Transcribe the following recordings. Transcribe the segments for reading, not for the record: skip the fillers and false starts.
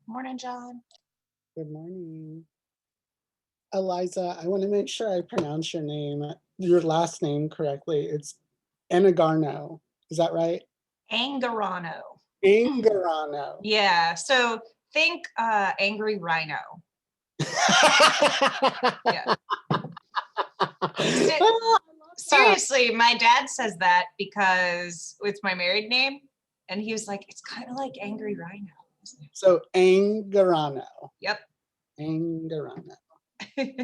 Morning, John. Good morning. Eliza, I want to make sure I pronounce your last name correctly. It's Enagarno. Is that right? Angarano. Angarano. Yeah. So think angry rhino. Yeah. Seriously, my dad says that because it's my married name, and he was like, "It's kind of like angry rhino." So Angarano. Yep. Angarano. Hey,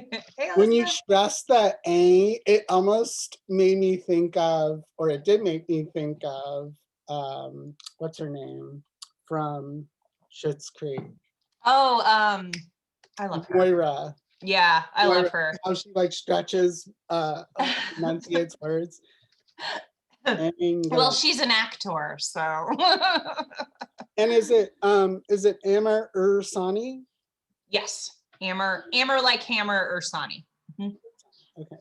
When you Elizabeth. stress that A, it almost made me think of, or it did make me think of, what's her name from Schitt's Creek? Oh, I love her. Moira. Yeah, I love her. How she like stretches, enunciates words. Well, she's an actor, so. And is it Amar Ursani? Yes, Amar like hammer Ursani. Mm-hmm. Okay.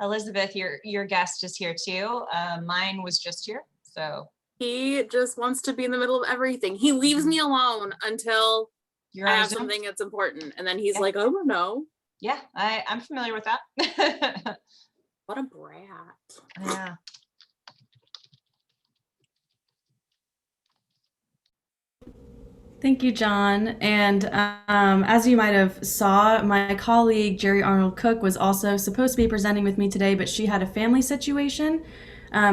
Elizabeth, your guest is here too. Mine was just here, so. He just wants to be in the middle of everything. He leaves me alone until I have something that's important, and then he's like, "Oh no." Yeah, I'm familiar with that. What a brat. Yeah. Thank you, John. And as you might have saw, my colleague Jerry Arnold Cook was also supposed to be presenting with me today, but she had a family situation.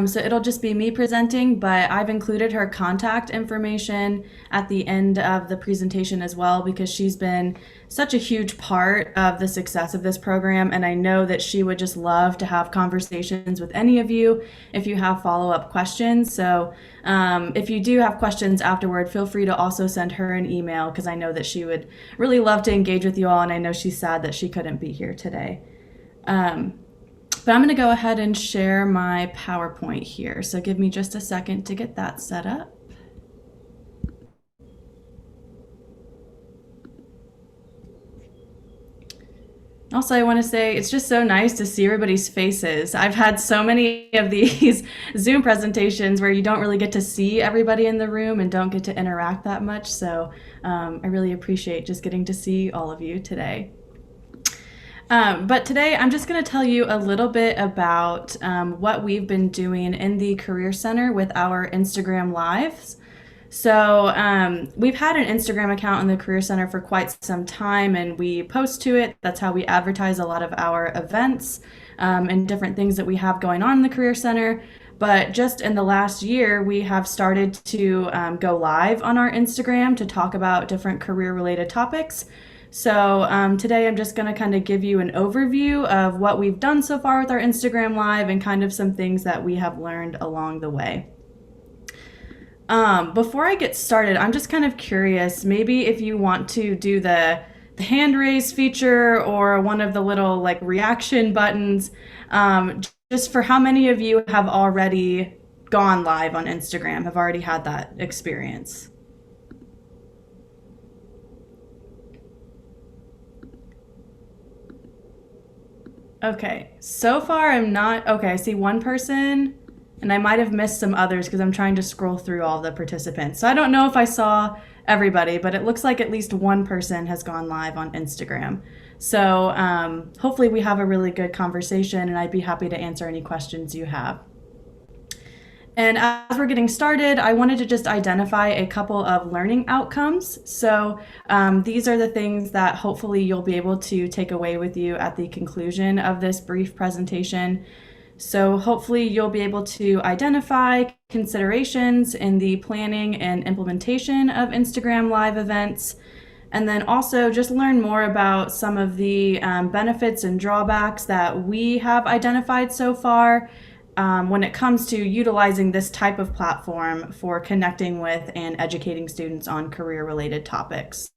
So it'll just be me presenting, but I've included her contact information at the end of the presentation as well, because she's been such a huge part of the success of this program. And I know that she would just love to have conversations with any of you if you have follow-up questions. So if you do have questions afterward, feel free to also send her an email, because I know that she would really love to engage with you all. And I know she's sad that she couldn't be here today. But I'm going to go ahead and share my PowerPoint here. So give me just a second to get that set up. Also, I want to say it's just so nice to see everybody's faces. I've had so many of these Zoom presentations where you don't really get to see everybody in the room and don't get to interact that much. So I really appreciate just getting to see all of you today. But today I'm just going to tell you a little bit about what we've been doing in the Career Center with our Instagram Lives. So we've had an Instagram account in the Career Center for quite some time, and we post to it. That's how we advertise a lot of our events and different things that we have going on in the Career Center. But just in the last year, we have started to go live on our Instagram to talk about different career-related topics. So today I'm just going to kind of give you an overview of what we've done so far with our Instagram Live and kind of some things that we have learned along the way. Before I get started, I'm just kind of curious, maybe if you want to do the hand raise feature or one of the little like reaction buttons, just for how many of you have already gone live on Instagram, have already had that experience? Okay, so far I'm not, okay, I see one person, and I might have missed some others because I'm trying to scroll through all the participants. So I don't know if I saw everybody, but it looks like at least one person has gone live on Instagram. So hopefully we have a really good conversation, and I'd be happy to answer any questions you have. And as we're getting started, I wanted to just identify a couple of learning outcomes. So these are the things that hopefully you'll be able to take away with you at the conclusion of this brief presentation. So hopefully you'll be able to identify considerations in the planning and implementation of Instagram Live events, and then also just learn more about some of the benefits and drawbacks that we have identified so far when it comes to utilizing this type of platform for connecting with and educating students on career-related topics.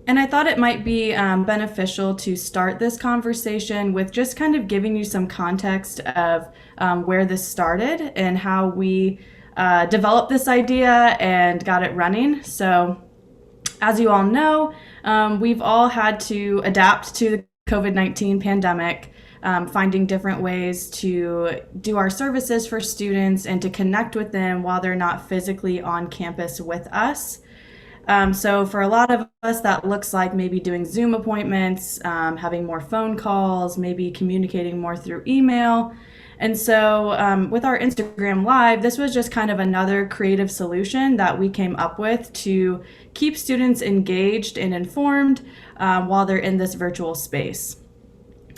And I thought it might be beneficial to start this conversation with just kind of giving you some context of where this started and how we developed this idea and got it running. So as you all know, we've all had to adapt to the COVID-19 pandemic. finding different ways to do our services for students and to connect with them while they're not physically on campus with us. So for a lot of us, that looks like maybe doing Zoom appointments, having more phone calls, maybe communicating more through email. And so with our Instagram Live, this was just kind of another creative solution that we came up with to keep students engaged and informed while they're in this virtual space.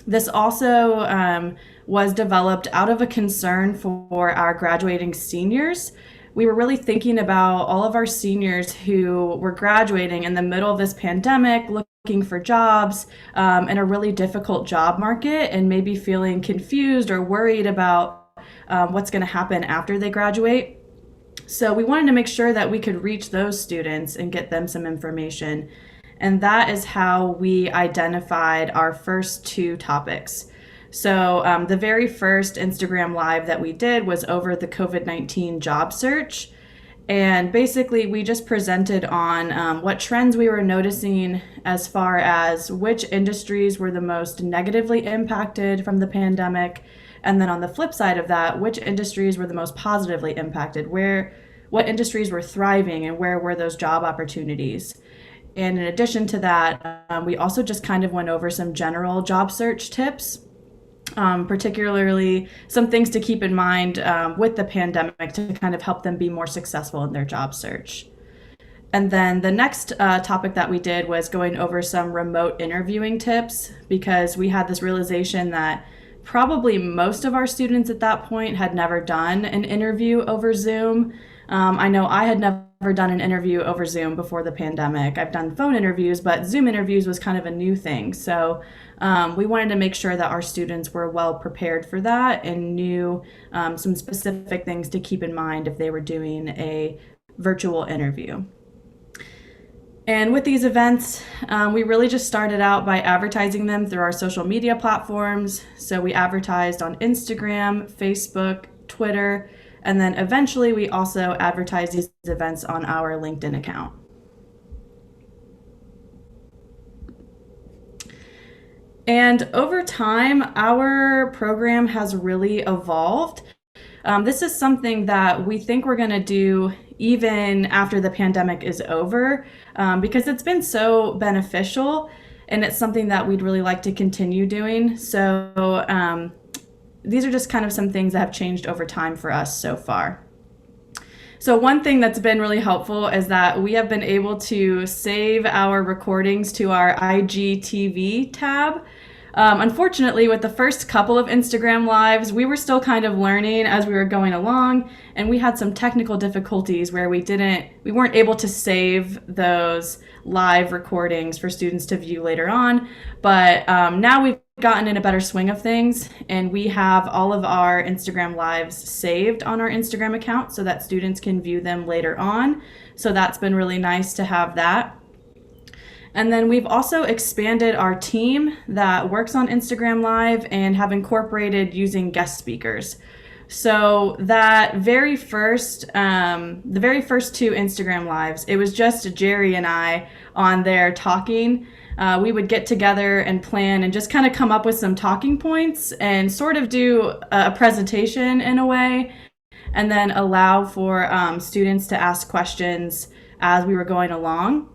This also was developed out of a concern for our graduating seniors. We were really thinking about all of our seniors who were graduating in the middle of this pandemic, looking for jobs in a really difficult job market, and maybe feeling confused or worried about what's going to happen after they graduate. So we wanted to make sure that we could reach those students and get them some information. And that is how we identified our first two topics. So the very first Instagram Live that we did was over the COVID-19 job search. And basically, we just presented on what trends we were noticing as far as which industries were the most negatively impacted from the pandemic. And then on the flip side of that, which industries were the most positively impacted, what industries were thriving and where were those job opportunities. And in addition to that, we also just kind of went over some general job search tips. Particularly some things to keep in mind with the pandemic to kind of help them be more successful in their job search. And then the next topic that we did was going over some remote interviewing tips, because we had this realization that probably most of our students at that point had never done an interview over Zoom. I know I had never done an interview over Zoom before the pandemic. I've done phone interviews, but Zoom interviews was kind of a new thing. So we wanted to make sure that our students were well prepared for that and knew some specific things to keep in mind if they were doing a virtual interview. And with these events, we really just started out by advertising them through our social media platforms. So we advertised on Instagram, Facebook, Twitter, and then eventually we also advertised these events on our LinkedIn account. And over time, our program has really evolved. This is something that we think we're going to do even after the pandemic is over, because it's been so beneficial, and it's something that we'd really like to continue doing. So these are just kind of some things that have changed over time for us so far. So one thing that's been really helpful is that we have been able to save our recordings to our IGTV tab. Unfortunately, with the first couple of Instagram Lives, we were still kind of learning as we were going along, and we had some technical difficulties where we weren't able to save those live recordings for students to view later on. But now we've gotten in a better swing of things, and we have all of our Instagram Lives saved on our Instagram account so that students can view them later on. So that's been really nice to have that. And then we've also expanded our team that works on Instagram Live and have incorporated using guest speakers. So that the very first two Instagram Lives, it was just Jerry and I on there talking. We would get together and plan and just kind of come up with some talking points and sort of do a presentation in a way, and then allow for students to ask questions as we were going along.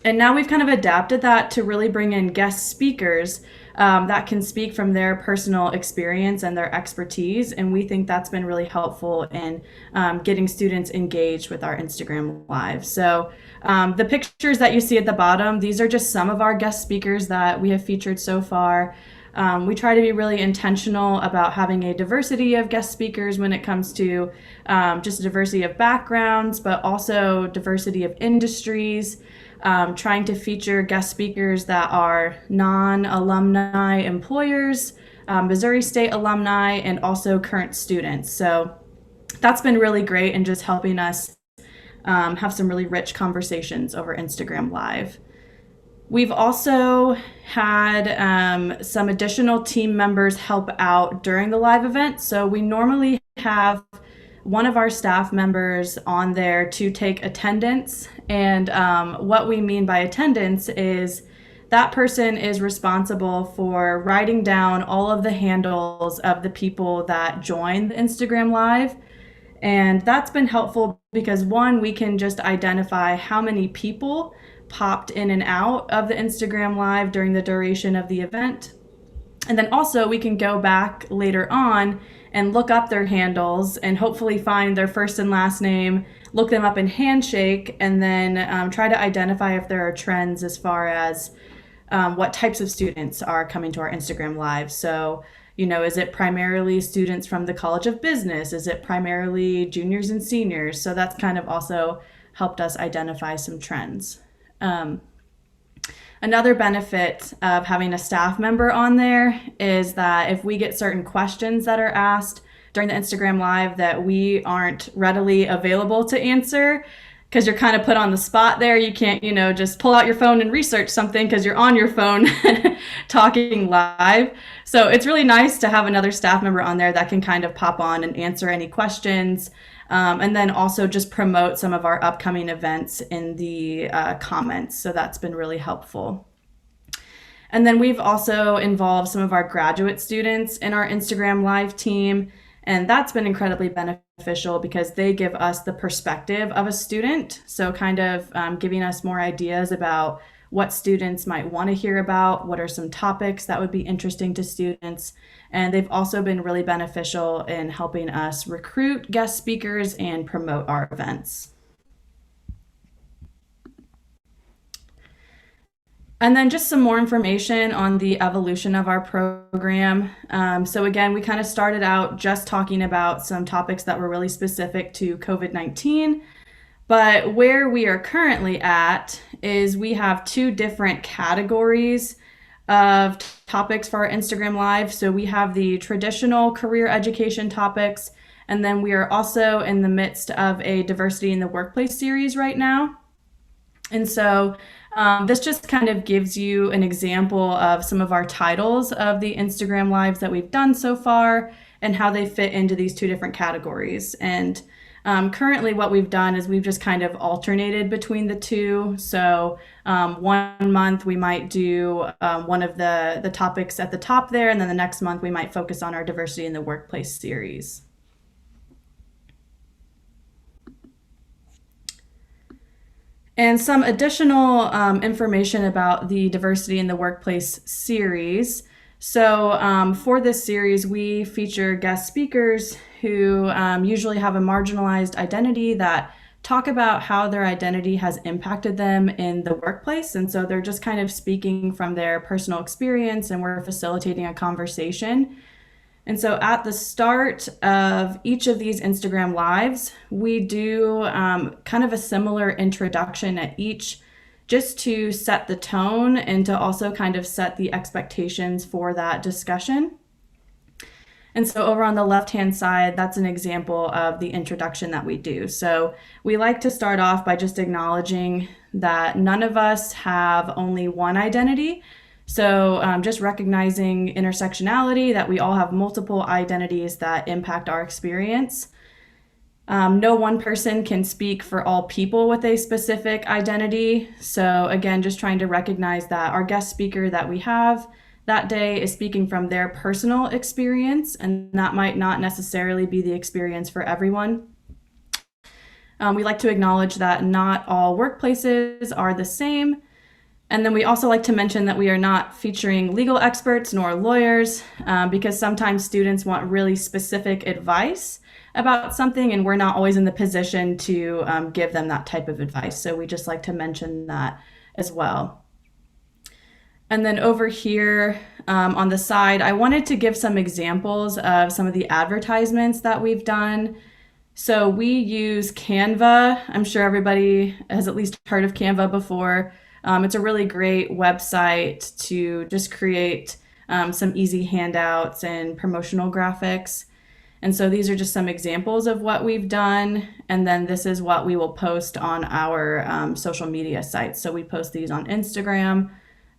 And now we've kind of adapted that to really bring in guest speakers that can speak from their personal experience and their expertise. And we think that's been really helpful in getting students engaged with our Instagram Live. So the pictures that you see at the bottom, these are just some of our guest speakers that we have featured so far. We try to be really intentional about having a diversity of guest speakers when it comes to just diversity of backgrounds, but also diversity of industries. Trying to feature guest speakers that are non-alumni employers, Missouri State alumni, and also current students. So that's been really great and just helping us have some really rich conversations over Instagram Live. We've also had some additional team members help out during the live event. So we normally have one of our staff members on there to take attendance. And what we mean by attendance is that person is responsible for writing down all of the handles of the people that join the Instagram Live. And that's been helpful because one, we can just identify how many people popped in and out of the Instagram Live during the duration of the event. And then also we can go back later on and look up their handles and hopefully find their first and last name, look them up in Handshake, and then try to identify if there are trends as far as what types of students are coming to our Instagram Live. So, is it primarily students from the College of Business? Is it primarily juniors and seniors? So that's kind of also helped us identify some trends. Another benefit of having a staff member on there is that if we get certain questions that are asked during the Instagram Live that we aren't readily available to answer, because you're kind of put on the spot there. You can't, just pull out your phone and research something because you're on your phone talking live. So it's really nice to have another staff member on there that can kind of pop on and answer any questions. And then also just promote some of our upcoming events in the comments. So that's been really helpful. And then we've also involved some of our graduate students in our Instagram Live team. And that's been incredibly beneficial because they give us the perspective of a student. So kind of giving us more ideas about what students might want to hear about, what are some topics that would be interesting to students. And they've also been really beneficial in helping us recruit guest speakers and promote our events. And then just some more information on the evolution of our program. So again, we kind of started out just talking about some topics that were really specific to COVID-19. But where we are currently at is we have two different categories of topics for our Instagram Live. So we have the traditional career education topics, and then we are also in the midst of a diversity in the workplace series right now. And so this just kind of gives you an example of some of our titles of the Instagram Lives that we've done so far and how they fit into these two different categories. And currently what we've done is we've just kind of alternated between the two. So 1 month we might do one of the topics at the top there, and then the next month we might focus on our diversity in the workplace series. And some additional information about the diversity in the workplace series. So for this series, we feature guest speakers who usually have a marginalized identity that talk about how their identity has impacted them in the workplace. And so they're just kind of speaking from their personal experience, and we're facilitating a conversation. And so at the start of each of these Instagram Lives, we do kind of a similar introduction at each, just to set the tone and to also kind of set the expectations for that discussion. And so over on the left-hand side, that's an example of the introduction that we do. So we like to start off by just acknowledging that none of us have only one identity. So just recognizing intersectionality, that we all have multiple identities that impact our experience. No one person can speak for all people with a specific identity. So again, just trying to recognize that our guest speaker that we have that day is speaking from their personal experience, and that might not necessarily be the experience for everyone. We like to acknowledge that not all workplaces are the same. And then we also like to mention that we are not featuring legal experts nor lawyers because sometimes students want really specific advice about something, and we're not always in the position to give them that type of advice. So we just like to mention that as well. And then over here on the side, I wanted to give some examples of some of the advertisements that we've done. So we use Canva. I'm sure everybody has at least heard of Canva before. It's a really great website to just create some easy handouts and promotional graphics. And so these are just some examples of what we've done. And then this is what we will post on our social media sites. So we post these on Instagram,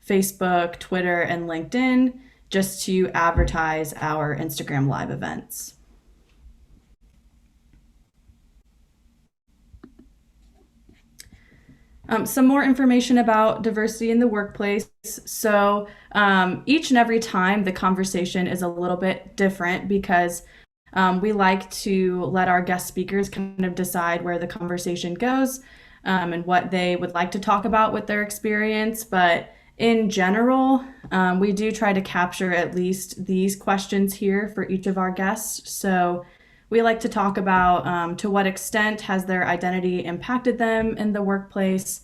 Facebook, Twitter, and LinkedIn just to advertise our Instagram Live events. Some more information about diversity in the workplace. So each and every time the conversation is a little bit different because we like to let our guest speakers kind of decide where the conversation goes and what they would like to talk about with their experience. But in general, we do try to capture at least these questions here for each of our guests. So we like to talk about to what extent has their identity impacted them in the workplace?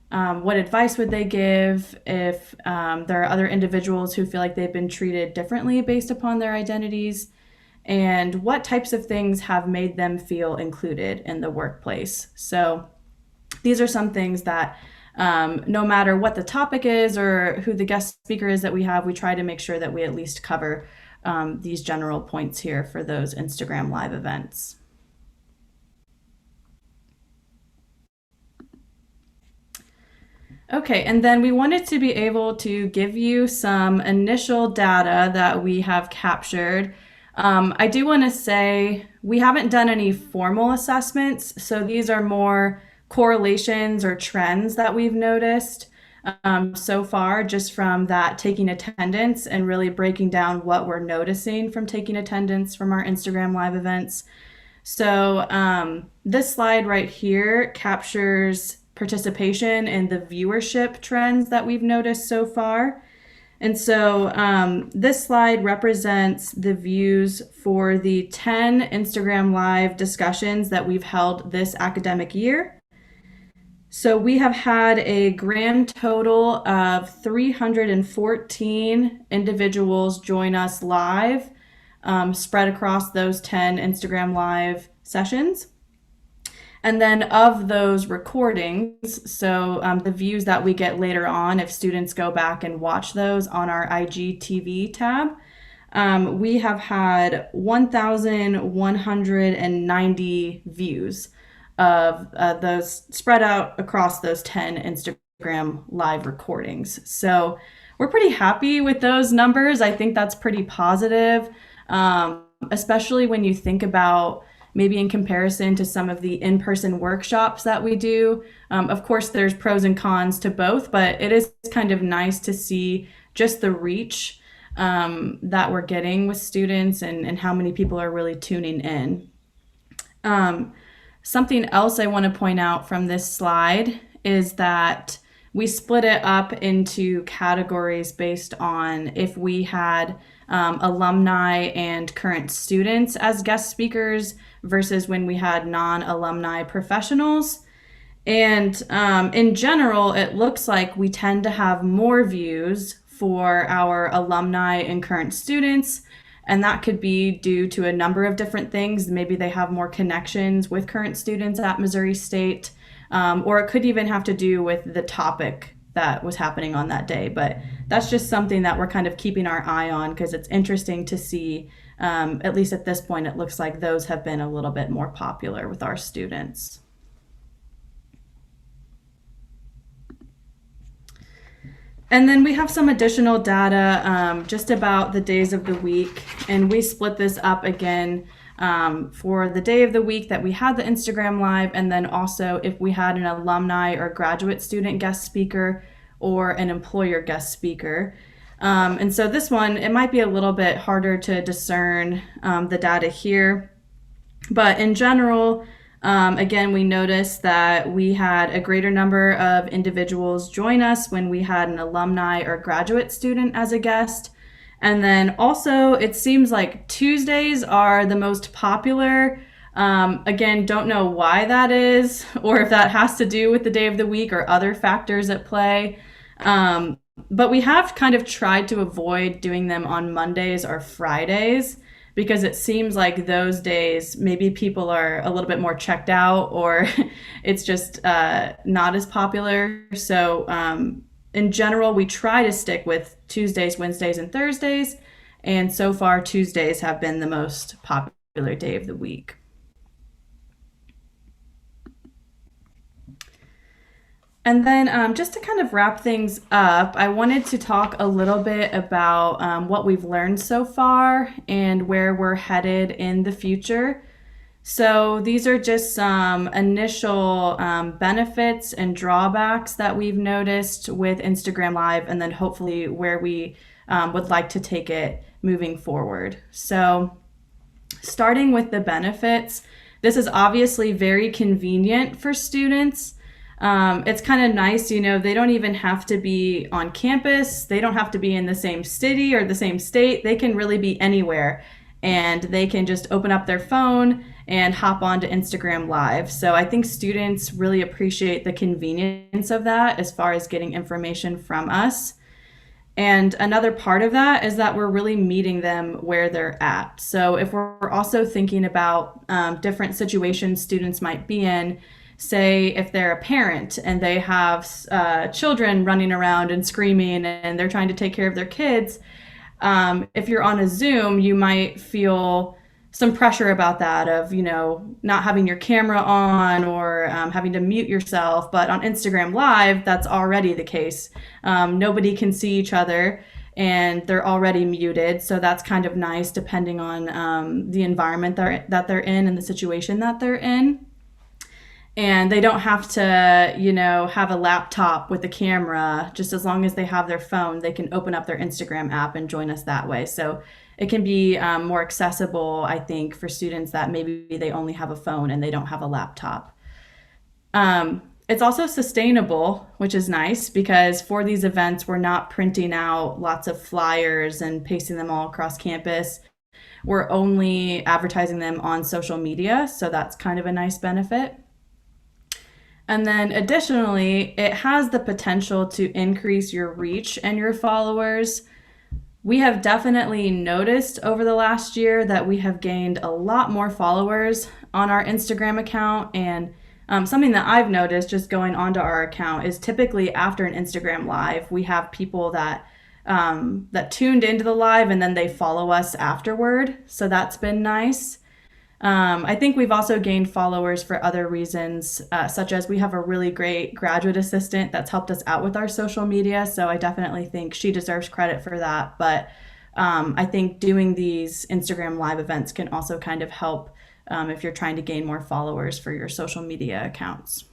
What advice would they give if there are other individuals who feel like they've been treated differently based upon their identities? And what types of things have made them feel included in the workplace? So these are some things that no matter what the topic is or who the guest speaker is that we have, we try to make sure that we at least cover these general points here for those Instagram Live events. Okay, and then we wanted to be able to give you some initial data that we have captured. I do want to say we haven't done any formal assessments, so these are more correlations or trends that we've noticed so far just from that taking attendance and really breaking down what we're noticing from taking attendance from our Instagram Live events. So this slide right here captures participation and the viewership trends that we've noticed so far. And so this slide represents the views for the 10 Instagram Live discussions that we've held this academic year. So we have had a grand total of 314 individuals join us live, spread across those 10 Instagram Live sessions. And then of those recordings, so the views that we get later on, if students go back and watch those on our IGTV tab, we have had 1,190 views of those spread out across those 10 Instagram Live recordings. So we're pretty happy with those numbers. I think that's pretty positive, especially when you think about maybe in comparison to some of the in-person workshops that we do. Of course, there's pros and cons to both, but it is kind of nice to see just the reach that we're getting with students and how many people are really tuning in. Something else I want to point out from this slide is that we split it up into categories based on if we had alumni and current students as guest speakers versus when we had non-alumni professionals. And in general, it looks like we tend to have more views for our alumni and current students. And that could be due to a number of different things. Maybe they have more connections with current students at Missouri State, or it could even have to do with the topic that was happening on that day. But that's just something that we're kind of keeping our eye on because it's interesting to see, at least at this point, it looks like those have been a little bit more popular with our students. And then we have some additional data just about the days of the week. And we split this up again for the day of the week that we had the Instagram Live, and then also if we had an alumni or graduate student guest speaker or an employer guest speaker. And so this one, it might be a little bit harder to discern the data here. But in general, again, we noticed that we had a greater number of individuals join us when we had an alumni or graduate student as a guest. And then also, it seems like Tuesdays are the most popular. Again, don't know why that is, or if that has to do with the day of the week or other factors at play. But we have kind of tried to avoid doing them on Mondays or Fridays, because it seems like those days, maybe people are a little bit more checked out or it's just not as popular. So in general, we try to stick with Tuesdays, Wednesdays, and Thursdays. And so far, Tuesdays have been the most popular day of the week. And then just to kind of wrap things up, I wanted to talk a little bit about what we've learned so far and where we're headed in the future. So these are just some initial benefits and drawbacks that we've noticed with Instagram Live, and then hopefully where we would like to take it moving forward. So starting with the benefits, this is obviously very convenient for students. It's kind of nice, you know, they don't even have to be on campus. They don't have to be in the same city or the same state. They can really be anywhere, and they can just open up their phone and hop onto Instagram Live. So I think students really appreciate the convenience of that as far as getting information from us. And another part of that is that we're really meeting them where they're at. So if we're also thinking about different situations students might be in, say if they're a parent and they have children running around and screaming and they're trying to take care of their kids, if you're on a Zoom, you might feel some pressure about that of, you know, not having your camera on or having to mute yourself. But on Instagram Live, that's already the case. Nobody can see each other and they're already muted. So that's kind of nice depending on the environment that they're in and the situation that they're in. And they don't have to, you know, have a laptop with a camera. Just as long as they have their phone, they can open up their Instagram app and join us that way. So it can be more accessible, I think, for students that maybe they only have a phone and they don't have a laptop. It's also sustainable, which is nice because for these events, we're not printing out lots of flyers and pasting them all across campus. We're only advertising them on social media. So that's kind of a nice benefit. And then additionally, it has the potential to increase your reach and your followers. We have definitely noticed over the last year that we have gained a lot more followers on our Instagram account. And something that I've noticed just going onto our account is typically after an Instagram Live, we have people that tuned into the live and then they follow us afterward. So that's been nice. I think we've also gained followers for other reasons, such as we have a really great graduate assistant that's helped us out with our social media. So I definitely think she deserves credit for that. But I think doing these Instagram Live events can also kind of help if you're trying to gain more followers for your social media accounts.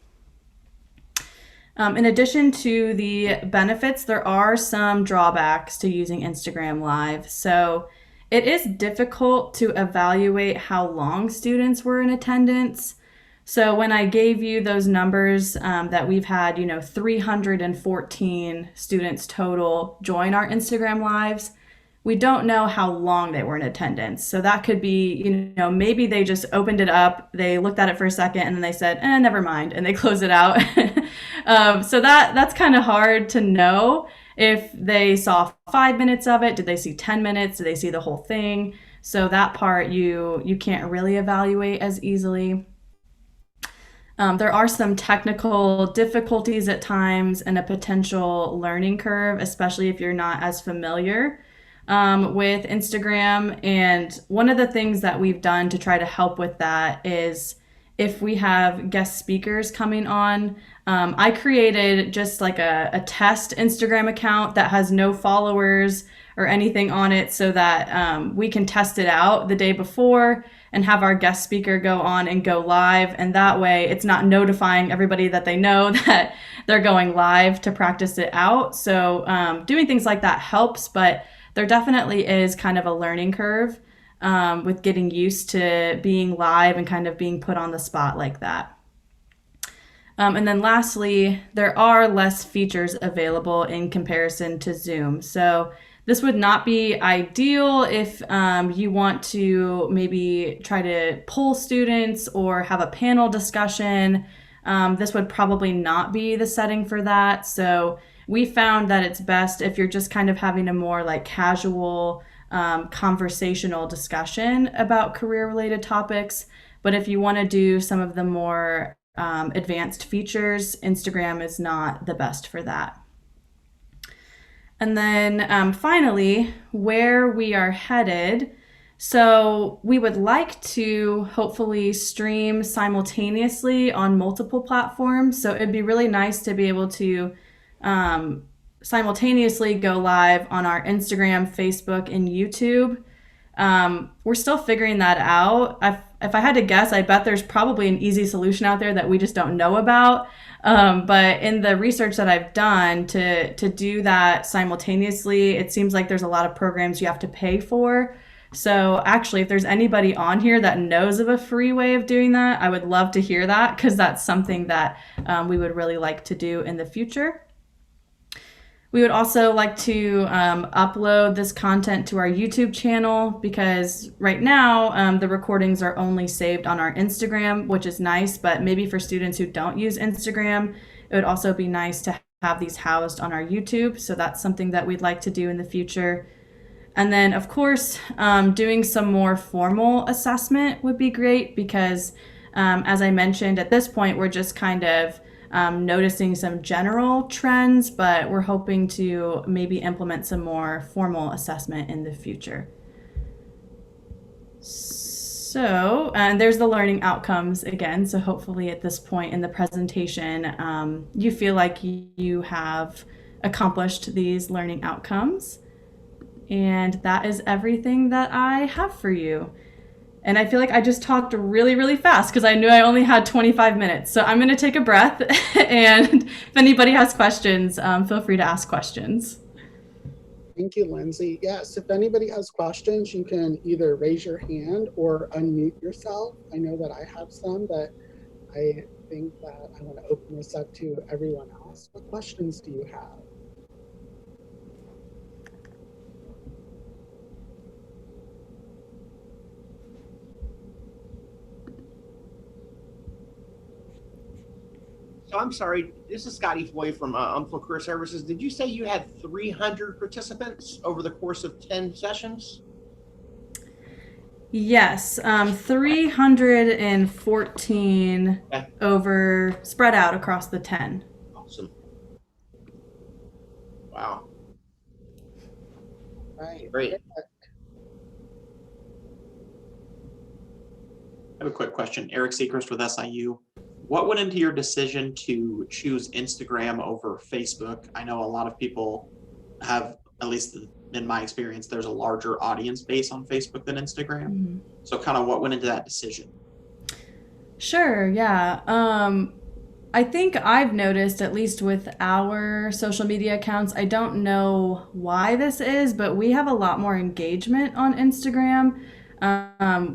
In addition to the benefits, there are some drawbacks to using Instagram Live. So it is difficult to evaluate how long students were in attendance. So when I gave you those numbers that we've had, 314 students total join our Instagram Lives, we don't know how long they were in attendance. So that could be, maybe they just opened it up, they looked at it for a second, and then they said, never mind, and they close it out. So that's kind of hard to know. If they saw 5 minutes of it, did they see 10 minutes? Did they see the whole thing? So that part you can't really evaluate as easily. There are some technical difficulties at times and a potential learning curve, especially if you're not as familiar with Instagram. And one of the things that we've done to try to help with that is if we have guest speakers coming on, I created just like a test Instagram account that has no followers or anything on it so that we can test it out the day before and have our guest speaker go on and go live. And that way it's not notifying everybody that they know that they're going live to practice it out. So doing things like that helps, but there definitely is kind of a learning curve with getting used to being live and kind of being put on the spot like that. And then lastly, there are less features available in comparison to Zoom. So this would not be ideal if you want to maybe try to poll students or have a panel discussion. This would probably not be the setting for that. So we found that it's best if you're just kind of having a more like casual conversational discussion about career-related topics. But if you want to do some of the more advanced features, Instagram is not the best for that. And then finally, where we are headed. So we would like to hopefully stream simultaneously on multiple platforms. So it'd be really nice to be able to simultaneously go live on our Instagram, Facebook, and YouTube. We're still figuring that out. if I had to guess, I bet there's probably an easy solution out there that we just don't know about. But in the research that I've done to do that simultaneously, it seems like there's a lot of programs you have to pay for. So actually, if there's anybody on here that knows of a free way of doing that, I would love to hear that, because that's something that we would really like to do in the future. We would also like to upload this content to our YouTube channel, because right now the recordings are only saved on our Instagram, which is nice, but maybe for students who don't use Instagram, it would also be nice to have these housed on our YouTube. So that's something that we'd like to do in the future. And then, of course, doing some more formal assessment would be great, because as I mentioned, at this point, we're just kind of noticing some general trends, but we're hoping to maybe implement some more formal assessment in the future. So, and there's the learning outcomes again. So hopefully at this point in the presentation, you feel like you have accomplished these learning outcomes. And that is everything that I have for you. And I feel like I just talked really, really fast because I knew I only had 25 minutes. So I'm going to take a breath. And if anybody has questions, feel free to ask questions. Thank you, Lindsay. Yes, if anybody has questions, you can either raise your hand or unmute yourself. I know that I have some, but I think that I want to open this up to everyone else. What questions do you have? So I'm sorry, this is Scotty Floyd from Umflo Career Services. Did you say you had 300 participants over the course of 10 sessions? Yes, 314 Okay. over, spread out across the 10. Awesome. Wow. Right. Great. I have a quick question. Eric Seacrest with SIU. What went into your decision to choose Instagram over Facebook? I know a lot of people have, at least in my experience, there's a larger audience base on Facebook than Instagram. Mm-hmm. So kind of what went into that decision? Sure, yeah. I think I've noticed, at least with our social media accounts, I don't know why this is, but we have a lot more engagement on Instagram.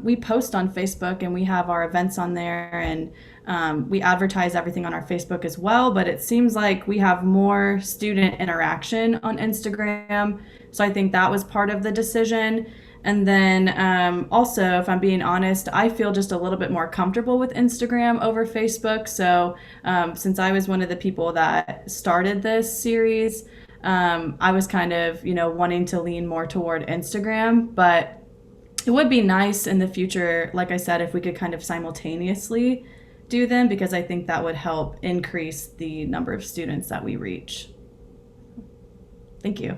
We post on Facebook and we have our events on there, and we advertise everything on our Facebook as well, but it seems like we have more student interaction on Instagram. So I think that was part of the decision. And then also, if I'm being honest, I feel just a little bit more comfortable with Instagram over Facebook. So since I was one of the people that started this series, I was kind of, wanting to lean more toward Instagram, but it would be nice in the future, like I said, if we could kind of simultaneously do them, because I think that would help increase the number of students that we reach. Thank you.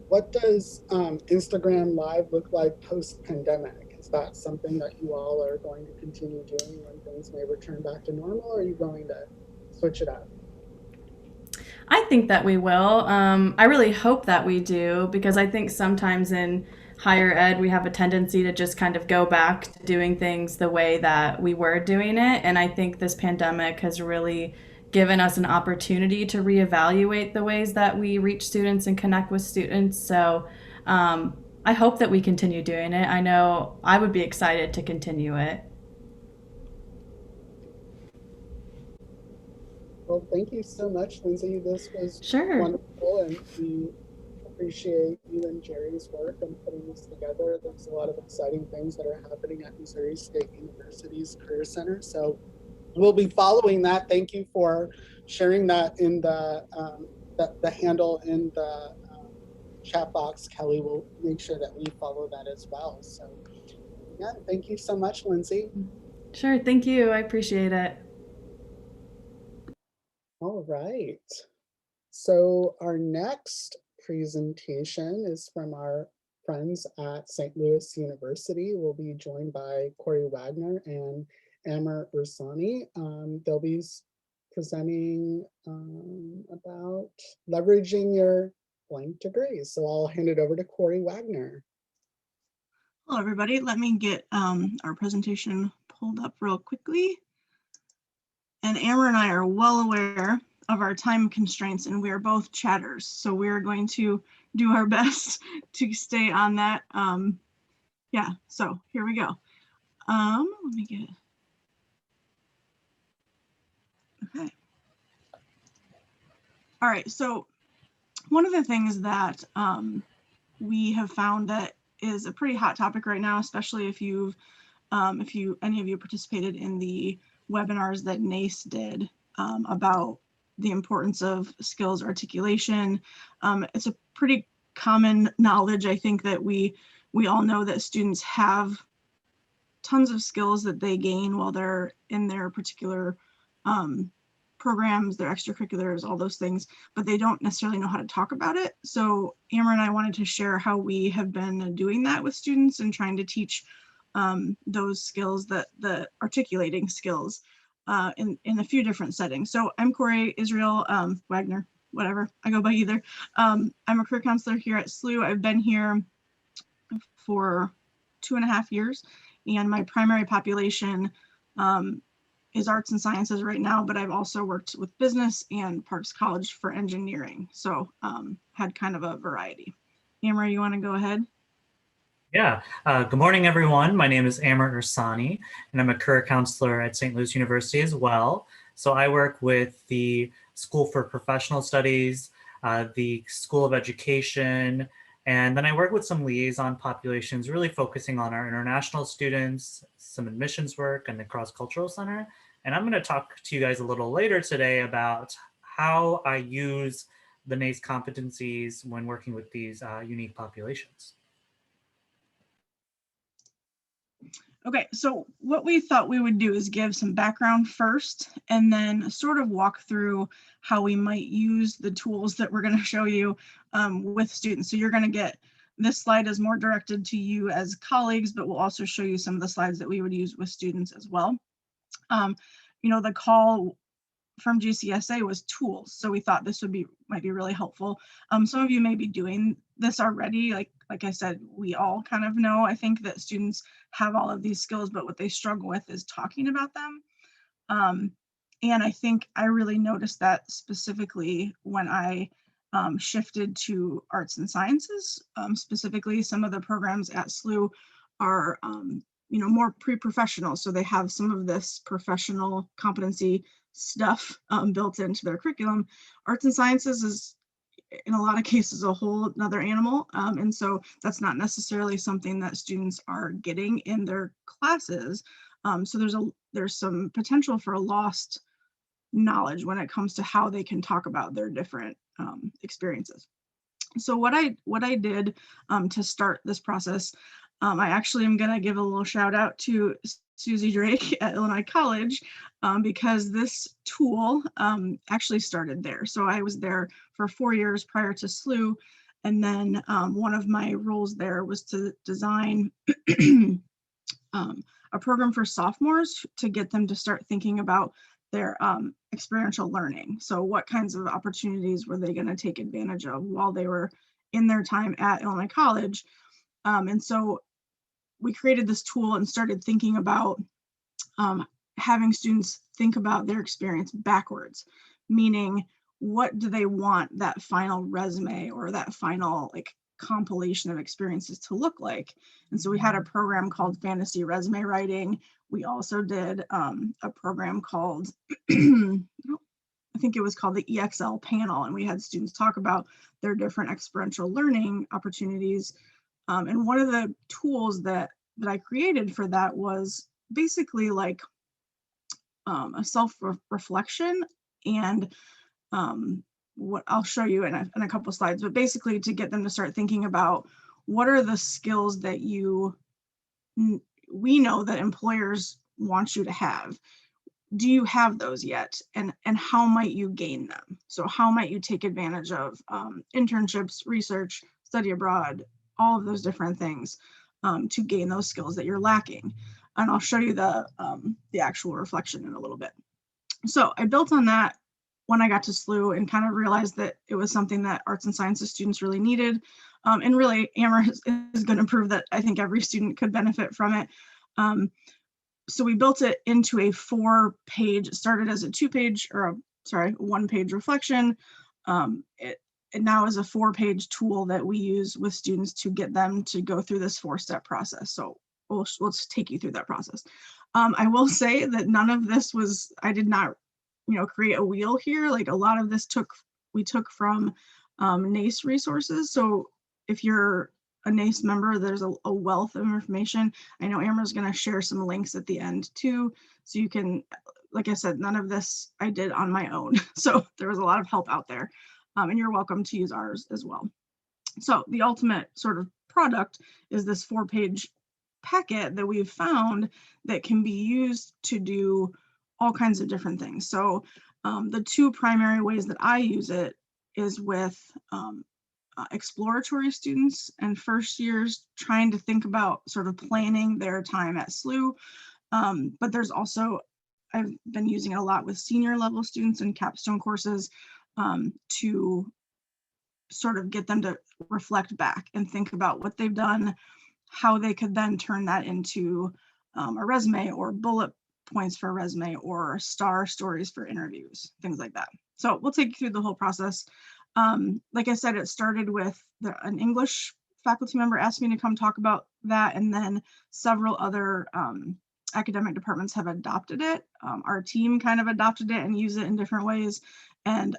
What does Instagram Live look like post-pandemic? Is that something that you all are going to continue doing when things may return back to normal, or are you going to switch it up? I think that we will. I really hope that we do, because I think sometimes in higher ed we have a tendency to just kind of go back to doing things the way that we were doing it. And I think this pandemic has really given us an opportunity to reevaluate the ways that we reach students and connect with students. So I hope that we continue doing it. I know I would be excited to continue it. Well, thank you so much, Lindsay. This was Sure. Wonderful, and we appreciate you and Jerry's work in putting this together. There's a lot of exciting things that are happening at Missouri State University's Career Center. So we'll be following that. Thank you for sharing that in the handle in the chat box. Kelly will make sure that we follow that as well. So yeah, thank you so much, Lindsay. Sure, thank you. I appreciate it. All right. So our next presentation is from our friends at St. Louis University. We'll be joined by Corey Wagner and Amr Ursani. They'll be presenting about leveraging your blank degrees. So I'll hand it over to Corey Wagner. Hello, everybody. Let me get our presentation pulled up real quickly. And Amber and I are well aware of our time constraints, and we are both chatters. So we are going to do our best to stay on that. Yeah, so here we go. Let me get it. Okay. All right, so one of the things that we have found that is a pretty hot topic right now, especially if any of you participated in the webinars that NACE did about the importance of skills articulation. It's a pretty common knowledge, I think, that we all know that students have tons of skills that they gain while they're in their particular programs, their extracurriculars, all those things, but they don't necessarily know how to talk about it. So Amber and I wanted to share how we have been doing that with students and trying to teach those skills, the articulating skills in a few different settings. So I'm Corey Israel Wagner, whatever, I go by either. I'm a career counselor here at SLU. I've been here for 2.5 years, and my primary population is arts and sciences right now, but I've also worked with business and Parks College for engineering. So had kind of a variety. Amber, you want to go ahead? Yeah. Good morning, everyone. My name is Amr Ursani, and I'm a career counselor at St. Louis University as well. So I work with the School for Professional Studies, the School of Education, and then I work with some liaison populations, really focusing on our international students, some admissions work, and the Cross-Cultural Center. And I'm going to talk to you guys a little later today about how I use the NACE competencies when working with these unique populations. Okay, so what we thought we would do is give some background first, and then sort of walk through how we might use the tools that we're going to show you with students. So you're going to get, this slide is more directed to you as colleagues, but we'll also show you some of the slides that we would use with students as well. You know, the call from GCSA was tools, so we thought this might be really helpful. Some of you may be doing this already. Like I said, we all kind of know, I think, that students have all of these skills, but what they struggle with is talking about them. And I think I really noticed that specifically when I shifted to arts and sciences. Specifically, some of the programs at SLU are more pre-professional, so they have some of this professional competency stuff built into their curriculum. Arts and sciences is, in a lot of cases, a whole another animal, and so that's not necessarily something that students are getting in their classes. So there's some potential for lost knowledge when it comes to how they can talk about their different experiences. So what I did to start this process, I actually am going to give a little shout out to Susie Drake at Illinois College, because this tool actually started there. So I was there for 4 years prior to SLU, and then one of my roles there was to design a program for sophomores to get them to start thinking about their experiential learning. So what kinds of opportunities were they going to take advantage of while they were in their time at Illinois College? And so we created this tool and started thinking about having students think about their experience backwards, meaning what do they want that final resume or that final compilation of experiences to look like? And so we had a program called Fantasy Resume Writing. We also did a program called, I think it was called the EXL panel, and we had students talk about their different experiential learning opportunities. And one of the tools that I created for that was basically like a self-reflection, and what I'll show you in a couple slides, but basically to get them to start thinking about what are the skills that we know that employers want you to have. Do you have those yet? And how might you gain them? So how might you take advantage of internships, research, study abroad, all of those different things to gain those skills that you're lacking. And I'll show you the actual reflection in a little bit. So I built on that when I got to SLU and kind of realized that it was something that arts and sciences students really needed. And really, AMR is going to prove that I think every student could benefit from it. So we built it into a 4-page, it started as a 2-page or a 1-page reflection. It now is a 4-page tool that we use with students to get them to go through this 4-step process. So let's take you through that process. I will say that none of this was, I did not, create a wheel here. Like a lot of this we took from NACE resources. So if you're a NACE member, there's a wealth of information. I know Amber is going to share some links at the end too. So you can, like I said, none of this I did on my own. So there was a lot of help out there. And you're welcome to use ours as well. So the ultimate sort of product is this 4-page packet that we've found that can be used to do all kinds of different things. So the 2 primary ways that I use it is with exploratory students and first years trying to think about sort of planning their time at SLU. But there's also, I've been using it a lot with senior level students and capstone courses to sort of get them to reflect back and think about what they've done, how they could then turn that into a resume or bullet points for a resume or star stories for interviews, things like that. So we'll take you through the whole process. Like I said, it started with an English faculty member asked me to come talk about that, and then several other academic departments have adopted it. Our team kind of adopted it and use it in different ways. And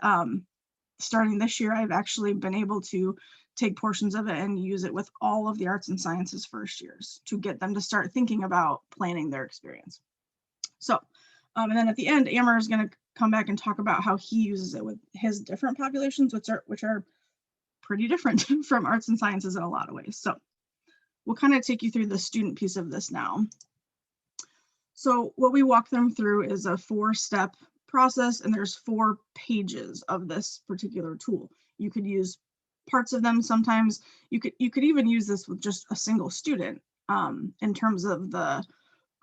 starting this year, I've actually been able to take portions of it and use it with all of the arts and sciences first years to get them to start thinking about planning their experience. So, and then at the end, Amber is going to come back and talk about how he uses it with his different populations, which are pretty different from arts and sciences in a lot of ways. So we'll kind of take you through the student piece of this now. So what we walk them through is a 4-step process, and there's 4 pages of this particular tool. You could use parts of them. Sometimes you could even use this with just a single student in terms of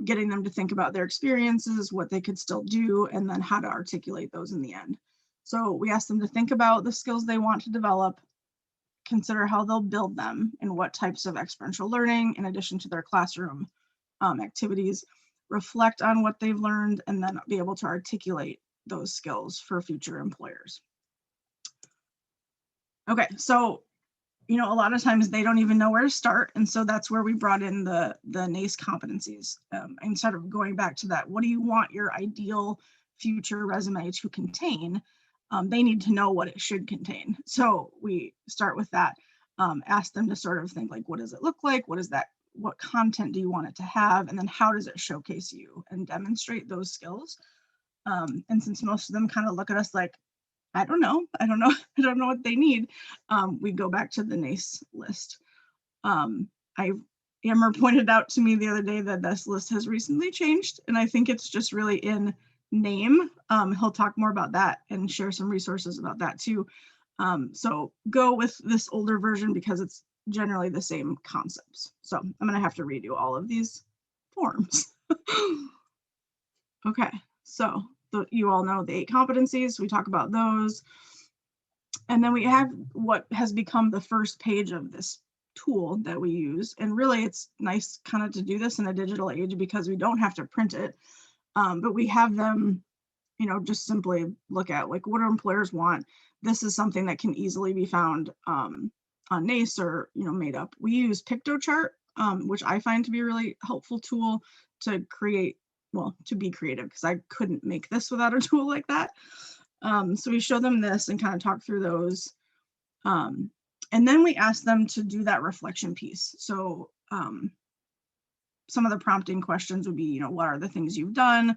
getting them to think about their experiences, what they could still do, and then how to articulate those in the end. So we ask them to think about the skills they want to develop, consider how they'll build them and what types of experiential learning in addition to their classroom activities, reflect on what they've learned, and then be able to articulate those skills for future employers. Okay, so a lot of times they don't even know where to start. And so that's where we brought in the NACE competencies. Instead of going back to that, what do you want your ideal future resume to contain? They need to know what it should contain. So we start with that, ask them to sort of think like, what does it look like? What content do you want it to have? And then how does it showcase you and demonstrate those skills? And since most of them kind of look at us like, I don't know what they need, we go back to the NACE list. Amber pointed out to me the other day that this list has recently changed, and I think it's just really in name. He'll talk more about that and share some resources about that too. So go with this older version because it's generally the same concepts. So I'm going to have to redo all of these forms. Okay, so you all know the 8 competencies. We talk about those. And then we have what has become the first page of this tool that we use. And really it's nice kind of to do this in a digital age because we don't have to print it. But we have them, just simply look at like, what do employers want? This is something that can easily be found on NACE or, made up. We use PictoChart, which I find to be a really helpful tool to be creative, because I couldn't make this without a tool like that. So we show them this and kind of talk through those. And then we ask them to do that reflection piece. So some of the prompting questions would be, what are the things you've done,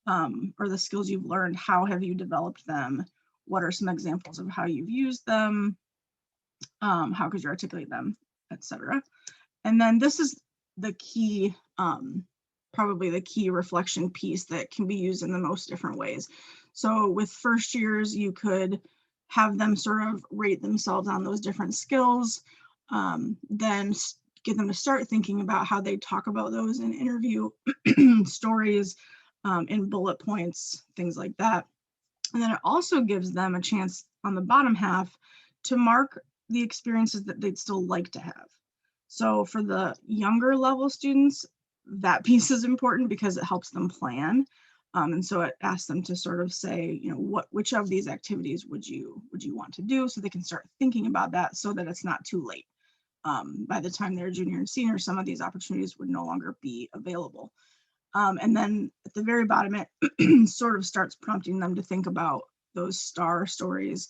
or the skills you've learned? How have you developed them? What are some examples of how you've used them? How could you articulate them, etc. And then this is the key, probably the key reflection piece that can be used in the most different ways. So with first years, you could have them sort of rate themselves on those different skills, then get them to start thinking about how they talk about those in interview stories, in bullet points, things like that. And then it also gives them a chance on the bottom half to mark the experiences that they'd still like to have. So for the younger level students, that piece is important because it helps them plan. And so it asks them to sort of say, you know, which of these activities would you want to do, so they can start thinking about that so that it's not too late. By the time they're junior and senior, some of these opportunities would no longer be available. And then at the very bottom, it sort of starts prompting them to think about those star stories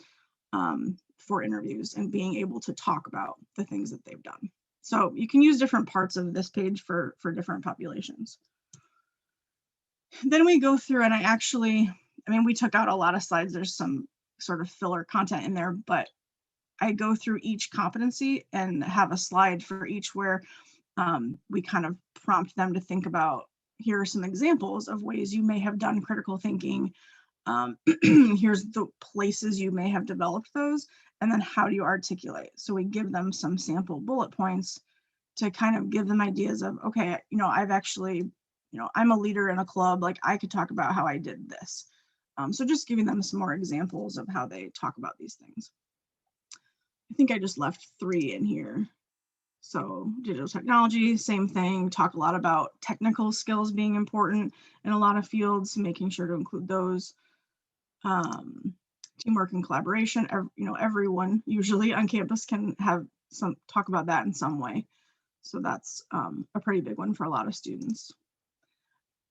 for interviews and being able to talk about the things that they've done. So you can use different parts of this page for different populations. Then we go through, and I mean, we took out a lot of slides. There's some sort of filler content in there, but I go through each competency and have a slide for each where we kind of prompt them to think about, here are some examples of ways you may have done critical thinking. Here's the places you may have developed those, and then how do you articulate? So we give them some sample bullet points to kind of give them ideas of, okay, you know, I've actually, you know, I'm a leader in a club, like I could talk about how I did this. So just giving them some more examples of how they talk about these things. I think I just left 3 in here. So digital technology, same thing, talk a lot about technical skills being important in a lot of fields, making sure to include those. Teamwork and collaboration, you know, everyone usually on campus can have some talk about that in some way. So that's a pretty big one for a lot of students.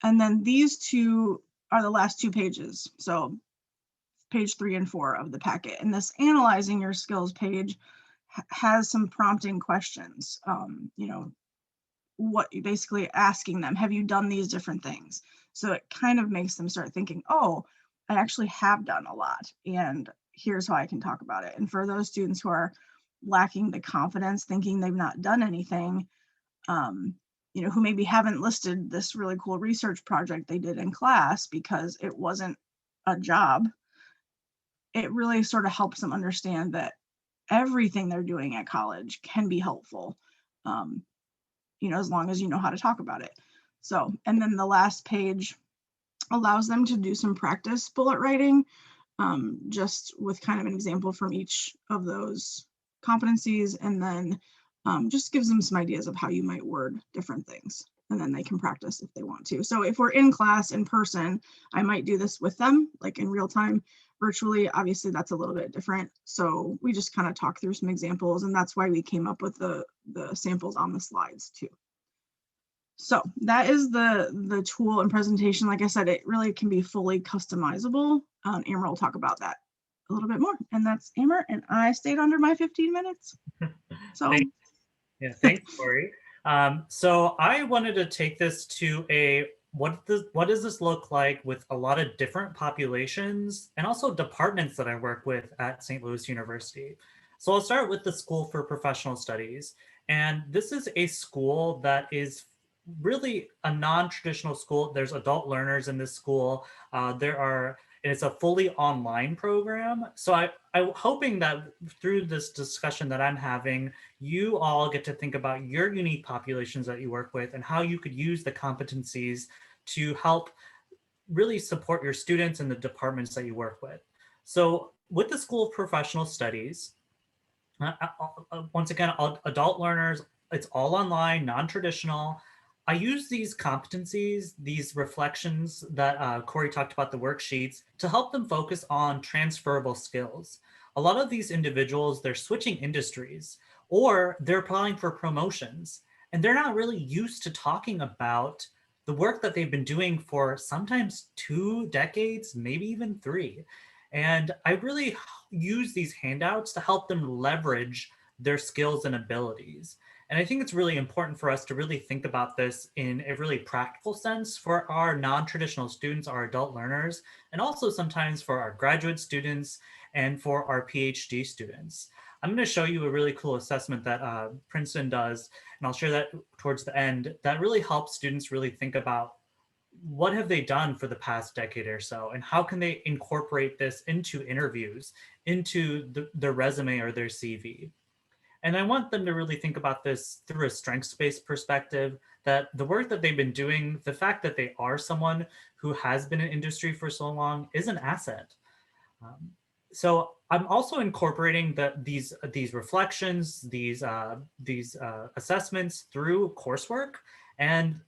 And then these 2 are the last 2 pages. So page 3 and 4 of the packet. And this analyzing your skills page has some prompting questions. You know, what you basically asking them, have you done these different things? So it kind of makes them start thinking, oh, I actually have done a lot, and here's how I can talk about it. And for those students who are lacking the confidence, thinking they've not done anything, you know, who maybe haven't listed this really cool research project they did in class because it wasn't a job, it really sort of helps them understand that everything they're doing at college can be helpful, you know, as long as you know how to talk about it. So, and then the last page allows them to do some practice bullet writing, just with kind of an example from each of those competencies, and then just gives them some ideas of how you might word different things, and then they can practice if they want to. So if we're in class in person, I might do this with them, like in real time. Virtually, obviously that's a little bit different. So we just kind of talk through some examples, and that's why we came up with the samples on the slides too. So that is the tool and presentation. Like I said, it really can be fully customizable. Amber will talk about that a little bit more. And that's Amber, and I stayed under my 15 minutes. So thanks, Corey. So I wanted to take this to a what does this look like with a lot of different populations and also departments that I work with at St. Louis University. So I'll start with the School for Professional Studies. And this is a school that is really a non-traditional school. There's adult learners in this school. And it's a fully online program. So I'm hoping that through this discussion that I'm having, you all get to think about your unique populations that you work with and how you could use the competencies to help really support your students in the departments that you work with. So with the School of Professional Studies, once again, adult learners, it's all online, non-traditional. I use these competencies, these reflections that Corey talked about, the worksheets, to help them focus on transferable skills. A lot of these individuals, they're switching industries or they're applying for promotions, and they're not really used to talking about the work that they've been doing for sometimes 2 decades, maybe even 3. And I really use these handouts to help them leverage their skills and abilities. And I think it's really important for us to really think about this in a really practical sense for our non-traditional students, our adult learners, and also sometimes for our graduate students and for our PhD students. I'm going to show you a really cool assessment that Princeton does, and I'll share that towards the end, that really helps students really think about what have they done for the past decade or so, and how can they incorporate this into interviews, into their resume or their CV. And I want them to really think about this through a strengths-based perspective, that the work that they've been doing, the fact that they are someone who has been in industry for so long is an asset. So I'm also incorporating these reflections, these assessments through coursework. And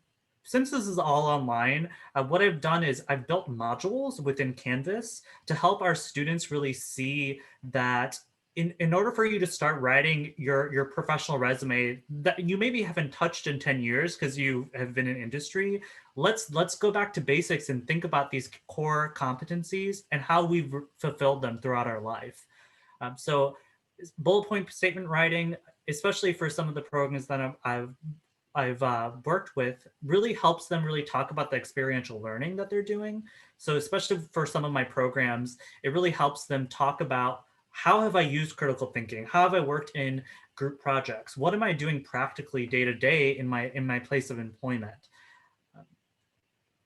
since this is all online, what I've done is I've built modules within Canvas to help our students really see that in order for you to start writing your professional resume that you maybe haven't touched in 10 years because you have been in industry, let's go back to basics and think about these core competencies and how we've fulfilled them throughout our life. So bullet point statement writing, especially for some of the programs that I've worked with, really helps them really talk about the experiential learning that they're doing. So especially for some of my programs, it really helps them talk about, how have I used critical thinking? How have I worked in group projects? What am I doing practically day to day in my place of employment?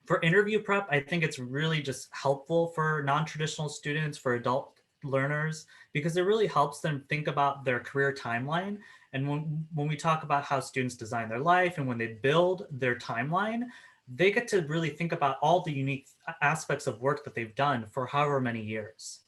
For interview prep, I think it's really just helpful for non-traditional students, for adult learners, because it really helps them think about their career timeline. And when we talk about how students design their life and when they build their timeline, they get to really think about all the unique aspects of work that they've done for however many years.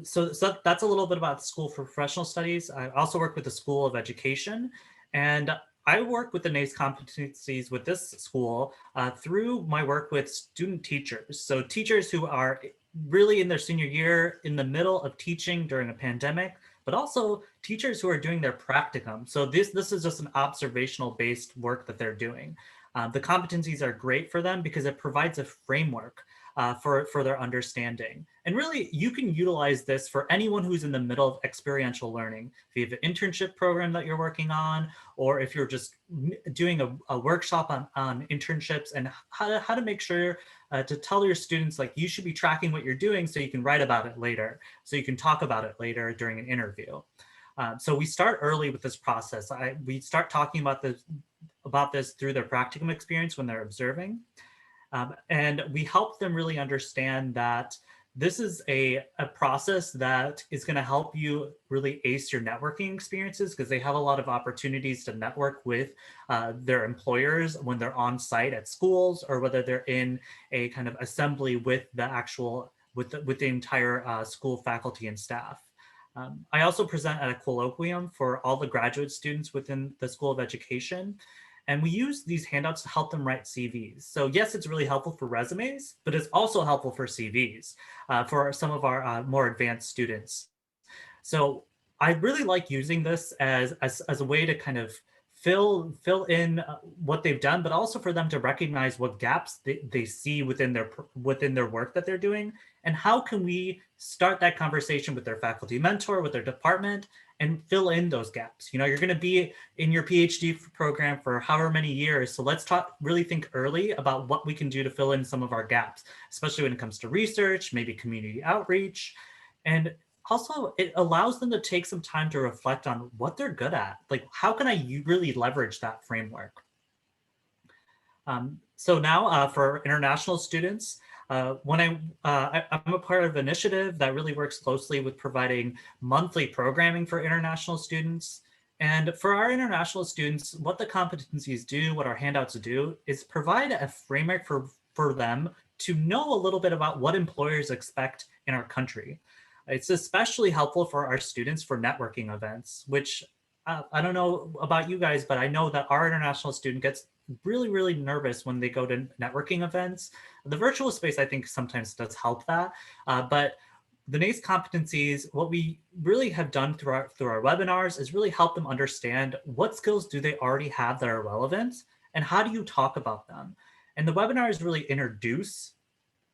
So that's a little bit about the School for Professional Studies. I also work with the School of Education, and I work with the NACE competencies with this school through my work with student teachers. So teachers who are really in their senior year, in the middle of teaching during a pandemic, but also teachers who are doing their practicum. So this is just an observational based work that they're doing. The competencies are great for them because it provides a framework for their understanding. And really, you can utilize this for anyone who's in the middle of experiential learning. If you have an internship program that you're working on, or if you're just doing a workshop on internships and how to make sure to tell your students, like, you should be tracking what you're doing so you can write about it later, so you can talk about it later during an interview. So we start early with this process. We start talking about this through their practicum experience when they're observing. And we help them really understand that this is a process that is going to help you really ace your networking experiences, because they have a lot of opportunities to network with their employers when they're on site at schools, or whether they're in a kind of assembly with the entire school faculty and staff. I also present at a colloquium for all the graduate students within the School of Education. And we use these handouts to help them write CVs. So yes, it's really helpful for resumes, but it's also helpful for CVs for some of our more advanced students. So I really like using this as a way to kind of fill in what they've done, but also for them to recognize what gaps they see within their work that they're doing, and how can we start that conversation with their faculty mentor, with their department, and fill in those gaps. You know, you're going to be in your PhD program for however many years, so let's really think early about what we can do to fill in some of our gaps, especially when it comes to research, maybe community outreach. And also, it allows them to take some time to reflect on what they're good at. Like, how can I really leverage that framework? So now for international students, I'm a part of an initiative that really works closely with providing monthly programming for international students. And for our international students, what the competencies do, what our handouts do, is provide a framework for them to know a little bit about what employers expect in our country. It's especially helpful for our students for networking events, which I don't know about you guys, but I know that our international student gets really, really nervous when they go to networking events. The virtual space, I think, sometimes does help that. But the NACE competencies, what we really have done through our webinars is really help them understand what skills do they already have that are relevant, and how do you talk about them. And the webinars really introduce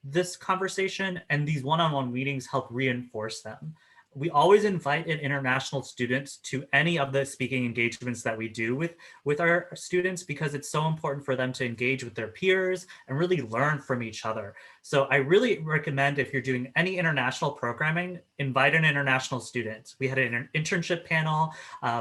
this conversation, and these one-on-one meetings help reinforce them. We always invite in international students to any of the speaking engagements that we do with our students, because it's so important for them to engage with their peers and really learn from each other. So I really recommend, if you're doing any international programming, invite an international student. We had an internship panel.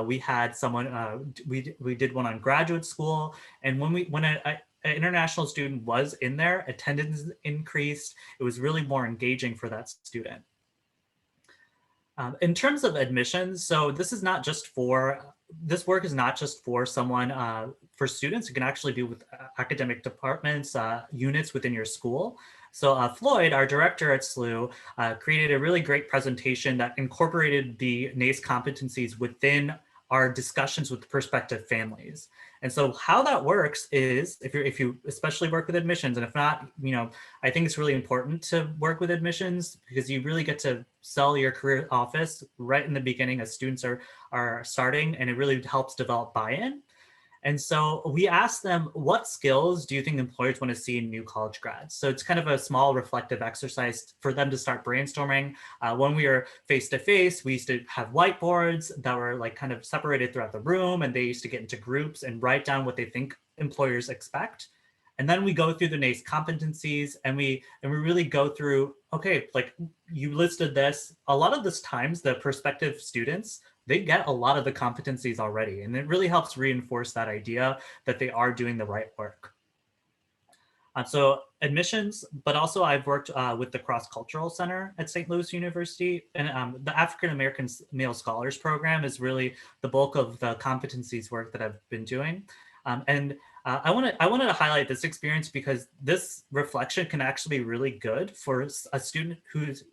We had someone, we did one on graduate school. And when an international student was in there, attendance increased. It was really more engaging for that student. In terms of admissions, so this is not just for, this work is not just for someone, for students. It can actually be with academic departments, units within your school. So Floyd, our director at SLU, created a really great presentation that incorporated the NACE competencies within our discussions with prospective families. And so how that works is, if you especially work with admissions, and if not, I think it's really important to work with admissions because you really get to sell your career office right in the beginning as students are starting, and it really helps develop buy-in. And so we asked them, what skills do you think employers want to see in new college grads? So it's kind of a small reflective exercise for them to start brainstorming. When we were face-to-face, we used to have whiteboards that were like kind of separated throughout the room, and they used to get into groups and write down what they think employers expect. And then we go through the NACE competencies, and we really go through, okay, like you listed this, a lot of this times the prospective students, they get a lot of the competencies already, and it really helps reinforce that idea that they are doing the right work. So admissions, but also I've worked with the Cross-Cultural Center at St. Louis University, and the African American Male Scholars Program is really the bulk of the competencies work that I've been doing. I wanted to highlight this experience because this reflection can actually be really good for a student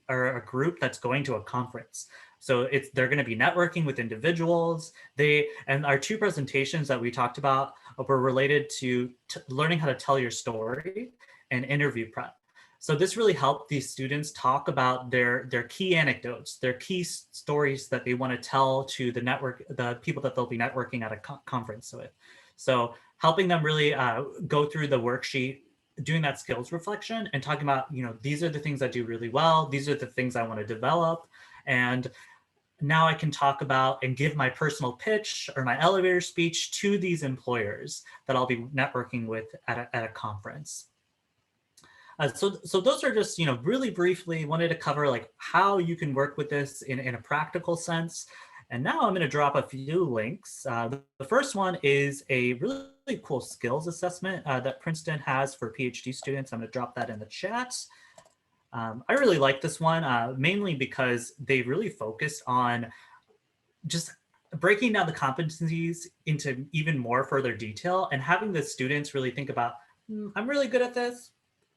or a group that's going to a conference. So they're going to be networking with individuals. And our two presentations that we talked about were related to learning how to tell your story and interview prep. So this really helped these students talk about their key anecdotes, their key stories that they want to tell to the people that they'll be networking at a conference with. So helping them really go through the worksheet, doing that skills reflection and talking about, these are the things I do really well. These are the things I want to develop. And now I can talk about and give my personal pitch or my elevator speech to these employers that I'll be networking with at a conference. So those are just, really briefly wanted to cover like how you can work with this in a practical sense. And now I'm going to drop a few links. The first one is a really cool skills assessment that Princeton has for PhD students. I'm going to drop that in the chat. I really like this one, mainly because they really focus on just breaking down the competencies into even more further detail and having the students really think about, I'm really good at this.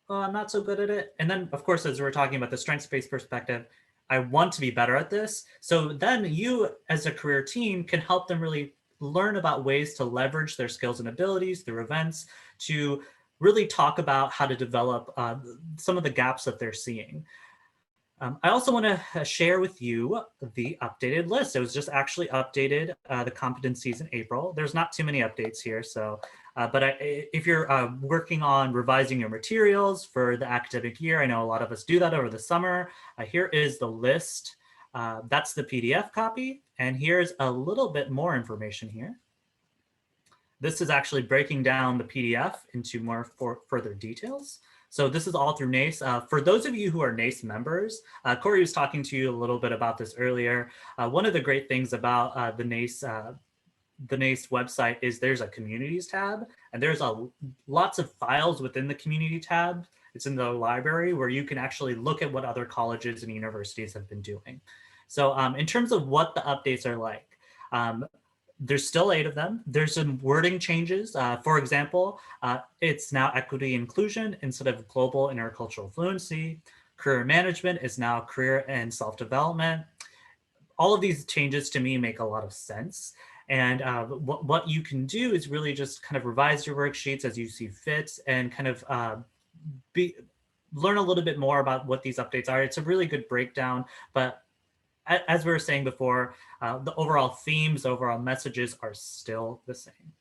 I'm not so good at it. And then, of course, as we're talking about the strengths-based perspective, I want to be better at this. So then you, as a career team, can help them really learn about ways to leverage their skills and abilities through events to really talk about how to develop some of the gaps that they're seeing. I also want to share with you the updated list. It was just actually updated, the competencies in April. There's not too many updates here. So, if you're working on revising your materials for the academic year, I know a lot of us do that over the summer. Here is the list. That's the PDF copy. And here's a little bit more information here. This is actually breaking down the PDF into more further details. So this is all through NACE. For those of you who are NACE members, Corey was talking to you a little bit about this earlier. One of the great things about the NACE website is there's a communities tab, and there's lots of files within the community tab. It's in the library where you can actually look at what other colleges and universities have been doing. So in terms of what the updates are like, there's still 8 of them. There's some wording changes. For example, it's now equity inclusion instead of global intercultural fluency. Career management is now career and self-development. All of these changes to me make a lot of sense. And what you can do is really just kind of revise your worksheets as you see fit and kind of learn a little bit more about what these updates are. It's a really good breakdown, but as we were saying before, the overall themes, overall messages are still the same.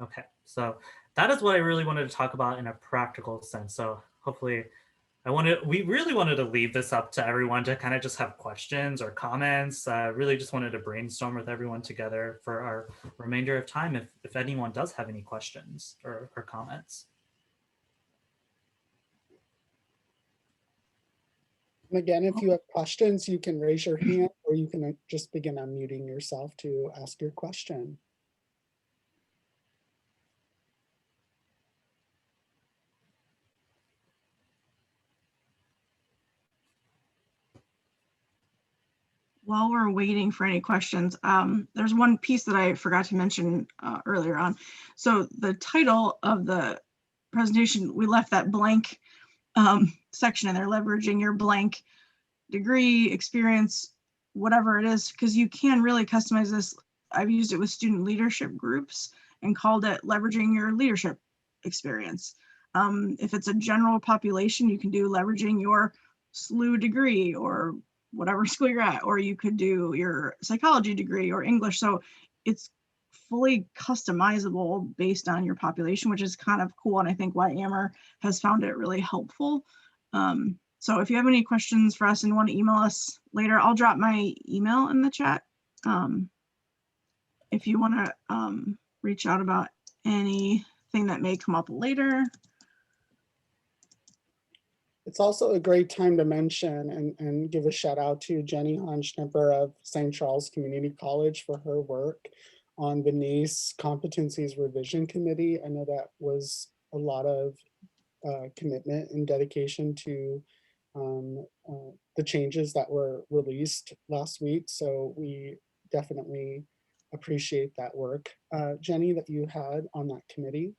Okay, so that is what I really wanted to talk about in a practical sense. So hopefully we really wanted to leave this up to everyone to kind of just have questions or comments. Really just wanted to brainstorm with everyone together for our remainder of time if anyone does have any questions or comments. And again, if you have questions, you can raise your hand or you can just begin unmuting yourself to ask your question. while we're waiting for any questions, there's one piece that I forgot to mention earlier on. So the title of the presentation, we left that blank section in there, leveraging your blank degree, experience, whatever it is, because you can really customize this. I've used it with student leadership groups and called it leveraging your leadership experience. If it's a general population, you can do leveraging your SLU degree or whatever school you're at, or you could do your psychology degree or English. So it's fully customizable based on your population, which is kind of cool. And I think why AMR has found it really helpful. So if you have any questions for us and want to email us later, I'll drop my email in the chat. If you want to reach out about anything that may come up later. It's also a great time to mention and give a shout out to Jenny Honschnipper of St. Charles Community College for her work on the NACE Competencies Revision Committee. I know that was a lot of commitment and dedication to the changes that were released last week. So we definitely appreciate that work, Jenny, that you had on that committee.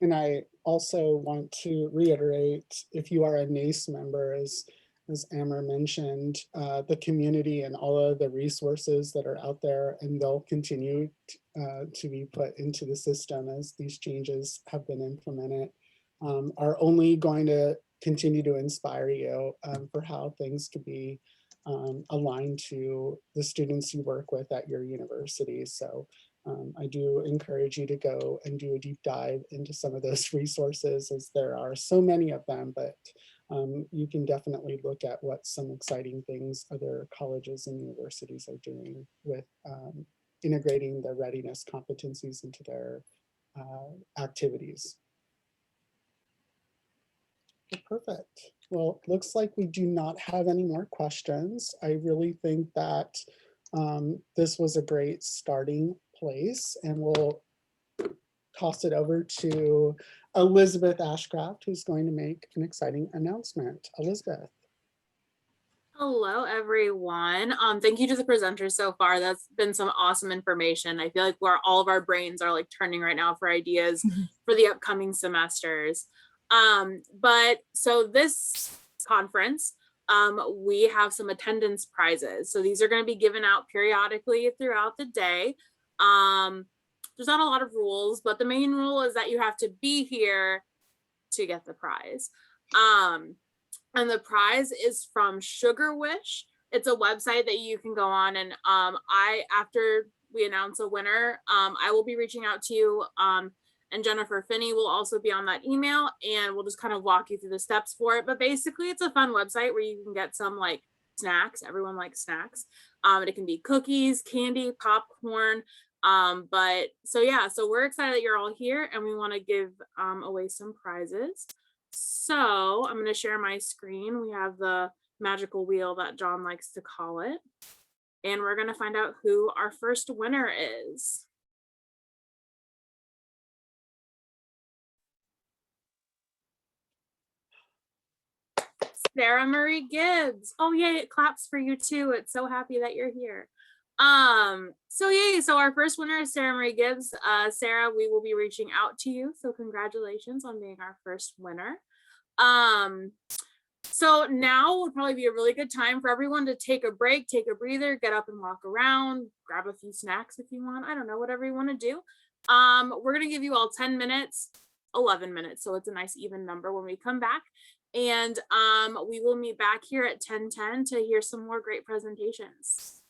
And I also want to reiterate, if you are a NACE member, as Amber mentioned, the community and all of the resources that are out there, and they'll continue to be put into the system as these changes have been implemented, are only going to continue to inspire you for how things could be aligned to the students you work with at your university. So I do encourage you to go and do a deep dive into some of those resources, as there are so many of them, but you can definitely look at what some exciting things other colleges and universities are doing with integrating the readiness competencies into their activities. Okay, perfect. Well, looks like we do not have any more questions. I really think that this was a great starting place, and we'll toss it over to Elizabeth Ashcraft, who's going to make an exciting announcement. Elizabeth. Hello, everyone. Thank you to the presenters so far. That's been some awesome information. I feel like all of our brains are like turning right now for ideas for the upcoming semesters. But so this conference, we have some attendance prizes. So these are going to be given out periodically throughout the day. There's not a lot of rules, but the main rule is that you have to be here to get the prize. And the prize is from Sugar Wish. It's a website that you can go on, and after we announce a winner, I will be reaching out to you, and Jennifer Finney will also be on that email, and we'll just kind of walk you through the steps for it. But basically, it's a fun website where you can get some like snacks. Everyone likes snacks. It can be cookies, candy, popcorn. But so yeah, so we're excited that you're all here, and we want to give away some prizes. So I'm going to share my screen. We have the magical wheel that John likes to call it, and we're going to find out who our first winner is. Sarah Marie Gibbs. Oh yay, it claps for you too. It's so happy that you're here. So yay, so our first winner is Sarah Marie Gibbs. Sarah, we will be reaching out to you. So congratulations on being our first winner. So now would probably be a really good time for everyone to take a break, take a breather, get up and walk around, grab a few snacks if you want. I don't know, whatever you want to do. We're going to give you all 10 minutes, 11 minutes. So it's a nice even number when we come back. And we will meet back here at 10:10 to hear some more great presentations.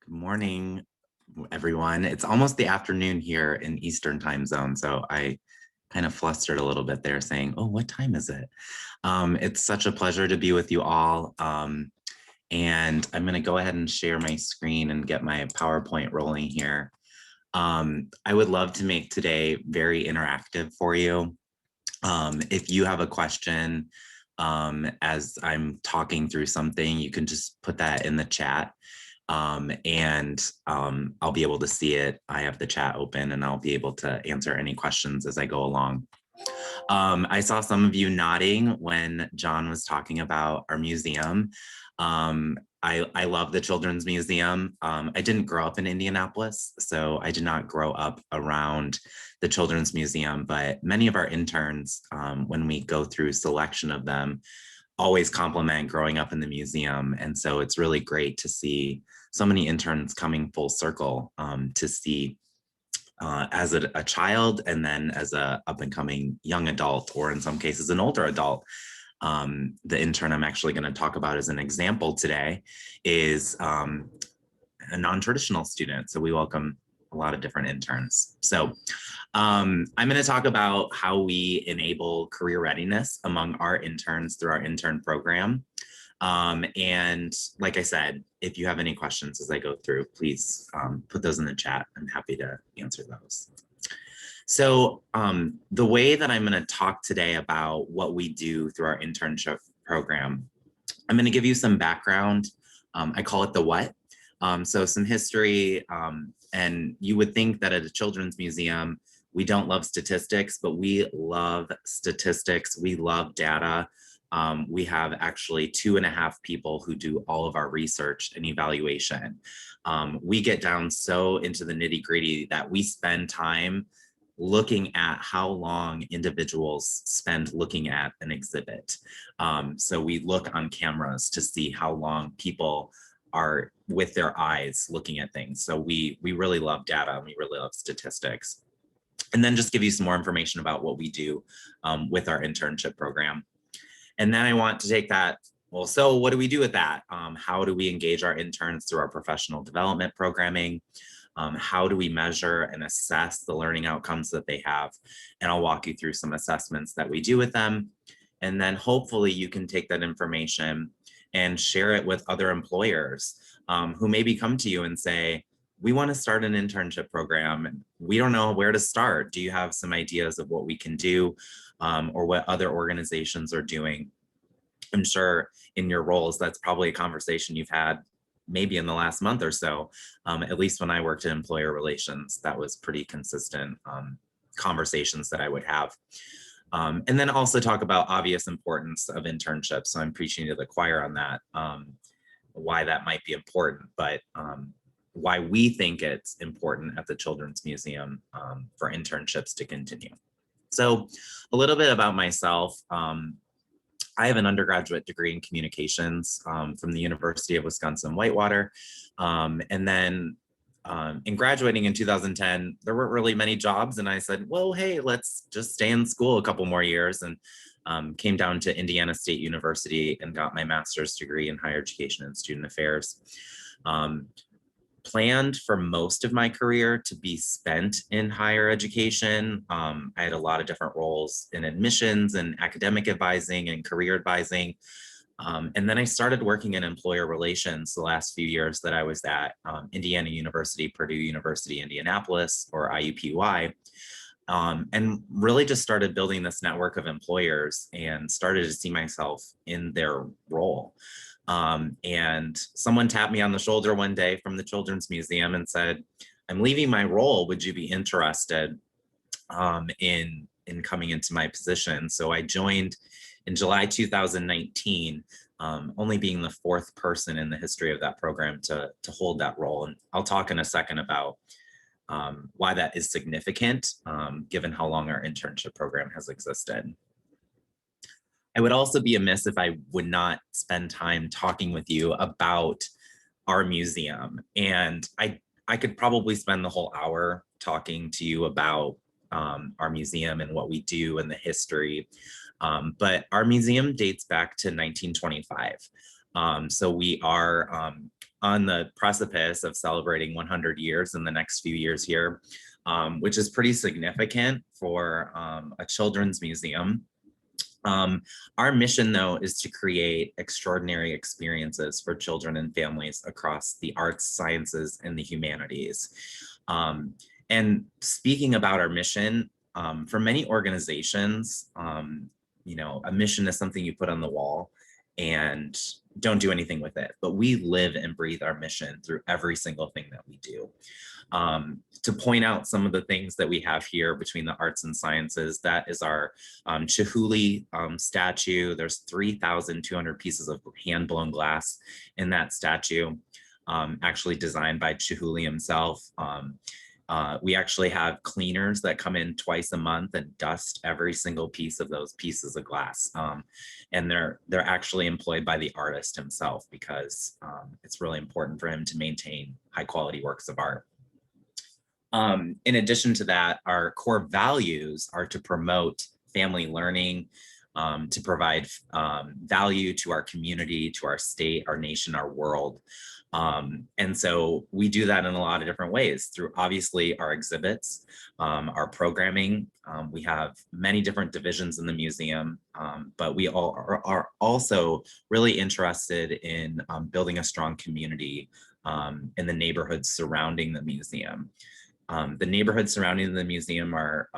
Good morning, everyone. It's almost the afternoon here in Eastern time zone, so I kind of flustered a little bit there saying, oh, what time is it? It's such a pleasure to be with you all. And I'm gonna go ahead and share my screen and get my PowerPoint rolling here. I would love to make today very interactive for you. If you have a question as I'm talking through something, you can just put that in the chat. And I'll be able to see it. I have the chat open and I'll be able to answer any questions as I go along. I saw some of you nodding when John was talking about our museum. I love the Children's Museum. I didn't grow up in Indianapolis, so I did not grow up around the Children's Museum, but many of our interns, when we go through selection of them, always compliment growing up in the museum. And so it's really great to see so many interns coming full circle to see as a child and then as a up and coming young adult, or in some cases an older adult. The intern I'm actually going to talk about as an example today is a non-traditional student. So we welcome a lot of different interns. So I'm going to talk about how we enable career readiness among our interns through our intern program. And like I said, if you have any questions as I go through, please put those in the chat. I'm happy to answer those. So the way that I'm going to talk today about what we do through our internship program, I'm going to give you some background. I call it the what. So some history, and you would think that at a children's museum, we don't love statistics, but we love statistics. We love data. We have actually 2.5 people who do all of our research and evaluation. We get down so into the nitty-gritty that we spend time looking at how long individuals spend looking at an exhibit. So we look on cameras to see how long people are with their eyes looking at things. So we really love data and we really love statistics. And then just give you some more information about what we do with our internship program. And then I want to take that, well, so what do we do with that? How do we engage our interns through our professional development programming? How do we measure and assess the learning outcomes that they have? And I'll walk you through some assessments that we do with them. And then hopefully you can take that information and share it with other employers who maybe come to you and say, we want to start an internship program. We don't know where to start. Do you have some ideas of what we can do or what other organizations are doing? I'm sure in your roles, that's probably a conversation you've had maybe in the last month or so. At least when I worked in employer relations, that was pretty consistent conversations that I would have. And then also talk about obvious importance of internships. So I'm preaching to the choir on that, why that might be important, but why we think it's important at the Children's Museum for internships to continue. So a little bit about myself. I have an undergraduate degree in communications from the University of Wisconsin-Whitewater. And then in graduating in 2010, there weren't really many jobs. And I said, well, hey, let's just stay in school a couple more years, and came down to Indiana State University and got my master's degree in higher education and student affairs. Planned for most of my career to be spent in higher education. I had a lot of different roles in admissions and academic advising and career advising. And then I started working in employer relations the last few years that I was at Indiana University, Purdue University, Indianapolis, or IUPUI, and really just started building this network of employers and started to see myself in their role. And someone tapped me on the shoulder one day from the Children's Museum and said, I'm leaving my role. Would you be interested in coming into my position? So I joined in July 2019, only being the 4th person in the history of that program to hold that role. And I'll talk in a second about why that is significant, given how long our internship program has existed. I would also be amiss if I would not spend time talking with you about our museum. And I could probably spend the whole hour talking to you about our museum and what we do and the history. But our museum dates back to 1925. So we are on the precipice of celebrating 100 years in the next few years here, which is pretty significant for a children's museum. Our mission, though, is to create extraordinary experiences for children and families across the arts, sciences, and the humanities. And speaking about our mission, for many organizations, a mission is something you put on the wall and don't do anything with it. But we live and breathe our mission through every single thing that we do. To point out some of the things that we have here between the arts and sciences, that is our Chihuly statue. There's 3,200 pieces of hand-blown glass in that statue, actually designed by Chihuly himself. We actually have cleaners that come in twice a month and dust every single piece of those pieces of glass. And they're actually employed by the artist himself because it's really important for him to maintain high quality works of art. In addition to that, our core values are to promote family learning, to provide value to our community, to our state, our nation, our world. And so we do that in a lot of different ways through obviously our exhibits, our programming. We have many different divisions in the museum, but we all are also really interested in building a strong community in the neighborhoods surrounding the museum. The neighborhoods surrounding the museum are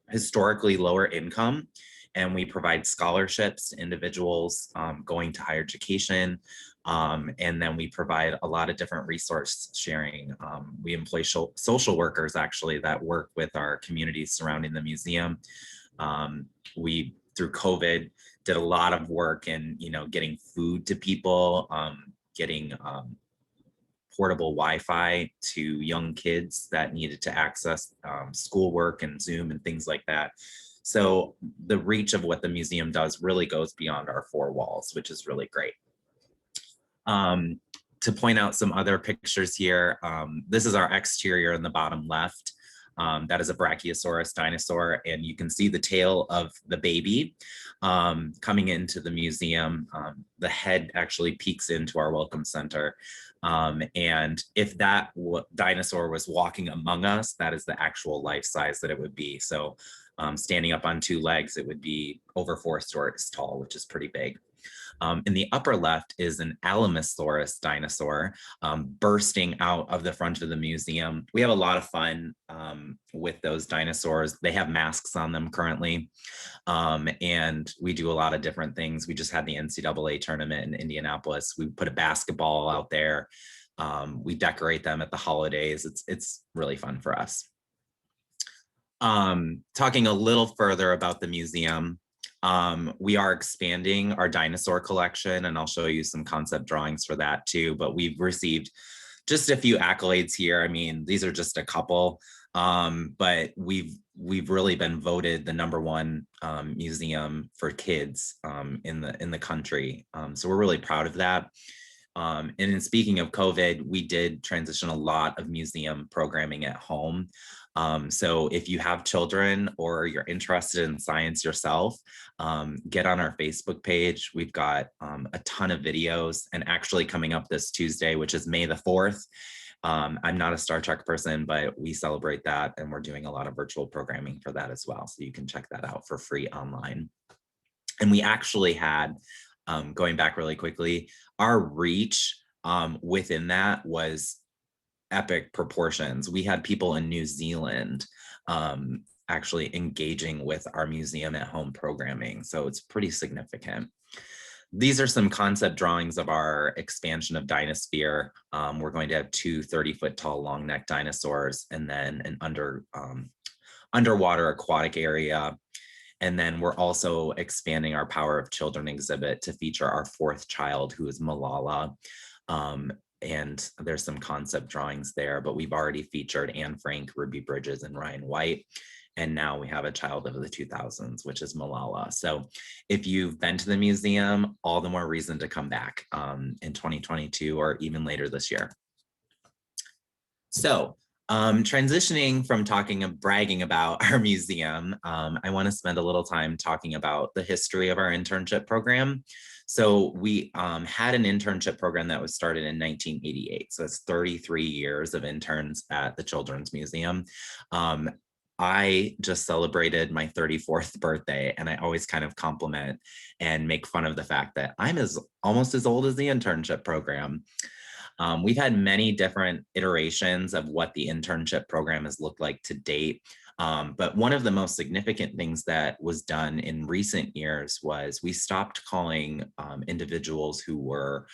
historically lower income, and we provide scholarships to individuals going to higher education. And then we provide a lot of different resource sharing. We employ social workers actually that work with our communities surrounding the museum. We, through COVID, did a lot of work in getting food to people, getting portable Wi-Fi to young kids that needed to access schoolwork and Zoom and things like that. So the reach of what the museum does really goes beyond our four walls, which is really great. To point out some other pictures here, this is our exterior in the bottom left. That is a Brachiosaurus dinosaur, and you can see the tail of the baby coming into the museum. The head actually peeks into our welcome center. And if that dinosaur was walking among us, that is the actual life size that it would be. So standing up on two legs, it would be over 4 stories tall, which is pretty big. In the upper left is an Alamosaurus dinosaur bursting out of the front of the museum. We have a lot of fun with those dinosaurs. They have masks on them currently, and we do a lot of different things. We just had the NCAA tournament in Indianapolis. We put a basketball out there. We decorate them at the holidays. It's really fun for us. Talking a little further about the museum, we are expanding our dinosaur collection, and I'll show you some concept drawings for that too, but we've received just a few accolades here. I mean, these are just a couple, but we've really been voted the #1 museum for kids in the country. So we're really proud of that. And in speaking of COVID, we did transition a lot of museum programming at home. So if you have children or you're interested in science yourself, get on our Facebook page. We've got a ton of videos, and actually coming up this Tuesday, which is May the 4th. I'm not a Star Trek person, but we celebrate that, and we're doing a lot of virtual programming for that as well. So you can check that out for free online. And we actually had, going back really quickly, our reach within that was epic proportions. We had people in New Zealand actually engaging with our museum at home programming. So it's pretty significant. These are some concept drawings of our expansion of Dinosphere. We're going to have 2 30-foot tall long neck dinosaurs, and then an underwater aquatic area. And then we're also expanding our Power of Children exhibit to feature our 4th child, who is Malala. And there's some concept drawings there, but we've already featured Anne Frank, Ruby Bridges, and Ryan White. And now we have a child of the 2000s, which is Malala. So if you've been to the museum, all the more reason to come back in 2022 or even later this year. So Transitioning from bragging about our museum, I want to spend a little time talking about the history of our internship program. So we had an internship program that was started in 1988. So it's 33 years of interns at the Children's Museum. I just celebrated my 34th birthday, and I always kind of compliment and make fun of the fact that I'm almost as old as the internship program. We've had many different iterations of what the internship program has looked like to date. But one of the most significant things that was done in recent years was we stopped calling individuals who were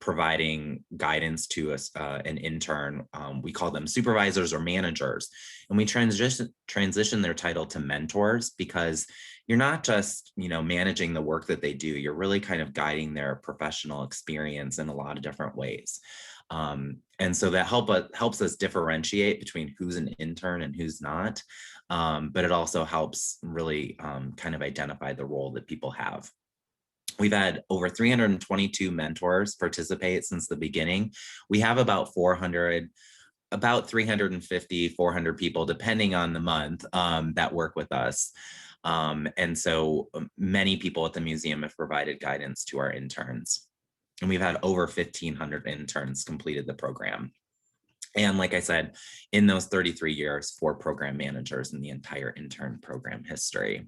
providing guidance to us, an intern. We call them supervisors or managers, and we transition their title to mentors, because you're not just, managing the work that they do, you're really kind of guiding their professional experience in a lot of different ways. And so that helps us differentiate between who's an intern and who's not. But it also helps really kind of identify the role that people have. We've had over 322 mentors participate since the beginning. We have about 350, 400 people, depending on the month, that work with us. And so many people at the museum have provided guidance to our interns. And we've had over 1,500 interns completed the program. And like I said, in those 33 years, 4 program managers in the entire intern program history.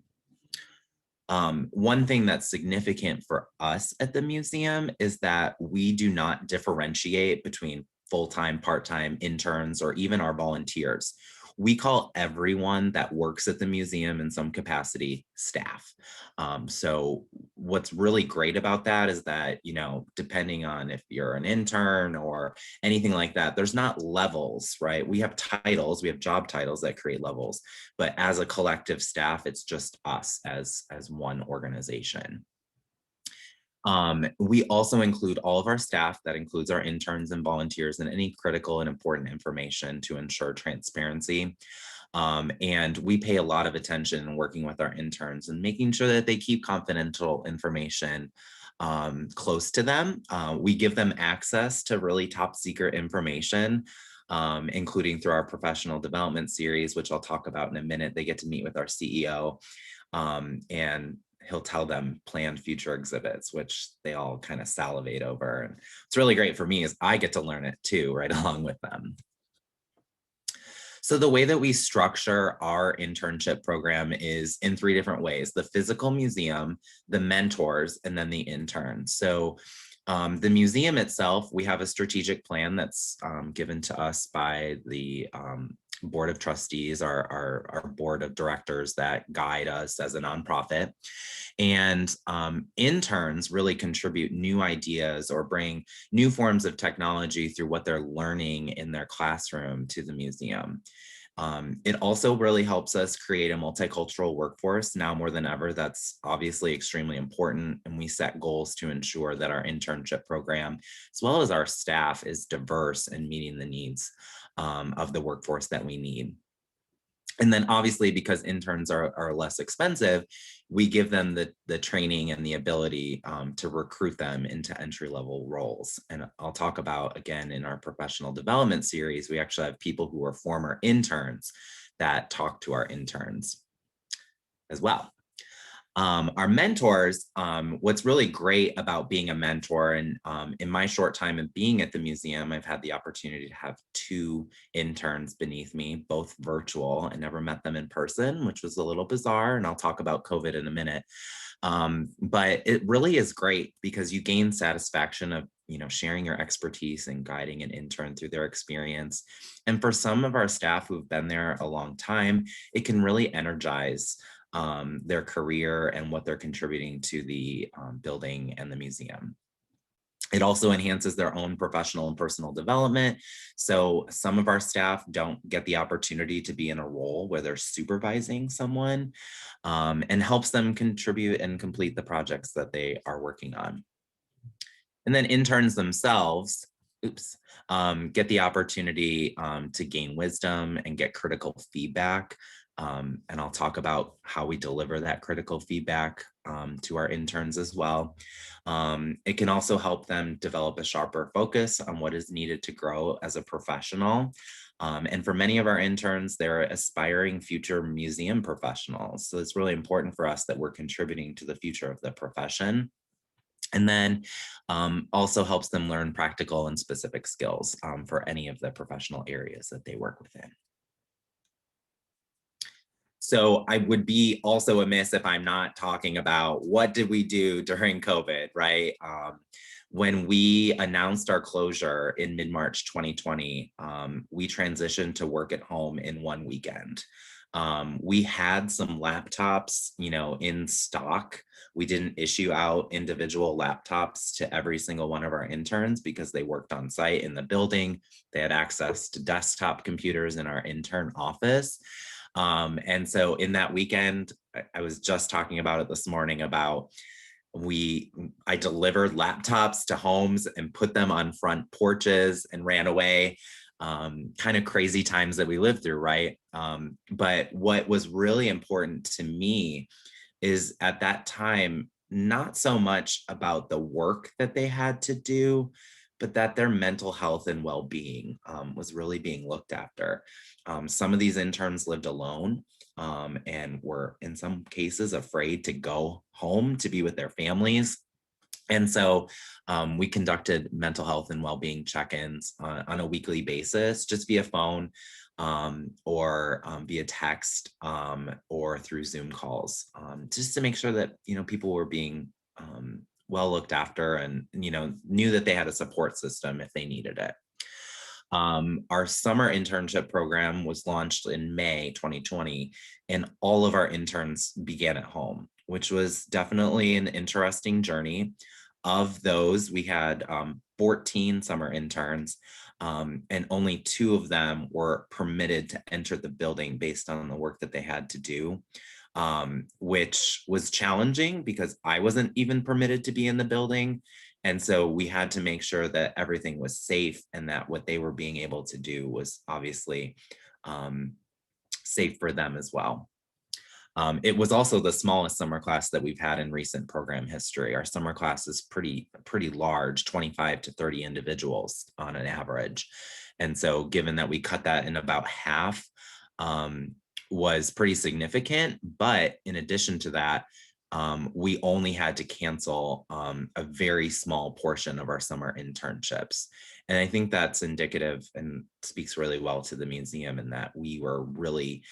One thing that's significant for us at the museum is that we do not differentiate between full-time, part-time interns, or even our volunteers. We call everyone that works at the museum in some capacity staff. So what's really great about that is that, depending on if you're an intern or anything like that, there's not levels, right? We have titles, we have job titles that create levels, but as a collective staff, it's just us as one organization. We also include all of our staff, that includes our interns and volunteers, and any critical and important information to ensure transparency. And we pay a lot of attention in working with our interns and making sure that they keep confidential information close to them. We give them access to really top secret information, including through our professional development series, which I'll talk about in a minute. They get to meet with our CEO, and he'll tell them planned future exhibits, which they all kind of salivate over. And it's really great for me is I get to learn it too, right along with them. So the way that we structure our internship program is in 3 different ways: the physical museum, the mentors, and then the interns. So the museum itself, we have a strategic plan that's given to us by the board of trustees, our board of directors that guide us as a nonprofit. And interns really contribute new ideas or bring new forms of technology through what they're learning in their classroom to the museum. It also really helps us create a multicultural workforce now more than ever. That's obviously extremely important. And we set goals to ensure that our internship program, as well as our staff, is diverse and meeting the needs of the workforce that we need. And then obviously, because interns are less expensive, we give them the training and the ability to recruit them into entry-level roles. And I'll talk about, again, in our professional development series, we actually have people who are former interns that talk to our interns as well. Our mentors, what's really great about being a mentor, and in my short time of being at the museum, I've had the opportunity to have 2 interns beneath me, both virtual. I never met them in person, which was a little bizarre, and I'll talk about COVID in a minute. But it really is great because you gain satisfaction of sharing your expertise and guiding an intern through their experience. And for some of our staff who've been there a long time, it can really energize their career and what they're contributing to the building and the museum. It also enhances their own professional and personal development. So some of our staff don't get the opportunity to be in a role where they're supervising someone, and helps them contribute and complete the projects that they are working on. And then interns themselves, get the opportunity to gain wisdom and get critical feedback. And I'll talk about how we deliver that critical feedback to our interns as well. It can also help them develop a sharper focus on what is needed to grow as a professional. And for many of our interns, they're aspiring future museum professionals. So it's really important for us that we're contributing to the future of the profession. And then also helps them learn practical and specific skills for any of the professional areas that they work within. So I would be also amiss if I'm not talking about what did we do during COVID, right? When we announced our closure in mid-March 2020, we transitioned to work at home in one weekend. We had some laptops, in stock. We didn't issue out individual laptops to every single one of our interns because they worked on site in the building. They had access to desktop computers in our intern office. And so in that weekend, I was just talking about it this morning about I delivered laptops to homes and put them on front porches and ran away. Kind of crazy times that we lived through, right? But what was really important to me is at that time, not so much about the work that they had to do, but that their mental health and well-being was really being looked after. Some of these interns lived alone and were in some cases afraid to go home to be with their families. And so we conducted mental health and well-being check-ins on a weekly basis, just via phone or via text or through Zoom calls, just to make sure that, people were being well looked after and, knew that they had a support system if they needed it. Our summer internship program was launched in May 2020, and all of our interns began at home, which was definitely an interesting journey. Of those, we had 14 summer interns, and only 2 of them were permitted to enter the building based on the work that they had to do, which was challenging because I wasn't even permitted to be in the building. And so we had to make sure that everything was safe and that what they were being able to do was obviously safe for them as well. It was also the smallest summer class that we've had in recent program history. Our summer class is pretty large, 25 to 30 individuals on an average. And so given that we cut that in about half, was pretty significant. But in addition to that, we only had to cancel a very small portion of our summer internships. And I think that's indicative and speaks really well to the museum in that we were really,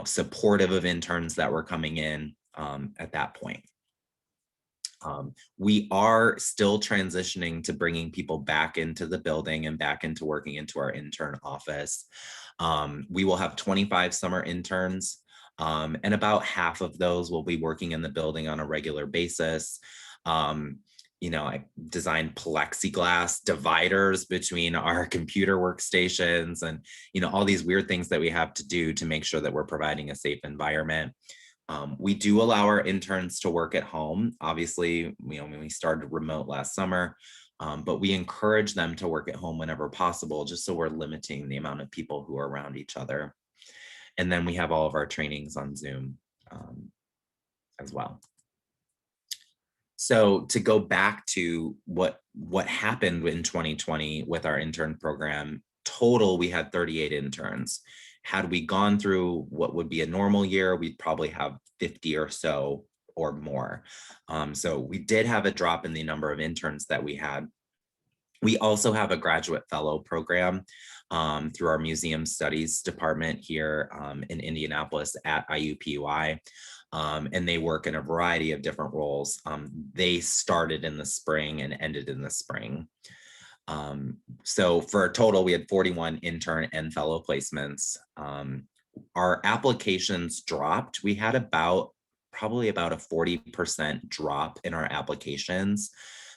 supportive of interns that were coming in at that point. We are still transitioning to bringing people back into the building and back into working into our intern office. We will have 25 summer interns. And about half of those will be working in the building on a regular basis. I designed plexiglass dividers between our computer workstations and, all these weird things that we have to do to make sure that we're providing a safe environment. We do allow our interns to work at home. Obviously, when we started remote last summer, but we encourage them to work at home whenever possible, just so we're limiting the amount of people who are around each other. And then we have all of our trainings on Zoom as well. So to go back to what happened in 2020 with our intern program, total, we had 38 interns. Had we gone through what would be a normal year, we'd probably have 50 or so or more. So we did have a drop in the number of interns that we had. We also have a graduate fellow program through our museum studies department here in Indianapolis at IUPUI. And they work in a variety of different roles. They started in the spring and ended in the spring. So for a total, we had 41 intern and fellow placements. Our applications dropped. We had probably about a 40% drop in our applications.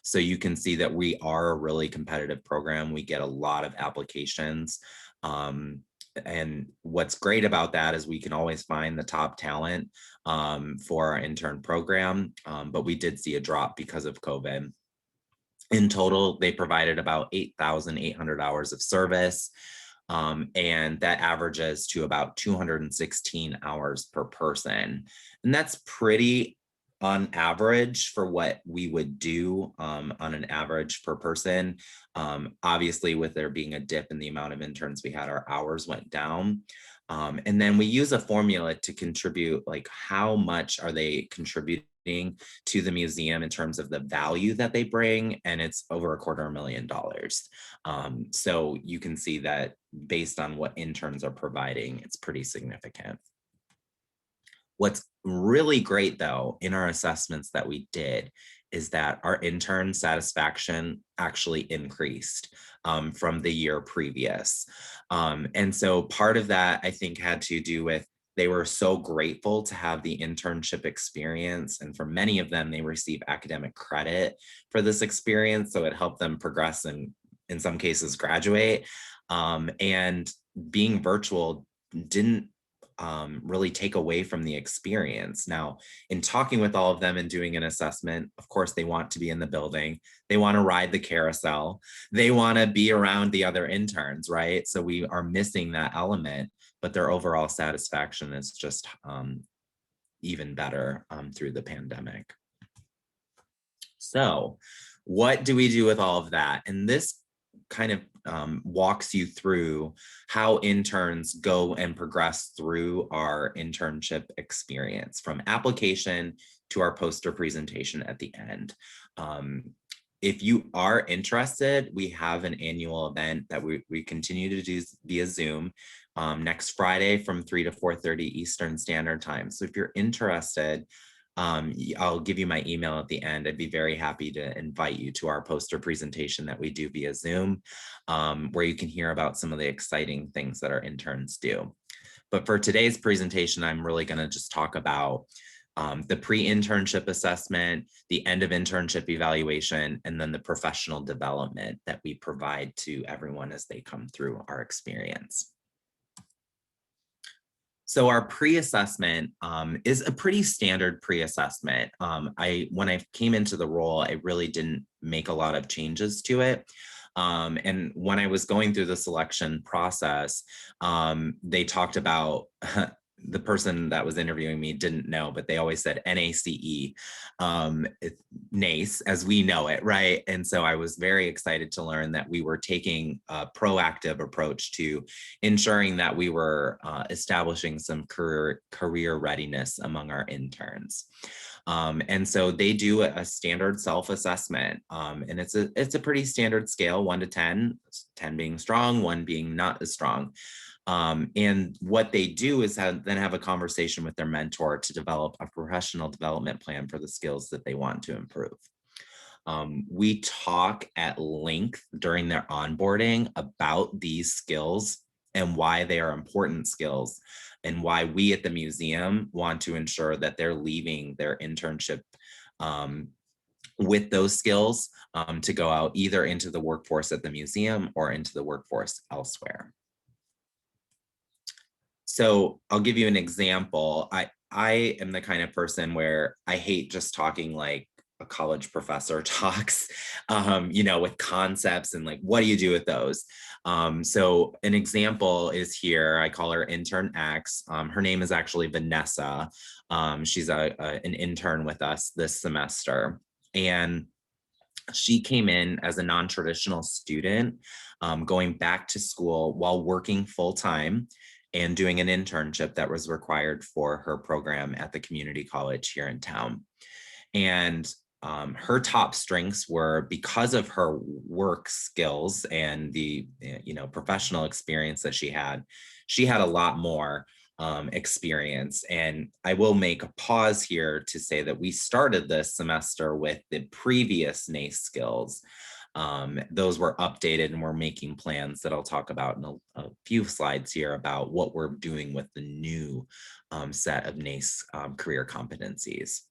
So you can see that we are a really competitive program. We get a lot of applications. And what's great about that is we can always find the top talent for our intern program, but we did see a drop because of COVID. In total, they provided about 8,800 hours of service, and that averages to about 216 hours per person. And that's pretty on average for what we would do on an average per person. Obviously, with there being a dip in the amount of interns we had, our hours went down. And then we use a formula to contribute, like how much are they contributing to the museum in terms of the value that they bring, and it's over $250,000. So you can see that based on what interns are providing, it's pretty significant. What's really great though in our assessments that we did is that our intern satisfaction actually increased from the year previous. And so part of that I think had to do with they were so grateful to have the internship experience. And for many of them, they receive academic credit for this experience. So it helped them progress and in some cases graduate. And being virtual didn't really take away from the experience. Now, in talking with all of them and doing an assessment, of course, they want to be in the building. They want to ride the carousel. They want to be around the other interns, right? So we are missing that element, but their overall satisfaction is just even better through the pandemic. So what do we do with all of that? And this kind of walks you through how interns go and progress through our internship experience from application to our poster presentation at the end. If you are interested, we have an annual event that we continue to do via Zoom next Friday from 3 to 4:30 Eastern Standard Time. So if you're interested, I'll give you my email at the end. I'd be very happy to invite you to our poster presentation that we do via Zoom, where you can hear about some of the exciting things that our interns do. But for today's presentation, I'm really going to just talk about the pre-internship assessment, the end of internship evaluation, and then the professional development that we provide to everyone as they come through our experience. So our pre-assessment is a pretty standard pre-assessment. When I came into the role, I really didn't make a lot of changes to it. And when I was going through the selection process, they talked about the person that was interviewing me didn't know, but they always said NACE, NACE as we know it, right? And so I was very excited to learn that we were taking a proactive approach to ensuring that we were establishing some career readiness among our interns. And so they do a standard self-assessment, and it's a pretty standard scale, 1 to 10, 10 being strong, 1 being not as strong. And what they do is then have a conversation with their mentor to develop a professional development plan for the skills that they want to improve. We talk at length during their onboarding about these skills and why they are important skills and why we at the museum want to ensure that they're leaving their internship with those skills to go out either into the workforce at the museum or into the workforce elsewhere. So I'll give you an example. I am the kind of person where I hate just talking like a college professor talks, with concepts and like, what do you do with those? So an example is here. I call her intern X. Her name is actually Vanessa. She's an intern with us this semester. And she came in as a non-traditional student, going back to school while working full-time and doing an internship that was required for her program at the community college here in town. And her top strengths were, because of her work skills and the professional experience that she had a lot more experience. And I will make a pause here to say that we started this semester with the previous NACE skills. Those were updated, and we're making plans that I'll talk about in a few slides here about what we're doing with the new set of NACE career competencies.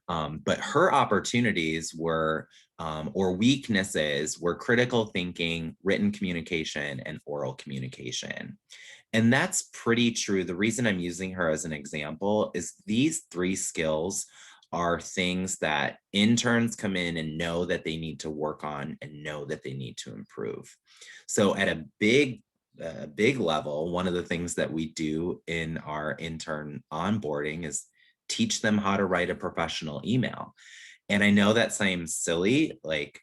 But her opportunities were, or weaknesses were, critical thinking, written communication, and oral communication. And that's pretty true. The reason I'm using her as an example is these 3 skills are things that interns come in and know that they need to work on and know that they need to improve. So at a big level, one of the things that we do in our intern onboarding is teach them how to write a professional email. And I know that seems silly, like,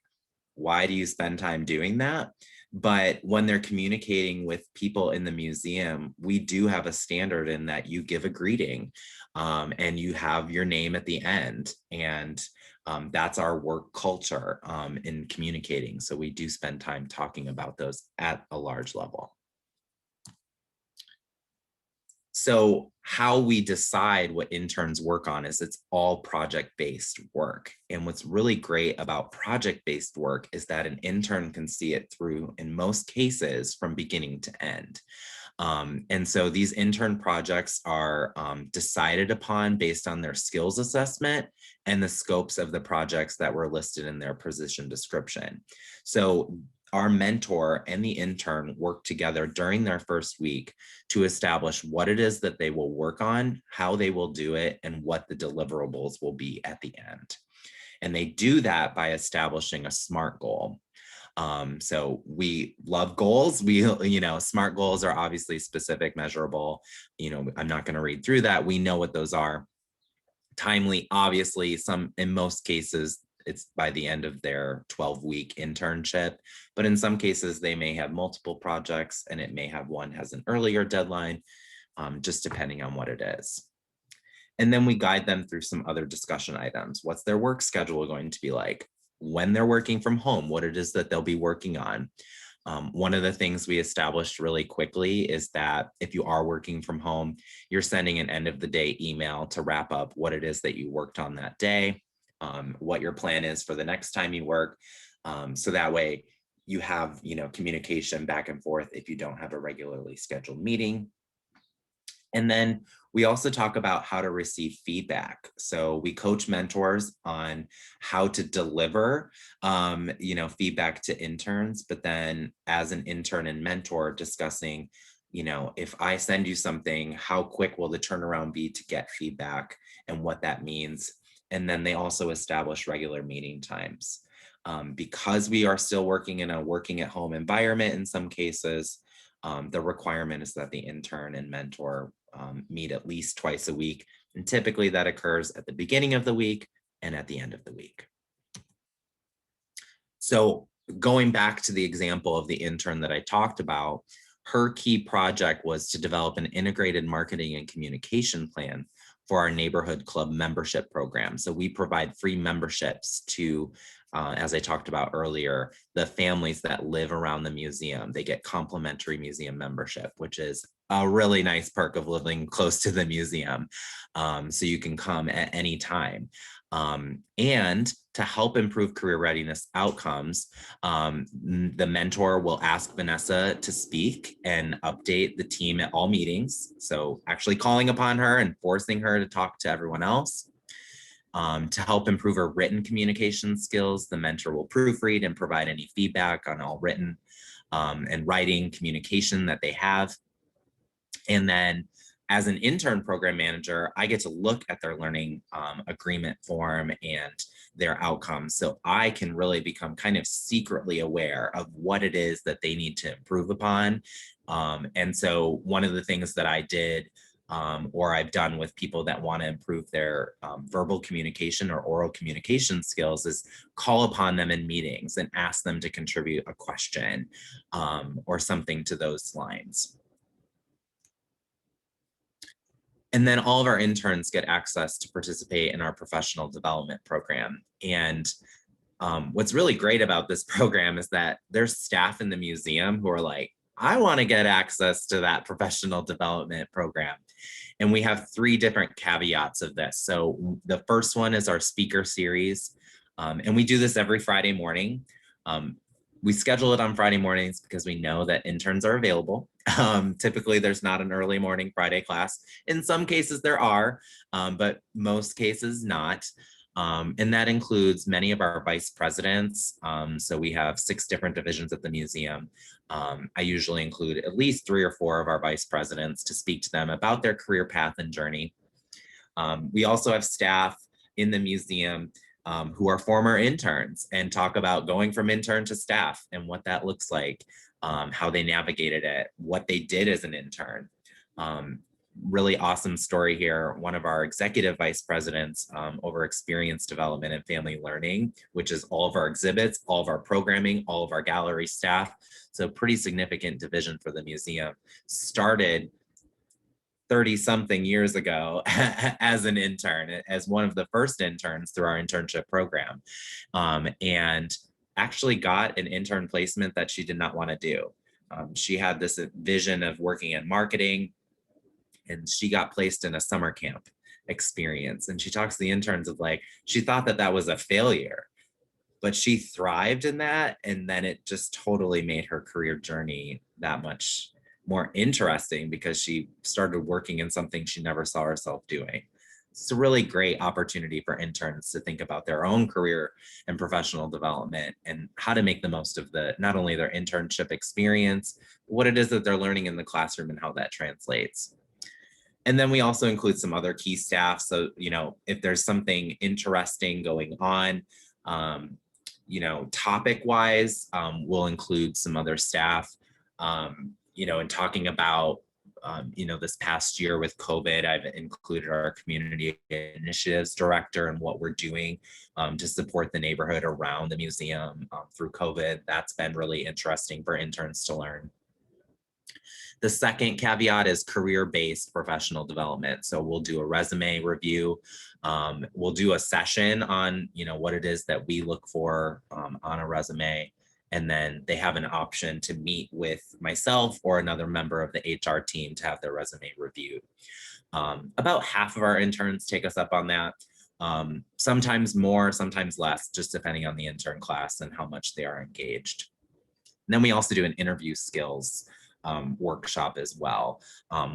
why do you spend time doing that? But when they're communicating with people in the museum, we do have a standard in that you give a greeting and you have your name at the end. And that's our work culture in communicating. So we do spend time talking about those at a large level. So how we decide what interns work on is it's all project-based work. And what's really great about project-based work is that an intern can see it through, in most cases, from beginning to end. And so these intern projects are decided upon based on their skills assessment and the scopes of the projects that were listed in their position description. So our mentor and the intern work together during their first week to establish what it is that they will work on, how they will do it, and what the deliverables will be at the end. And they do that by establishing a SMART goal. So we love goals. SMART goals are obviously specific, measurable. I'm not going to read through that. We know what those are. Timely, obviously, in most cases, it's by the end of their 12-week internship, but in some cases they may have multiple projects and it may have one has an earlier deadline, just depending on what it is. And then we guide them through some other discussion items. What's their work schedule going to be like? When they're working from home, what it is that they'll be working on. One of the things we established really quickly is that if you are working from home, you're sending an end of the day email to wrap up what it is that you worked on that day. What your plan is for the next time you work. So that way you have, communication back and forth if you don't have a regularly scheduled meeting. And then we also talk about how to receive feedback. So we coach mentors on how to deliver, feedback to interns, but then as an intern and mentor discussing, if I send you something, how quick will the turnaround be to get feedback and what that means. And then they also establish regular meeting times. Because we are still working in a working at home environment in some cases, the requirement is that the intern and mentor meet at least twice a week. And typically that occurs at the beginning of the week and at the end of the week. So going back to the example of the intern that I talked about, her key project was to develop an integrated marketing and communication plan for our neighborhood club membership program. So we provide free memberships to, as I talked about earlier, the families that live around the museum. They get complimentary museum membership, which is a really nice perk of living close to the museum. So you can come at any time. And to help improve career readiness outcomes, the mentor will ask Vanessa to speak and update the team at all meetings. So actually calling upon her and forcing her to talk to everyone else. To help improve her written communication skills, the mentor will proofread and provide any feedback on all written and writing communication that they have. And then as an intern program manager, I get to look at their learning agreement form and their outcomes. So I can really become kind of secretly aware of what it is that they need to improve upon. And so one of the things that I did or I've done with people that want to improve their verbal communication or oral communication skills is call upon them in meetings and ask them to contribute a question or something to those lines. And then all of our interns get access to participate in our professional development program. And what's really great about this program is that there's staff in the museum who are like, I want to get access to that professional development program. And we have 3 different caveats of this. So the first one is our speaker series. And we do this every Friday morning. We schedule it on Friday mornings because we know that interns are available. Typically, there's not an early morning Friday class. In some cases there are, but most cases not. And that includes many of our vice presidents. So we have 6 different divisions at the museum. I usually include at least 3 or 4 of our vice presidents to speak to them about their career path and journey. We also have staff in the museum who are former interns and talk about going from intern to staff and what that looks like, how they navigated it, what they did as an intern. Really awesome story here. One of our executive vice presidents over experience development and family learning, which is all of our exhibits, all of our programming, all of our gallery staff. So pretty significant division for the museum. Started 30 something years ago as an intern, as one of the first interns through our internship program. And actually got an intern placement that she did not want to do. She had this vision of working in marketing, and she got placed in a summer camp experience. And she talks to the interns of like, she thought that that was a failure, but she thrived in that. And then it just totally made her career journey that much more interesting because she started working in something she never saw herself doing. It's a really great opportunity for interns to think about their own career and professional development and how to make the most of not only their internship experience, what it is that they're learning in the classroom and how that translates. And then we also include some other key staff. So, if there's something interesting going on, topic wise, we'll include some other staff, and talking about, this past year with COVID, I've included our community initiatives director and what we're doing to support the neighborhood around the museum through COVID. That's been really interesting for interns to learn. The second caveat is career-based professional development. So we'll do a resume review. We'll do a session on, what it is that we look for on a resume. And then they have an option to meet with myself or another member of the HR team to have their resume reviewed. About half of our interns take us up on that. Sometimes more, sometimes less, just depending on the intern class and how much they are engaged. And then we also do an interview skills workshop as well,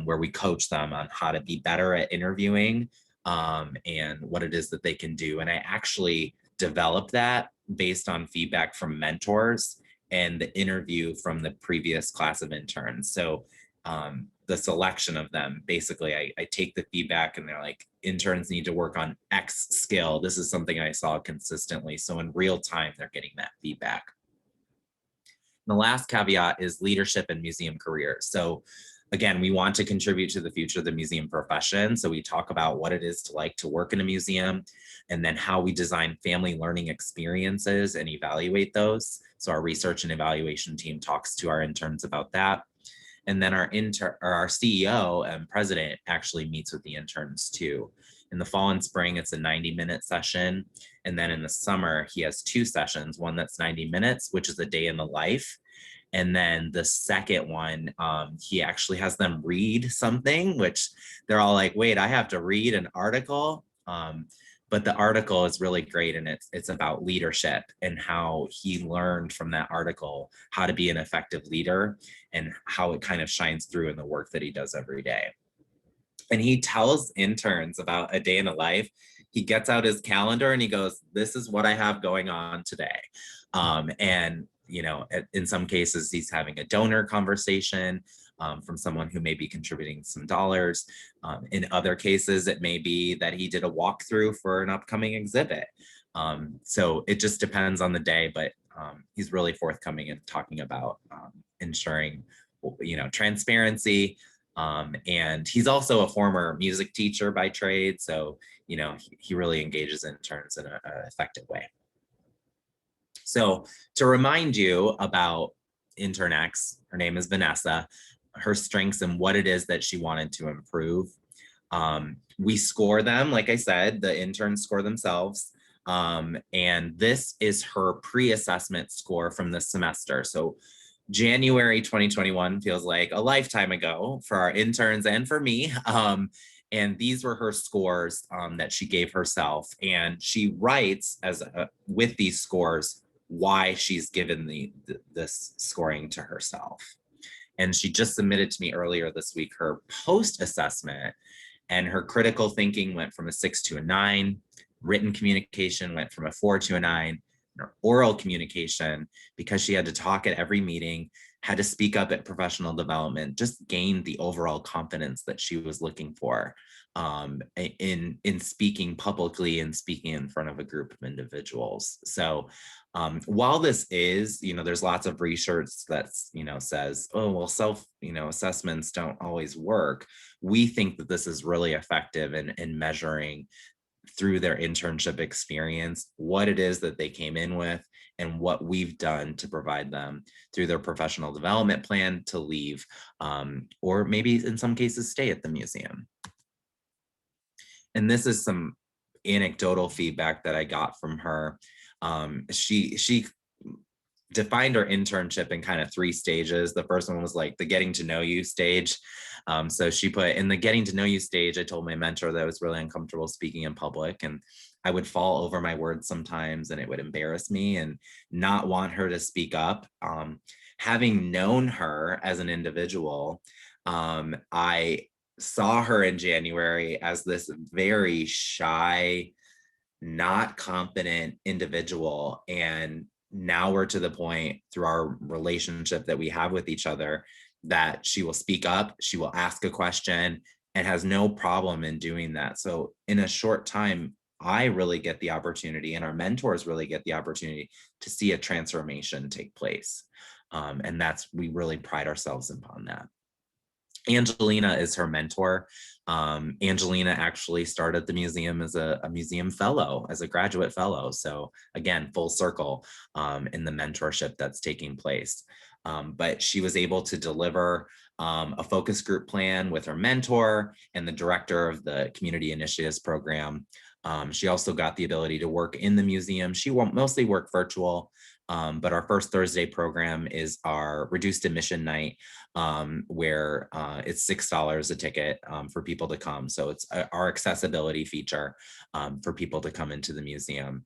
where we coach them on how to be better at interviewing and what it is that they can do. And I actually developed that based on feedback from mentors and the interview from the previous class of interns. So the selection of them, basically, I take the feedback and they're like, interns need to work on X skill. This is something I saw consistently. So in real time, they're getting that feedback. The last caveat is leadership and museum careers. So again, we want to contribute to the future of the museum profession. So we talk about what it is to work in a museum and then how we design family learning experiences and evaluate those. So our research and evaluation team talks to our interns about that. And then our CEO and president actually meets with the interns too. In the fall and spring, it's a 90-minute session. And then in the summer, he has 2 sessions, one that's 90 minutes, which is a day in the life. And then the second one, he actually has them read something, which they're all like, wait, I have to read an article. But the article is really great. And it's about leadership and how he learned from that article how to be an effective leader and how it kind of shines through in the work that he does every day. And he tells interns about a day in a life. He gets out his calendar and he goes, this is what I have going on today. And in some cases, he's having a donor conversation from someone who may be contributing some dollars. In other cases, it may be that he did a walkthrough for an upcoming exhibit. So it just depends on the day, but he's really forthcoming in talking about ensuring, transparency. And he's also a former music teacher by trade. So, he really engages interns in an effective way. So to remind you about Intern X, her name is Vanessa, her strengths and what it is that she wanted to improve. We score them, like I said, the interns score themselves. And this is her pre-assessment score from this semester. So January 2021 feels like a lifetime ago for our interns and for me. And these were her scores that she gave herself. And she writes with these scores why she's given this scoring to herself. And she just submitted to me earlier this week her post-assessment, and her critical thinking went from a 6 to a 9, written communication went from a 4 to a 9, and her oral communication, because she had to talk at every meeting, had to speak up at professional development, just gained the overall confidence that she was looking for in speaking publicly and speaking in front of a group of individuals. So while this is, there's lots of research that's, says, oh, well, assessments don't always work. We think that this is really effective in measuring through their internship experience what it is that they came in with and what we've done to provide them through their professional development plan to leave, or maybe in some cases stay at the museum. And this is some anecdotal feedback that I got from her. She defined our internship in kind of 3 stages. The first one was like the getting to know you stage. So she put in the getting to know you stage, I told my mentor that I was really uncomfortable speaking in public, and I would fall over my words sometimes and it would embarrass me and not want her to speak up. Having known her as an individual, I saw her in January as this very shy, not confident individual. And now we're to the point through our relationship that we have with each other that she will speak up, she will ask a question, and has no problem in doing that. So in a short time, I really get the opportunity, and our mentors really get the opportunity to see a transformation take place. And we really pride ourselves upon that. Angelina is her mentor. Angelina actually started the museum as a museum fellow, as a graduate fellow. So again, full circle in the mentorship that's taking place. But she was able to deliver a focus group plan with her mentor and the director of the Community Initiatives program. She also got the ability to work in the museum. She won't mostly work virtual, but our first Thursday program is our reduced admission night, where it's $6 a ticket for people to come. So it's our accessibility feature for people to come into the museum.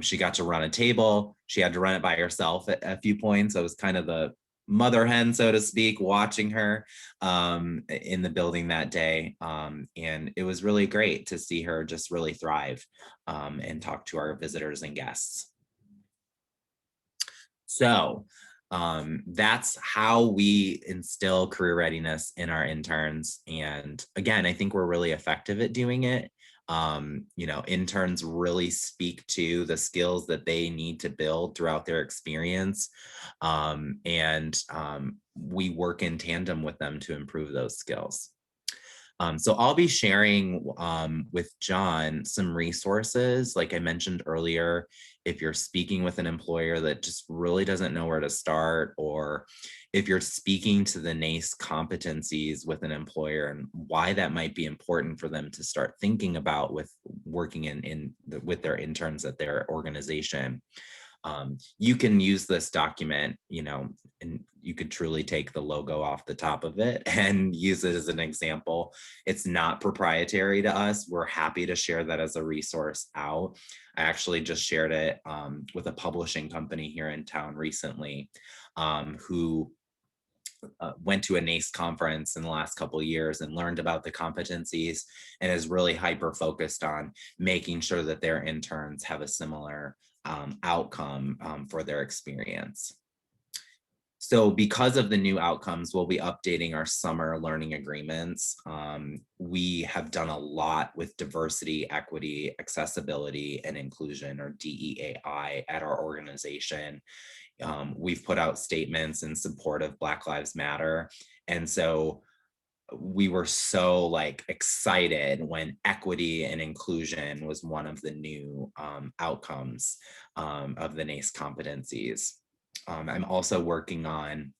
She got to run a table. She had to run it by herself at a few points. So it was kind of the mother hen, so to speak, watching her in the building that day. And it was really great to see her just really thrive and talk to our visitors and guests. So that's how we instill career readiness in our interns. And again, I think we're really effective at doing it. Interns really speak to the skills that they need to build throughout their experience. We work in tandem with them to improve those skills. So I'll be sharing with John some resources. Like I mentioned earlier, if you're speaking with an employer that just really doesn't know where to start, or if you're speaking to the NACE competencies with an employer and why that might be important for them to start thinking about with working with their interns at their organization. You can use this document, and you could truly take the logo off the top of it and use it as an example. It's not proprietary to us. We're happy to share that as a resource out. I actually just shared it with a publishing company here in town recently, who went to a NACE conference in the last couple of years and learned about the competencies and is really hyper focused on making sure that their interns have a similar outcome for their experience. So because of the new outcomes, we'll be updating our summer learning agreements. We have done a lot with diversity, equity, accessibility, and inclusion, or DEAI, at our organization. We've put out statements in support of Black Lives Matter. And so we were so excited when equity and inclusion was one of the new outcomes of the NACE competencies. I'm also working on,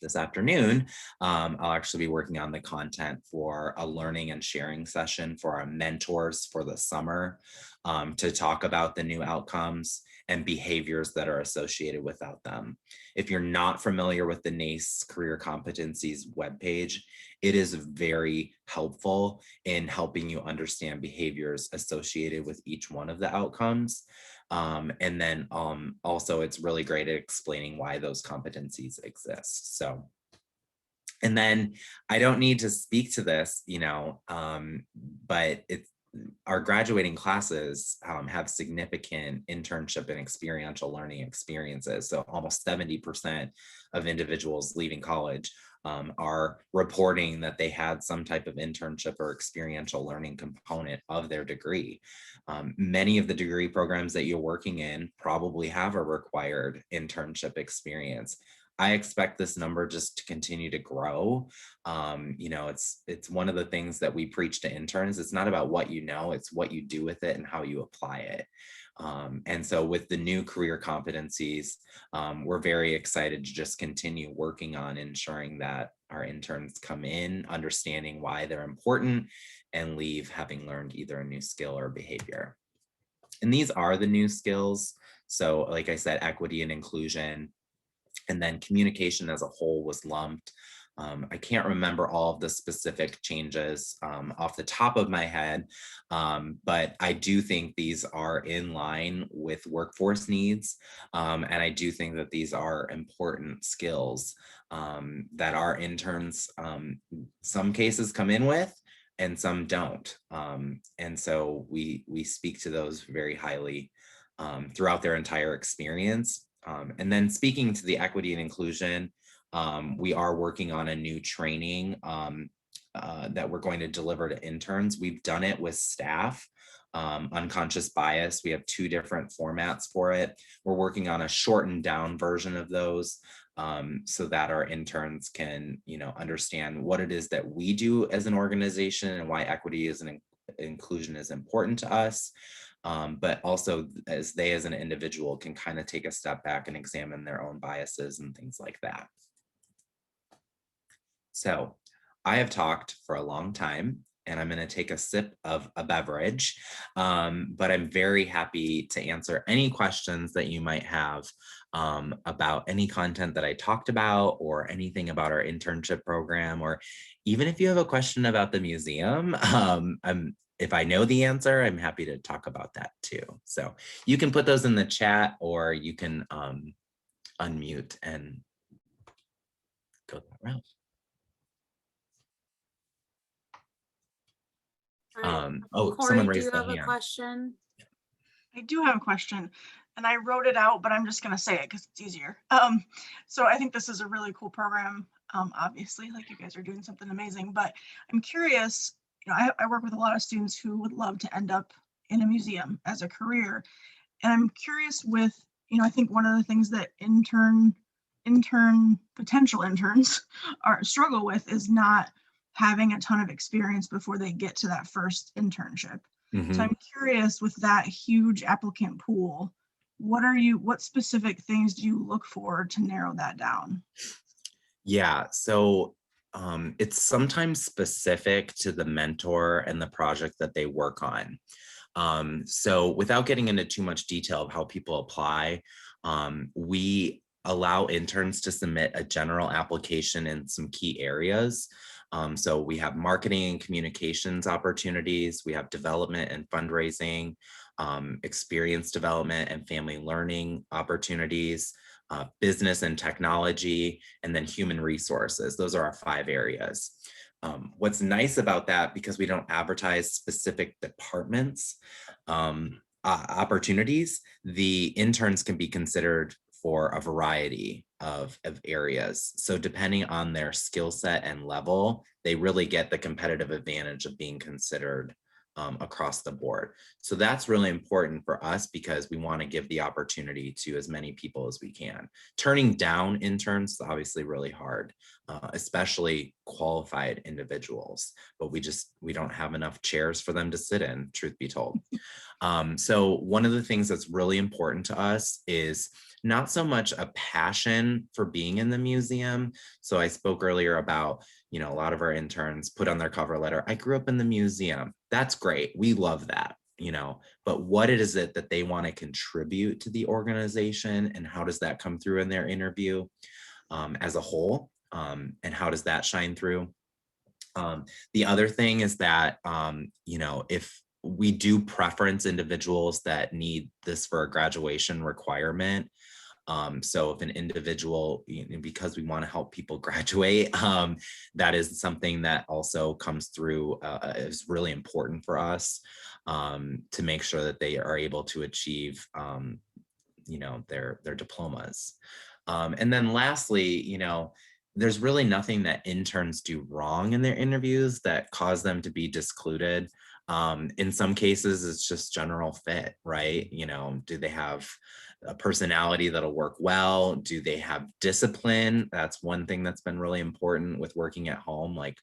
this afternoon, I'll actually be working on the content for a learning and sharing session for our mentors for the summer to talk about the new outcomes and behaviors that are associated without them. If you're not familiar with the NACE Career Competencies webpage, it is very helpful in helping you understand behaviors associated with each one of the outcomes. And then also it's really great at explaining why those competencies exist. So, and then I don't need to speak to this, but our graduating classes have significant internship and experiential learning experiences. So almost 70% of individuals leaving college are reporting that they had some type of internship or experiential learning component of their degree. Many of the degree programs that you're working in probably have a required internship experience. I expect this number just to continue to grow. You know, it's one of the things that we preach to interns. It's not about what you know, it's what you do with it and how you apply it. And so with the new career competencies, we're very excited to just continue working on ensuring that our interns come in understanding why they're important and leave having learned either a new skill or behavior. And these are the new skills. So like I said, equity and inclusion, and then communication as a whole was lumped. I can't remember all of the specific changes off the top of my head, but I do think these are in line with workforce needs. And I do think that these are important skills that our interns, some cases come in with and some don't. And so we speak to those very highly throughout their entire experience. And then speaking to the equity and inclusion, we are working on a new training that we're going to deliver to interns. We've done it with staff, unconscious bias. We have 2 different formats for it. We're working on a shortened down version of those so that our interns can, you know, understand what it is that we do as an organization and why equity and inclusion is important to us. But also as they as an individual can kind of take a step back and examine their own biases and things like that. So I have talked for a long time and I'm going to take a sip of a beverage, but I'm very happy to answer any questions that you might have about any content that I talked about or anything about our internship program, or even if you have a question about the museum, if I know the answer, I'm happy to talk about that too. So you can put those in the chat or you can unmute and go that route. Oh, Corey, someone do raised you their have a hand. question? I do have a question and I wrote it out, but I'm just going to say it because it's easier. So I think this is a really cool program. Obviously, like you guys are doing something amazing, but I'm curious, you know, I work with a lot of students who would love to end up in a museum as a career. And I'm curious with, you know, I think one of the things that potential interns struggle with is not having a ton of experience before they get to that first internship. So I'm curious, with that huge applicant pool, what specific things do you look for to narrow that down? Yeah, so it's sometimes specific to the mentor and the project that they work on. So without getting into too much detail of how people apply, we allow interns to submit a general application in some key areas. So we have marketing and communications opportunities, we have development and fundraising, experience development and family learning opportunities, business and technology, and then human resources. Those are our 5 areas. What's nice about that, because we don't advertise specific departments, opportunities, the interns can be considered for a variety of areas. So depending on their skill set and level, they really get the competitive advantage of being considered across the board. So that's really important for us because we want to give the opportunity to as many people as we can. Turning down interns is obviously really hard, especially qualified individuals, but we don't have enough chairs for them to sit in, truth be told. So one of the things that's really important to us is not so much a passion for being in the museum. So I spoke earlier about, you know, a lot of our interns put on their cover letter, I grew up in the museum. That's great. We love that, you know, but what is it that they want to contribute to the organization, and how does that come through in their interview as a whole? And how does that shine through? The other thing is that, you know, if we do preference individuals that need this for a graduation requirement, So if an individual, because we want to help people graduate, that is something that also comes through, is really important for us, to make sure that they are able to achieve, their diplomas. And then lastly, there's really nothing that interns do wrong in their interviews that cause them to be discluded. In some cases, it's just general fit, right? Do they have a personality that'll work well? Do they have discipline? That's one thing that's been really important with working at home. Like,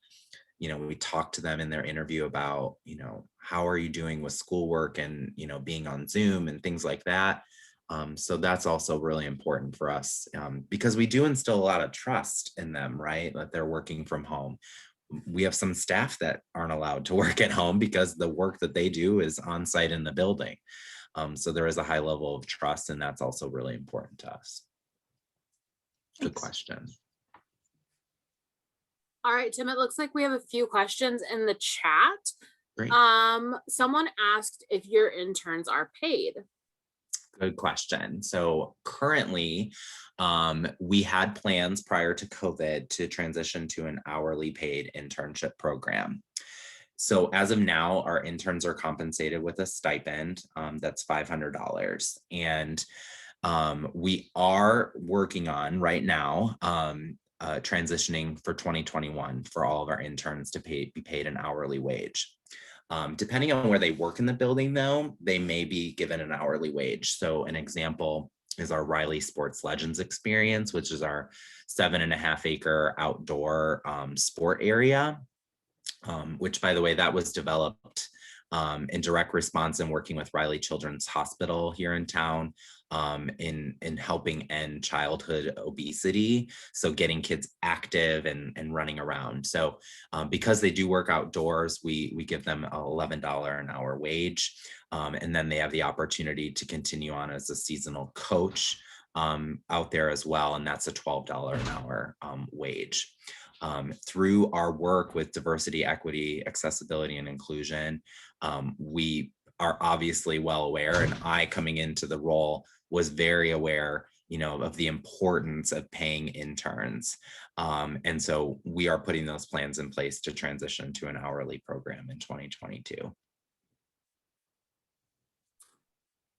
we talk to them in their interview about, how are you doing with schoolwork and, being on Zoom and things like that. So that's also really important for us, because we do instill a lot of trust in them, right? That they're working from home. We have some staff that aren't allowed to work at home because the work that they do is on site in the building. So there is a high level of trust, and that's also really important to us. Good question. All right, Tim, it looks like we have a few questions in the chat. Great. Someone asked if your interns are paid. Good question. So currently, we had plans prior to COVID to transition to an hourly paid internship program. So as of now, our interns are compensated with a stipend that's $500. And we are working on right now transitioning for 2021 for all of our interns to be paid an hourly wage. Depending on where they work in the building, though, they may be given an hourly wage. So an example is our Riley Sports Legends experience, which is our 7.5 acre outdoor sport area, which, by the way, that was developed in direct response and working with Riley Children's Hospital here in town, in helping end childhood obesity. So getting kids active and running around. So because they do work outdoors, we give them an $11 an hour wage. And then they have the opportunity to continue on as a seasonal coach out there as well. And that's a $12 an hour wage. Through our work with diversity, equity, accessibility, and inclusion, we are obviously well aware, and I, coming into the role, was very aware, of the importance of paying interns. And so we are putting those plans in place to transition to an hourly program in 2022.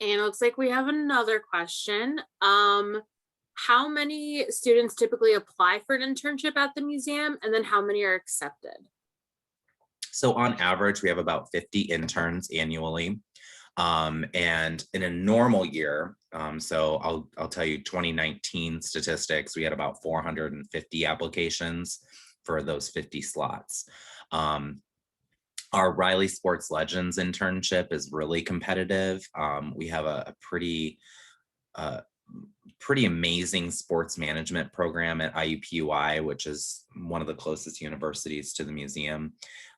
And it looks like we have another question. How many students typically apply for an internship at the museum, and then how many are accepted? So on average, we have about 50 interns annually. And in a normal year, so I'll tell you 2019 statistics, we had about 450 applications for those 50 slots. Our Riley Sports Legends internship is really competitive. We have a pretty amazing sports management program at IUPUI, which is one of the closest universities to the museum.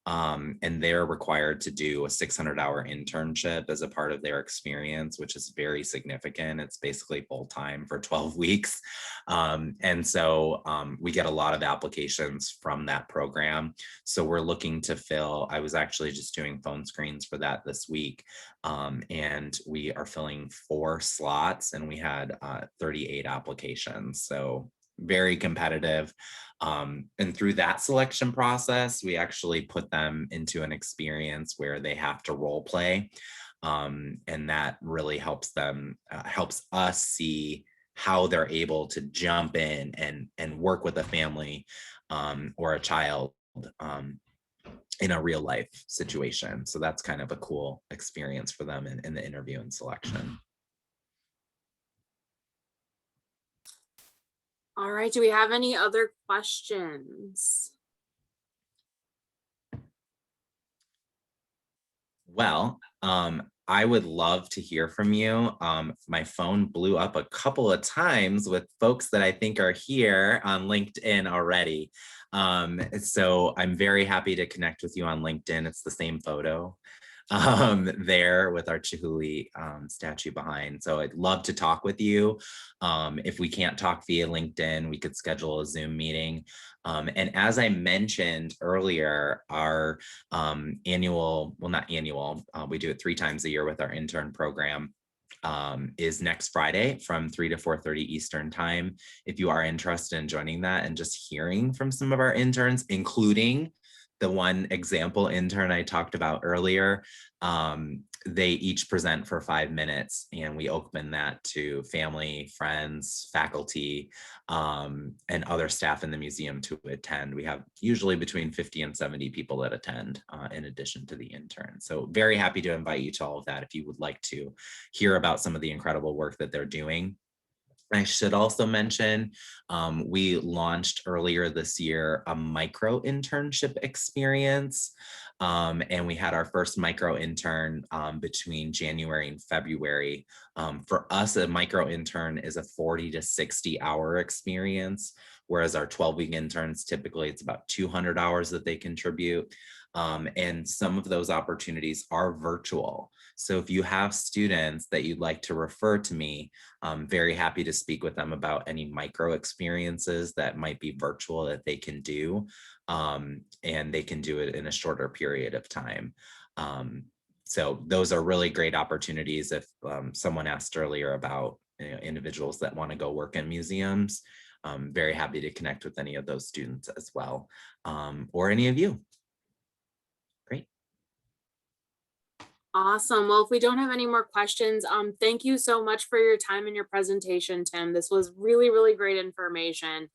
And they're required to do a 600-hour internship as a part of their experience, which is very significant. It's basically full-time for 12 weeks. And so we get a lot of applications from that program. So we're looking to fill, I was actually just doing phone screens for that this week. And we are filling 4 slots, and we had 38 applications. So very competitive. And through that selection process, we actually put them into an experience where they have to role play. And that really helps them, helps us see how they're able to jump in and work with a family or a child in a real life situation. So that's kind of a cool experience for them in the interview and selection. All right, do we have any other questions? Well, I would love to hear from you. My phone blew up a couple of times with folks that I think are here on LinkedIn already. So I'm very happy to connect with you on LinkedIn. It's the same photo there with our Chihuly statue behind. So I'd love to talk with you. If we can't talk via LinkedIn, we could schedule a Zoom meeting. And as I mentioned earlier, our annual, well, not annual, we do it 3 times a year with our intern program. is next Friday from 3 to 4:30 Eastern time. If you are interested in joining that and just hearing from some of our interns, including the one example intern I talked about earlier, they each present for 5 minutes, and we open that to family, friends, faculty, and other staff in the museum to attend. We have usually between 50 and 70 people that attend in addition to the intern. So very happy to invite you to all of that if you would like to hear about some of the incredible work that they're doing. I should also mention, we launched earlier this year a micro internship experience. And we had our first micro intern between January and February. For us, a micro intern is a 40 to 60 hour experience, whereas our 12-week interns, typically it's about 200 hours that they contribute. And some of those opportunities are virtual. So if you have students that you'd like to refer to me, I'm very happy to speak with them about any micro experiences that might be virtual that they can do. And they can do it in a shorter period of time. So those are really great opportunities. If someone asked earlier about individuals that want to go work in museums, I'm very happy to connect with any of those students as well, or any of you. Great. Awesome. Well, if we don't have any more questions, thank you so much for your time and your presentation, Tim. This was really, really great information.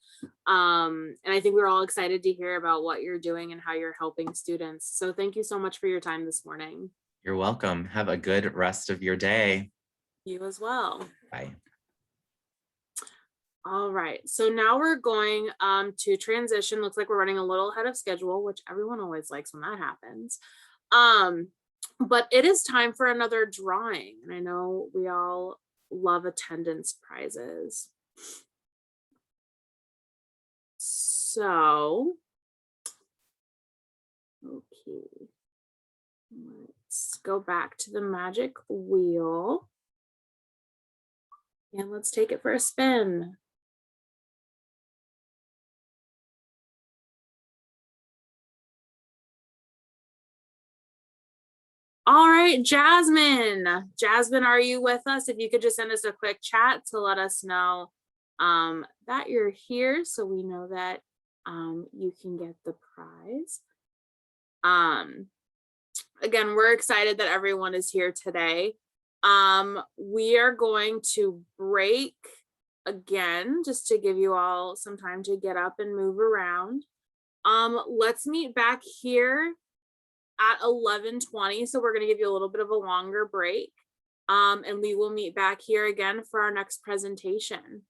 And I think we're all excited to hear about what you're doing and how you're helping students. So thank you so much for your time this morning. You're welcome. Have a good rest of your day. You as well. Bye. All right, so now we're going to transition. Looks like we're running a little ahead of schedule, which everyone always likes when that happens. But it is time for another drawing. And I know we all love attendance prizes. So, okay, let's go back to the magic wheel. And let's take it for a spin. All right, Jasmine. Jasmine, are you with us? If you could just send us a quick chat to let us know that you're here, so we know that you can get the prize. Again, we're excited that everyone is here today. We are going to break again, just to give you all some time to get up and move around. Let's meet back here at 11:20. So we're going to give you a little bit of a longer break. And we will meet back here again for our next presentation.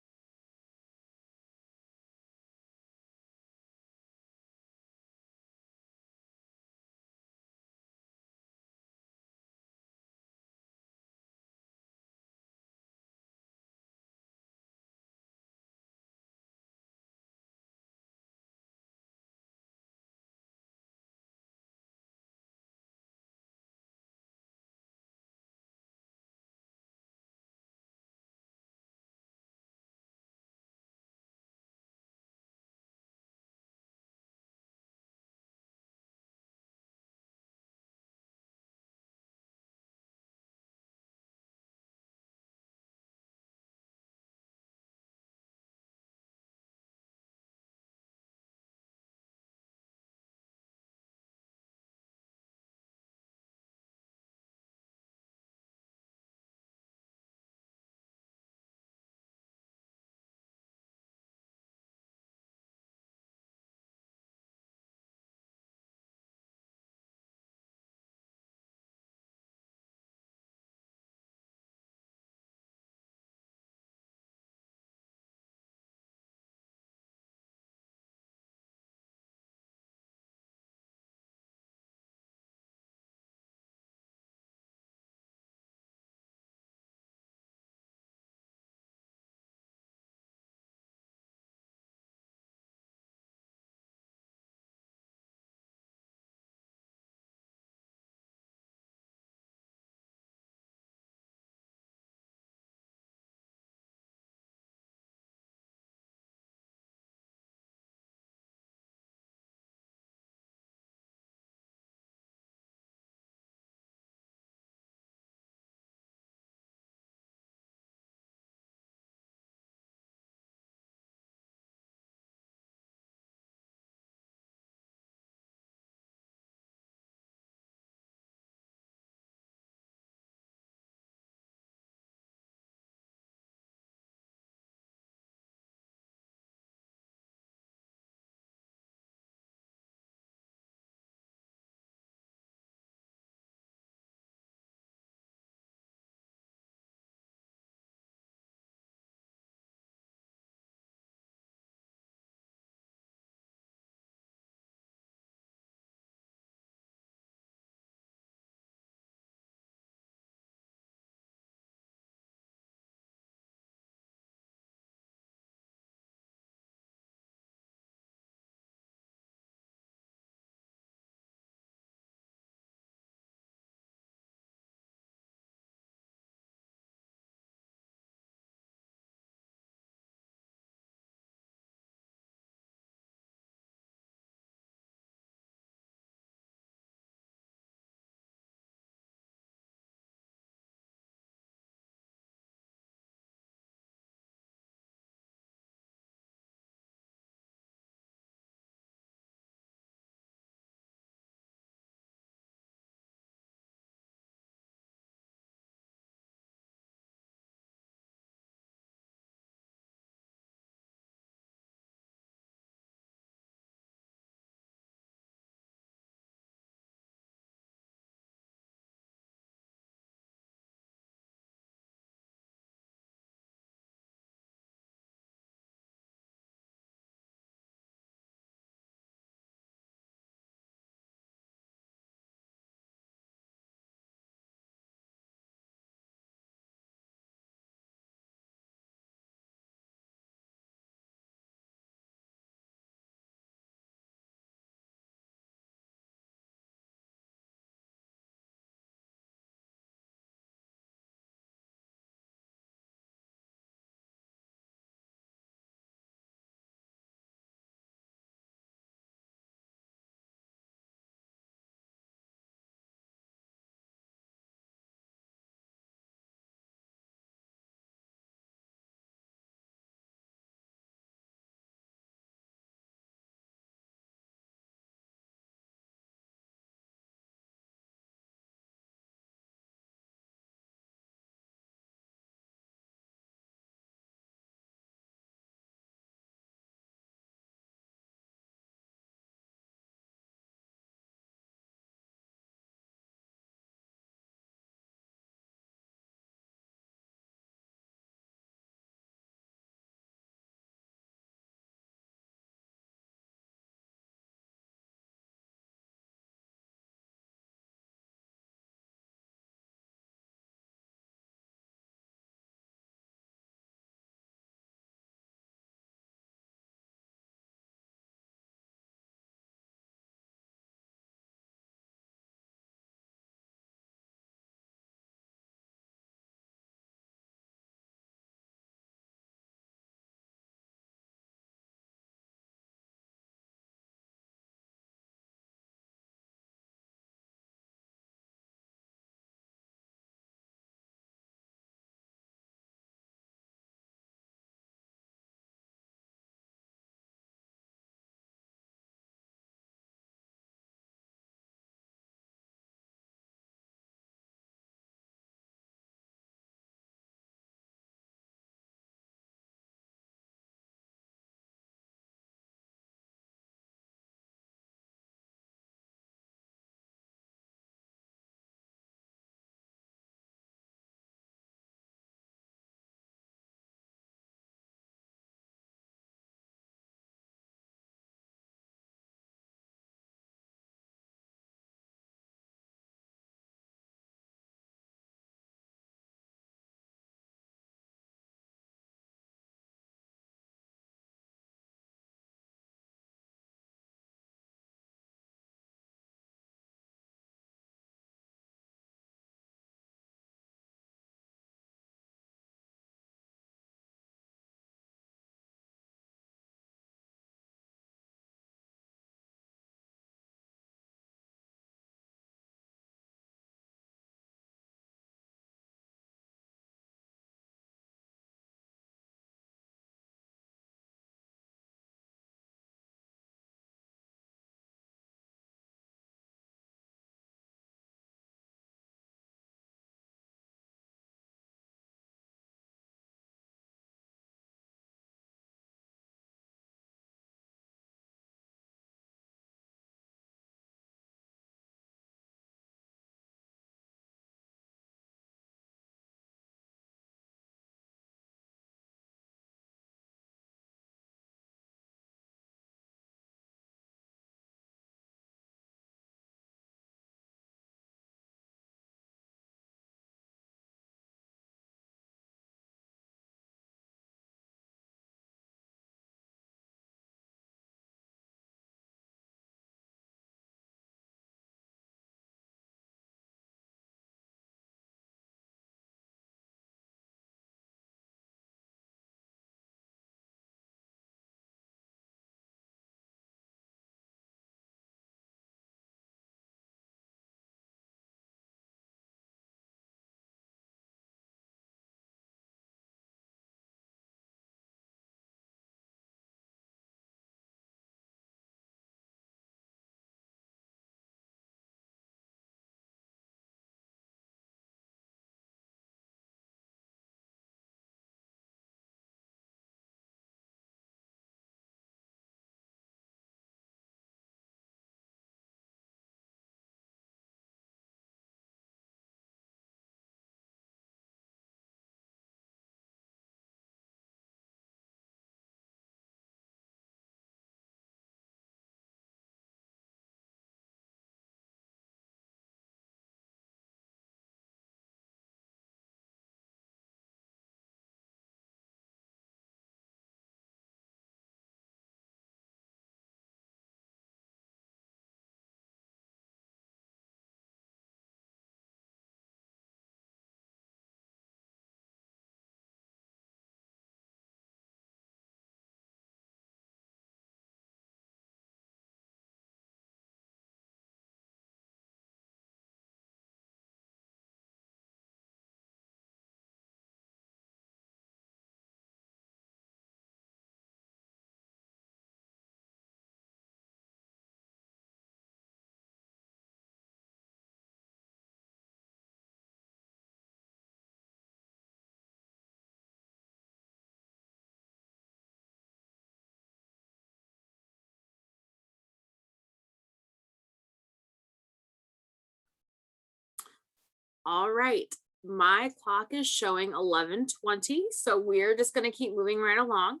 All right, my clock is showing 11:20, so we're just gonna keep moving right along.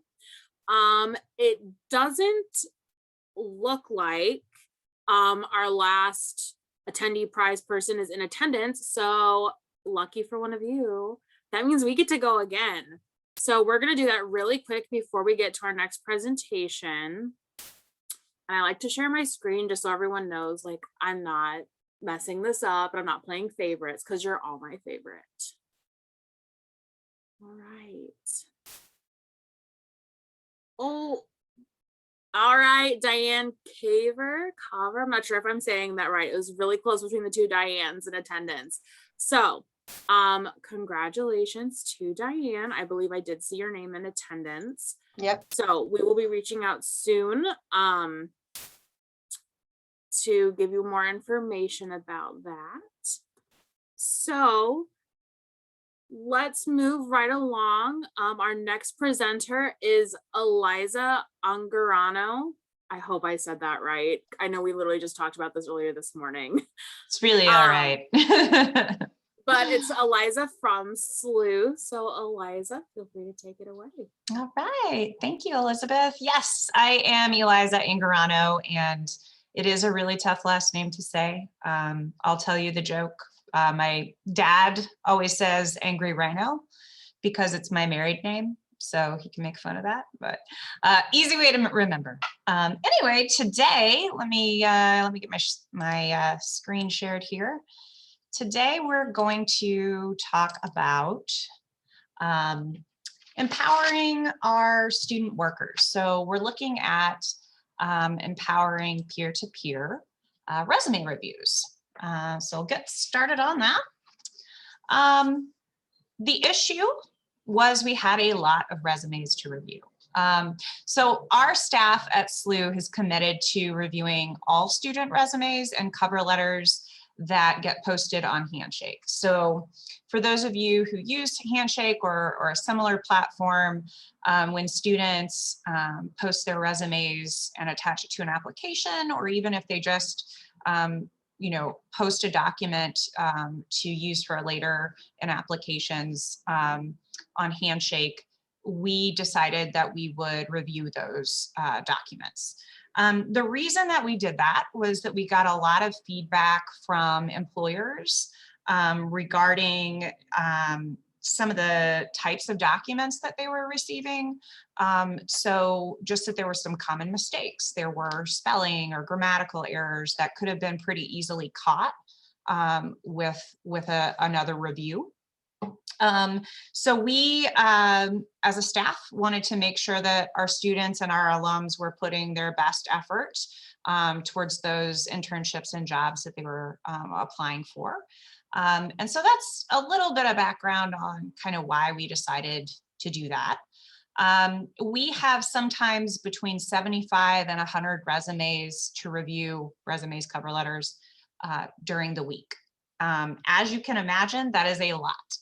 It doesn't look like our last attendee prize person is in attendance, so lucky for one of you, that means we get to go again. So we're gonna do that really quick before we get to our next presentation. And I like to share my screen just so everyone knows, like, I'm not messing this up and I'm not playing favorites, because you're all my favorite. All right. Oh, all right, Diane Carver, I'm not sure if I'm saying that right. It was really close between the two Dianes in attendance. So congratulations to Diane. I believe I did see your name in attendance. Yep. So we will be reaching out soon to give you more information about that. So let's move right along. Our next presenter is Eliza Ungarano. I hope I said that right. I know we literally just talked about this earlier this morning. It's really all right. But it's Eliza from SLU. So Eliza, feel free to take it away. All right. Thank you, Elizabeth. Yes, I am Eliza Ungarano, and it is a really tough last name to say. I'll tell you the joke. My dad always says Angry Rhino because it's my married name, so he can make fun of that, but easy way to remember. Anyway, today, let me get my screen shared here. Today, we're going to talk about empowering our student workers. So we're looking at empowering peer-to-peer resume reviews. So we'll get started on that. The issue was we had a lot of resumes to review. So our staff at SLU has committed to reviewing all student resumes and cover letters that get posted on Handshake. So for those of you who use Handshake or a similar platform, when students post their resumes and attach it to an application, or even if they just post a document to use for later in applications on Handshake, we decided that we would review those documents. The reason that we did that was that we got a lot of feedback from employers regarding some of the types of documents that they were receiving. So just that there were some common mistakes. There were spelling or grammatical errors that could have been pretty easily caught with another review. So we, as a staff, wanted to make sure that our students and our alums were putting their best effort towards those internships and jobs that they were applying for. And so that's a little bit of background on kind of why we decided to do that. We have sometimes between 75 and 100 resumes to review, resumes, cover letters during the week. As you can imagine, that is a lot,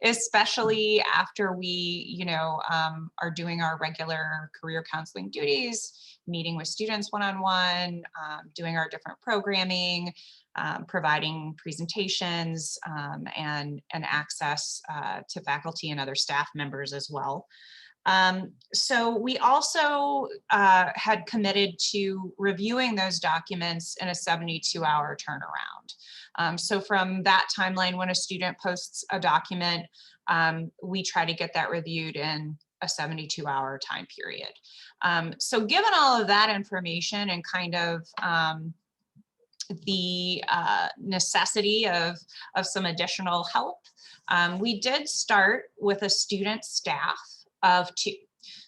especially after we, are doing our regular career counseling duties, meeting with students one-on-one, doing our different programming, providing presentations and access to faculty and other staff members as well. So we also had committed to reviewing those documents in a 72-hour turnaround. So from that timeline, when a student posts a document, we try to get that reviewed in a 72-hour time period. So given all of that information and kind of the necessity of some additional help, we did start with a student staff of 2.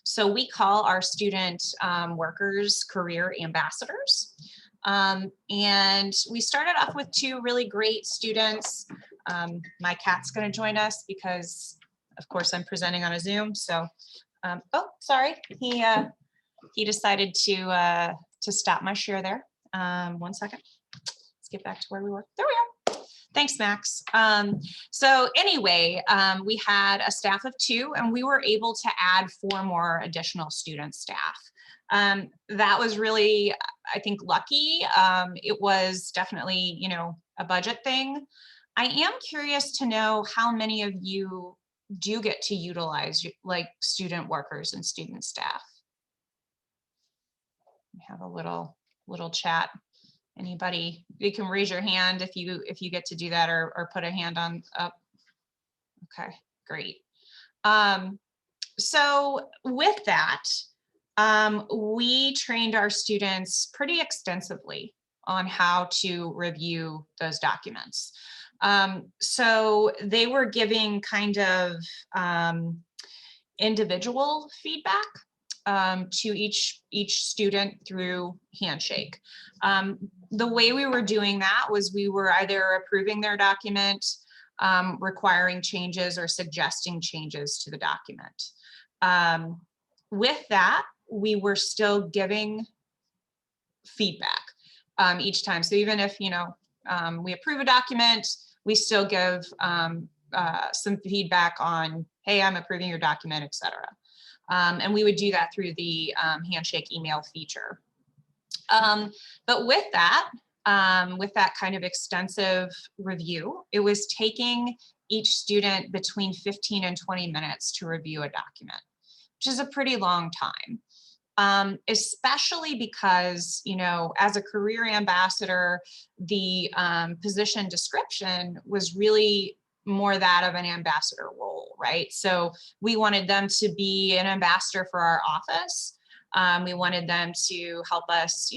So we call our student workers career ambassadors. And we started off with 2 really great students. My cat's going to join us because, of course, I'm presenting on a Zoom. So, oh, sorry, he decided to stop my share there. 1 second. Let's get back to where we were. There we are. Thanks, Max. So anyway, we had a staff of 2, and we were able to add 4 more additional student staff. That was really, I think, lucky. It was definitely, a budget thing. I am curious to know how many of you do get to utilize like student workers and student staff. We have a little chat. Anybody, you can raise your hand if you get to do that, or put a hand on up. Okay, great. So with that, we trained our students pretty extensively on how to review those documents. So they were giving kind of individual feedback to each student through Handshake. The way we were doing that was we were either approving their document, requiring changes, or suggesting changes to the document. With that, we were still giving feedback each time. So even if, we approve a document, we still give some feedback on, hey, I'm approving your document, etc. And we would do that through the Handshake email feature. But with that kind of extensive review, it was taking each student between 15 and 20 minutes to review a document, which is a pretty long time. Especially because, as a career ambassador, the position description was really more that of an ambassador role, right? So we wanted them to be an ambassador for our office. We wanted them to help us,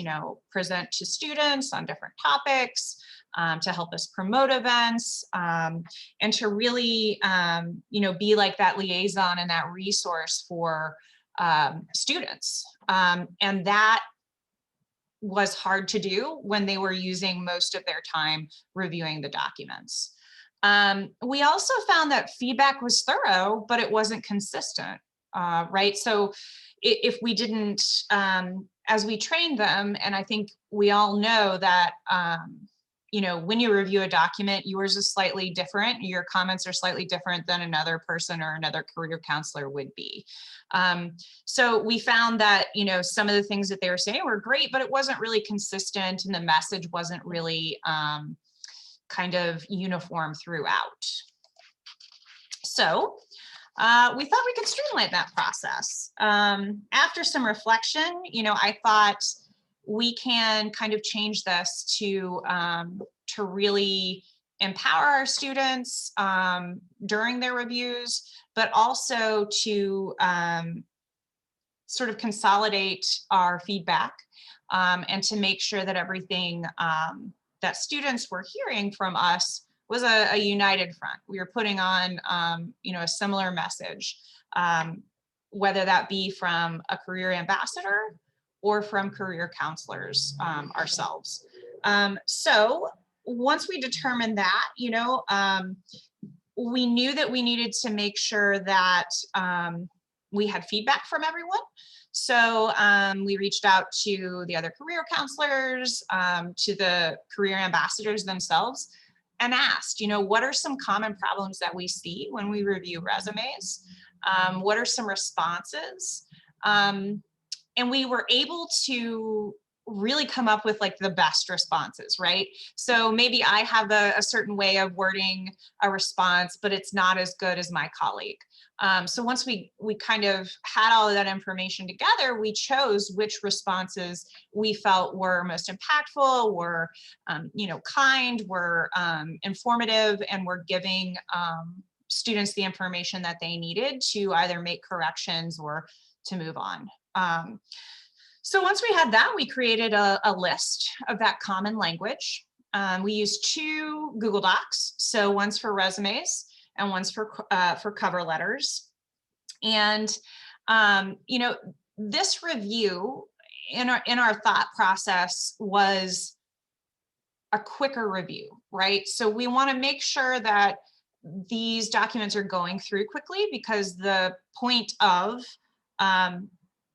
present to students on different topics, to help us promote events, and to really, be like that liaison and that resource for students. And that was hard to do when they were using most of their time reviewing the documents. We also found that feedback was thorough, but it wasn't consistent, right? So if we didn't, as we trained them, and I think we all know that, when you review a document, yours is slightly different. Your comments are slightly different than another person or another career counselor would be. So we found that, some of the things that they were saying were great, but it wasn't really consistent, and the message wasn't really kind of uniform throughout. So we thought we could streamline that process. After some reflection, I thought we can kind of change this to really empower our students during their reviews, but also to sort of consolidate our feedback and to make sure that everything that students were hearing from us was a united front. We were putting on, a similar message, whether that be from a career ambassador or from career counselors ourselves. So once we determined that, we knew that we needed to make sure that we had feedback from everyone. So we reached out to the other career counselors, to the career ambassadors themselves, and asked, what are some common problems that we see when we review resumes? What are some responses? And we were able to really come up with like the best responses, right? So maybe I have a certain way of wording a response, but it's not as good as my colleague. So once we kind of had all of that information together, we chose which responses we felt were most impactful, were kind, were informative, and were giving students the information that they needed to either make corrections or to move on. So once we had that, we created a list of that common language. We used 2 Google Docs, so one's for resumes and one's for cover letters. And this review in our thought process was a quicker review, right? So we want to make sure that these documents are going through quickly, because the point of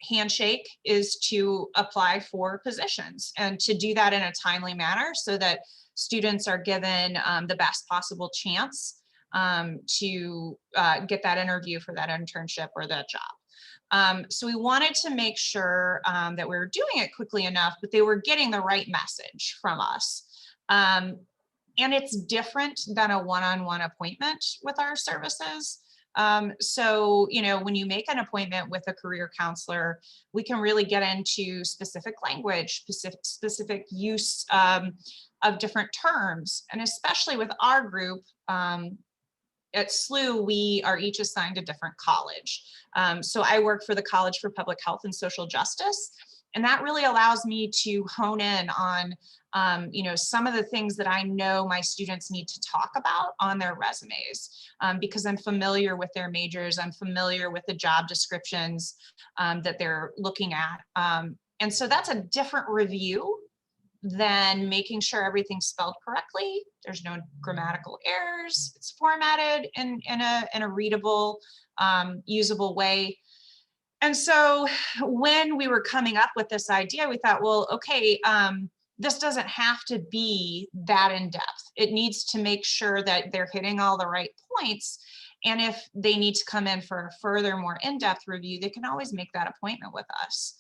Handshake is to apply for positions, and to do that in a timely manner so that students are given the best possible chance to get that interview for that internship or that job. So we wanted to make sure that we were doing it quickly enough, but they were getting the right message from us. And it's different than a one-on-one appointment with our services. So, you know, when you make an appointment with a career counselor, we can really get into specific language, specific use of different terms. And especially with our group, at SLU, we are each assigned a different college. So I work for the College for Public Health and Social Justice, and that really allows me to hone in on you know, some of the things that I know my students need to talk about on their resumes, because I'm familiar with their majors, I'm familiar with the job descriptions that they're looking at. And so that's a different review than making sure everything's spelled correctly. There's no grammatical errors. It's formatted in a readable, usable way. And so when we were coming up with this idea, we thought, well, okay, this doesn't have to be that in depth. It needs to make sure that they're hitting all the right points. And if they need to come in for a further, more in-depth review, they can always make that appointment with us.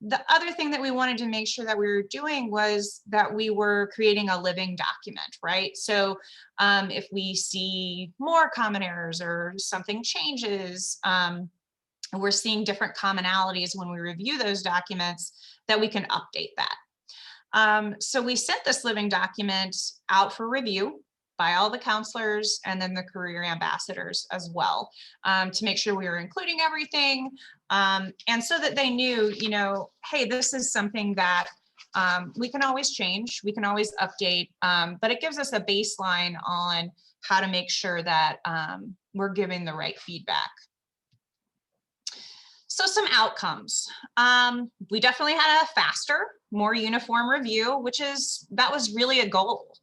The other thing that we wanted to make sure that we were doing was that we were creating a living document, right? So if we see more common errors or something changes, we're seeing different commonalities when we review those documents, that we can update that. So we sent this living document out for review by all the counselors and then the career ambassadors as well, to make sure we were including everything. And so that they knew, you know, hey, this is something that we can always change, we can always update, but it gives us a baseline on how to make sure that we're giving the right feedback. So some outcomes. We definitely had a faster, more uniform review, that was really a goal.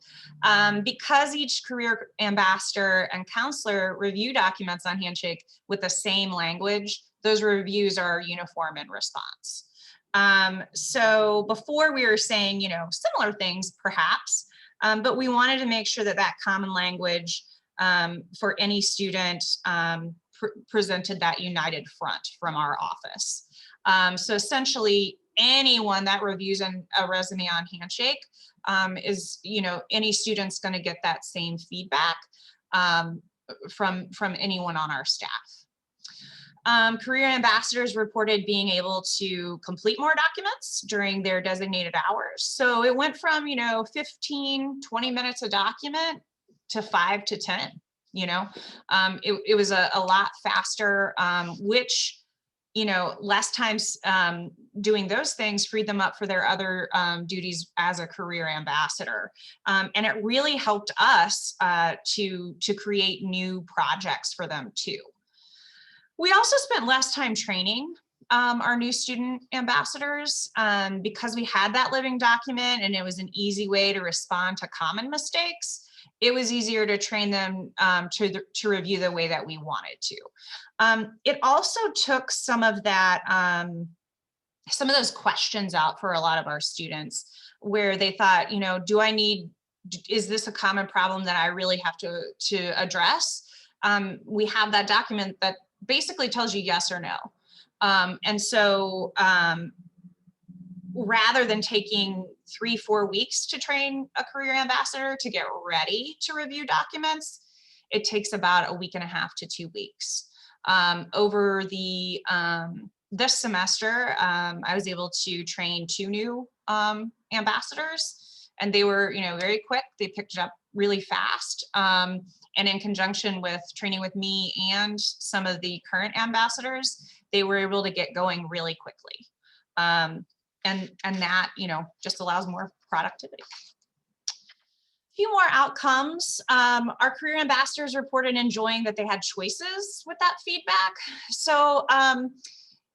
Because each career ambassador and counselor review documents on Handshake with the same language, those reviews are uniform in response. So before we were saying, you know, similar things perhaps, but we wanted to make sure that that common language for any student presented that united front from our office. So essentially anyone that reviews a resume on Handshake is, you know, any student's going to get that same feedback from anyone on our staff. Career ambassadors reported being able to complete more documents during their designated hours. So it went from, you know, 15, 20 minutes a document to 5 to 10, you know. It was a lot faster, which, you know, less times doing those things freed them up for their other duties as a career ambassador. And it really helped us to create new projects for them too. We also spent less time training our new student ambassadors because we had that living document and it was an easy way to respond to common mistakes. It was easier to train them to review the way that we wanted to. It also took some of that, some of those questions out for a lot of our students where they thought, you know, is this a common problem that I really have to address? We have that document that basically tells you yes or no. And so rather than taking 3-4 weeks to train a career ambassador to get ready to review documents, it takes about 1.5 to 2 weeks. Over this semester, I was able to train 2 new ambassadors, and they were, you know, very quick. They picked it up really fast. And in conjunction with training with me and some of the current ambassadors, they were able to get going really quickly. And that, you know, just allows more productivity. A few more outcomes. Our career ambassadors reported enjoying that they had choices with that feedback. So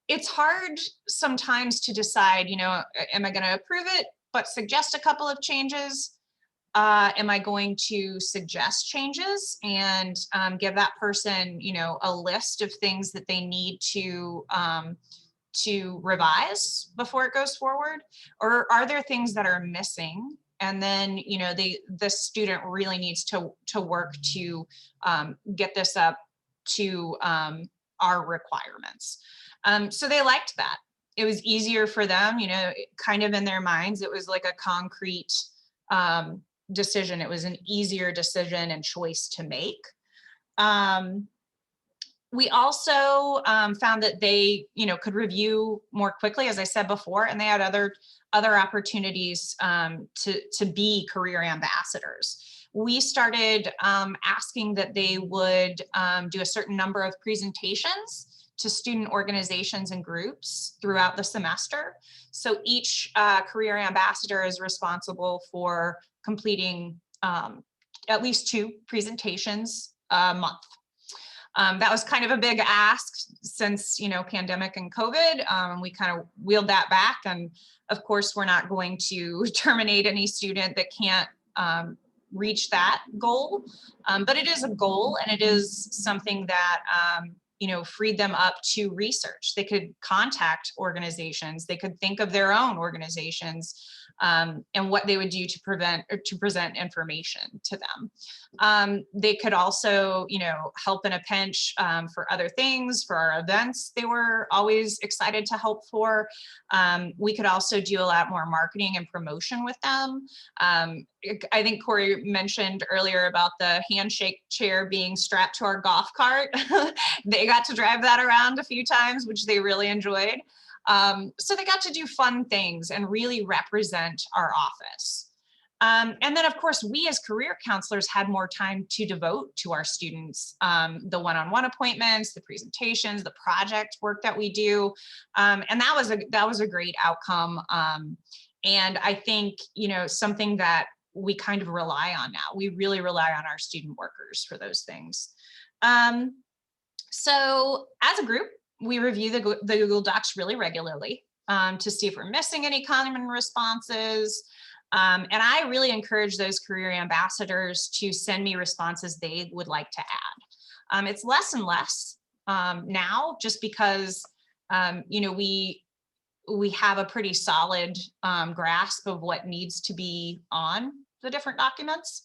it's hard sometimes to decide, you know, am I going to approve it, but suggest a couple of changes? Am I going to suggest changes and give that person, you know, a list of things that they need to revise before it goes forward? Or are there things that are missing? And then, you know, the student really needs to work to get this up to our requirements. So they liked that. It was easier for them, you know, kind of in their minds, it was like a concrete decision. It was an easier decision and choice to make. We also found that they, could review more quickly, as I said before, and they had other opportunities to be career ambassadors. We started asking that they would do a certain number of presentations to student organizations and groups throughout the semester. So each career ambassador is responsible for completing at least 2 presentations a month. That was kind of a big ask since, pandemic and COVID. We kind of wheeled that back. And of course, we're not going to terminate any student that can't reach that goal. But it is a goal, and it is something that, freed them up to research. They could contact organizations. They could think of their own organizations and what they would do to present information to them. They could also, help in a pinch for other things, for our events. They were always excited to help for. We could also do a lot more marketing and promotion with them. I think Corey mentioned earlier about the handshake chair being strapped to our golf cart. They got to drive that around a few times, which they really enjoyed. So they got to do fun things and really represent our office. And then, of course, we as career counselors had more time to devote to our students, the one-on-one appointments, the presentations, the project work that we do. And that was a great outcome. And I think, something that we kind of rely on now. We really rely on our student workers for those things. So as a group, we review the Google Docs really regularly to see if we're missing any common responses. And I really encourage those career ambassadors to send me responses they would like to add. It's less and less now, just because, we have a pretty solid grasp of what needs to be on the different documents.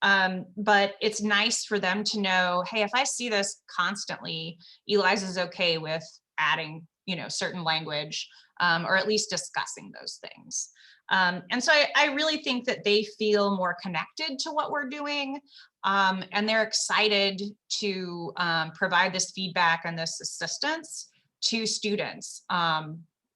But it's nice for them to know, hey, if I see this constantly, Eliza's okay with adding, certain language, or at least discussing those things. And so I really think that they feel more connected to what we're doing, and they're excited to provide this feedback and this assistance to students.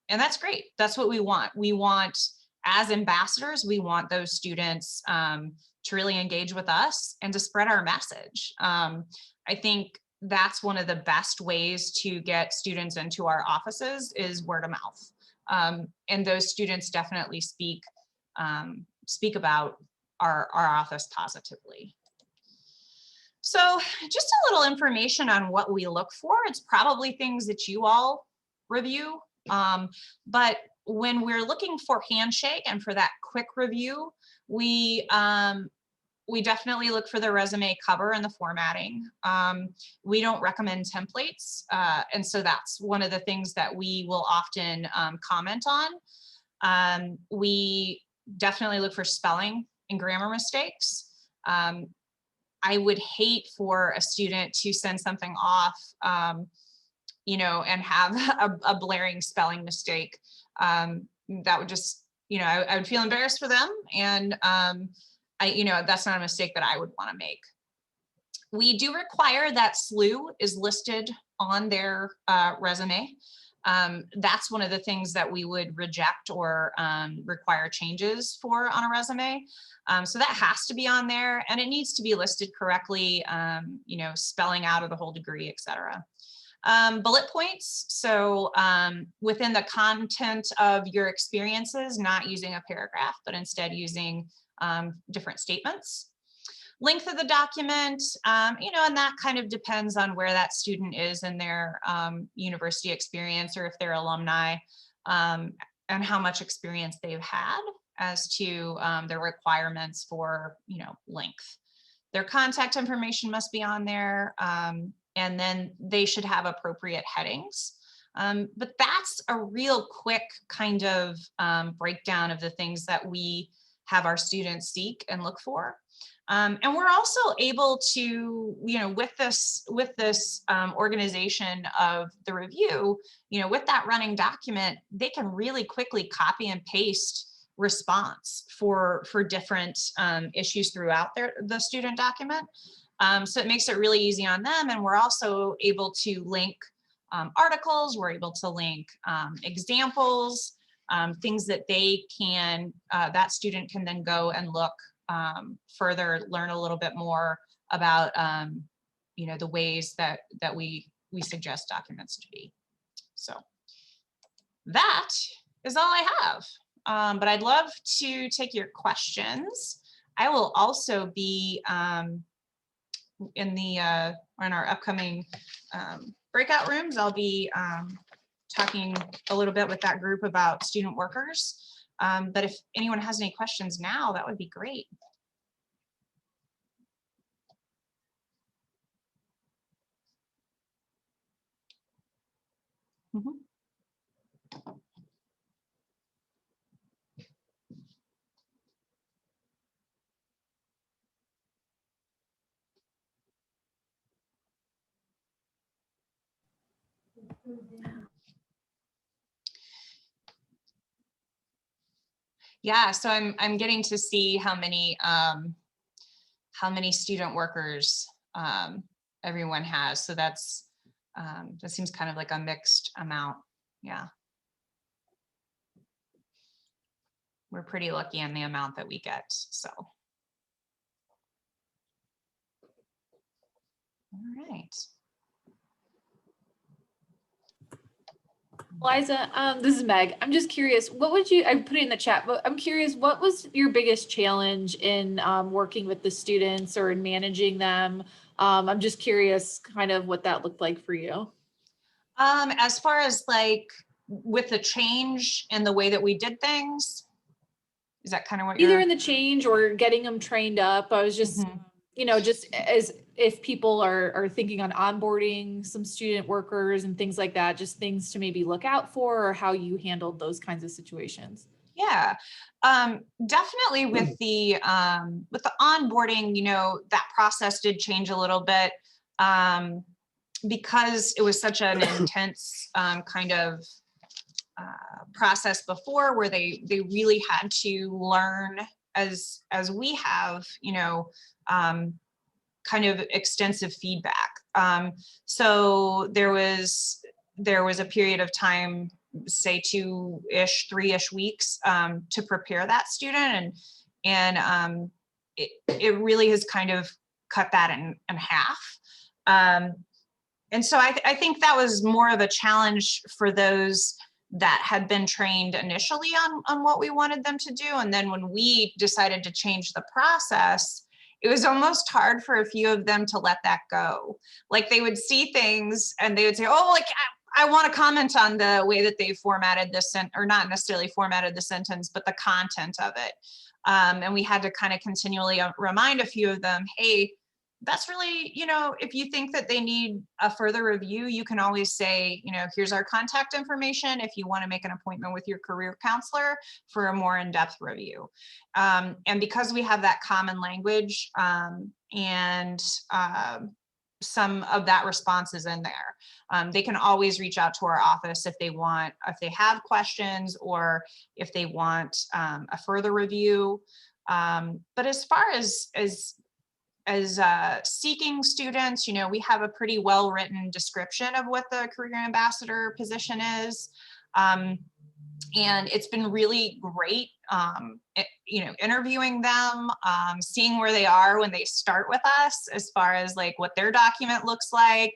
And that's great. That's what we want. We want, as ambassadors, we want those students to really engage with us and to spread our message. I think that's one of the best ways to get students into our offices is word of mouth. And those students definitely speak about our office positively. So just a little information on what we look for. It's probably things that you all review, but when we're looking for handshake and for that quick review, we definitely look for the resume cover and the formatting. We don't recommend templates. And so that's one of the things that we will often comment on. We definitely look for spelling and grammar mistakes. I would hate for a student to send something off, and have a blaring spelling mistake. That would just, I would feel embarrassed for them. And that's not a mistake that I would want to make. We do require that SLU is listed on their resume. That's one of the things that we would reject or require changes for on a resume. So that has to be on there, and it needs to be listed correctly, spelling out of the whole degree, et cetera. Bullet points. So within the content of your experiences, not using a paragraph, but instead using different statements. Length of the document, and that kind of depends on where that student is in their university experience, or if they're alumni, and how much experience they've had as to their requirements for, length. Their contact information must be on there, and then they should have appropriate headings. But that's a real quick kind of breakdown of the things that we have our students seek and look for. And we're also able to, with this organization of the review, with that running document, they can really quickly copy and paste response for different issues throughout the student document. So it makes it really easy on them. And we're also able to link articles, we're able to link examples, things that they can, that student can then go and look further, learn a little bit more about, you know, the ways that we suggest documents to be. So that is all I have. But I'd love to take your questions. I will also be in our upcoming breakout rooms. I'll be talking a little bit with that group about student workers. But if anyone has any questions now, that would be great. Mm-hmm. Yeah, so I'm getting to see how many student workers everyone has. So that's that seems kind of like a mixed amount. Yeah. We're pretty lucky in the amount that we get, so. All right. Liza, this is Meg. I'm just curious, what would you, I put it in the chat, but I'm curious, what was your biggest challenge in working with the students or in managing them? I'm just curious kind of what that looked like for you. As far as like with the change and the way that we did things, is that kind of what Either you're? in the change or getting them trained up. I was just, you know, just as if people are thinking on onboarding some student workers and things like that, just things to maybe look out for, or how you handled those kinds of situations. Yeah, definitely with the onboarding, you know, that process did change a little bit because it was such an intense kind of process before, where they really had to learn as we have, you know, kind of extensive feedback. So there was a period of time, say 2-ish, 3-ish weeks to prepare that student, and it really has kind of cut that in half. And so I think that was more of a challenge for those that had been trained initially on what we wanted them to do. And then when we decided to change the process, it was almost hard for a few of them to let that go. Like they would see things and they would say, oh, like I want to comment on the way that they formatted this, or not necessarily formatted the sentence, but the content of it. And we had to kind of continually remind a few of them, hey, that's really, you know, if you think that they need a further review, you can always say, you know, here's our contact information if you want to make an appointment with your career counselor for a more in-depth review. And because we have that common language and some of that response is in there, they can always reach out to our office if they have questions, or if they want a further review. But as far as seeking students, you know, we have a pretty well-written description of what the career ambassador position is. And it's been really great, you know, interviewing them, seeing where they are when they start with us, as far as like what their document looks like,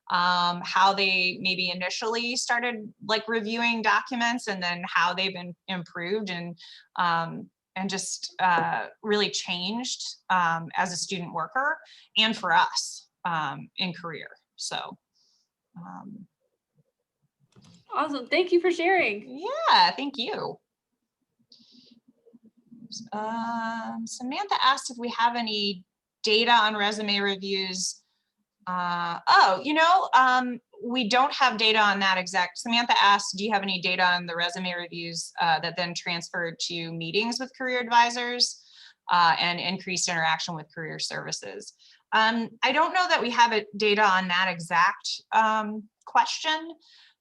how they maybe initially started like reviewing documents, and then how they've been improved and just really changed as a student worker and for us in career. So. Awesome. Thank you for sharing. Yeah, thank you. Samantha asked if we have any data on resume reviews. Oh, you know, we don't have data on that exact. Samantha asked, do you have any data on the resume reviews that then transferred to meetings with career advisors and increased interaction with career services? I don't know that we have data on that exact question.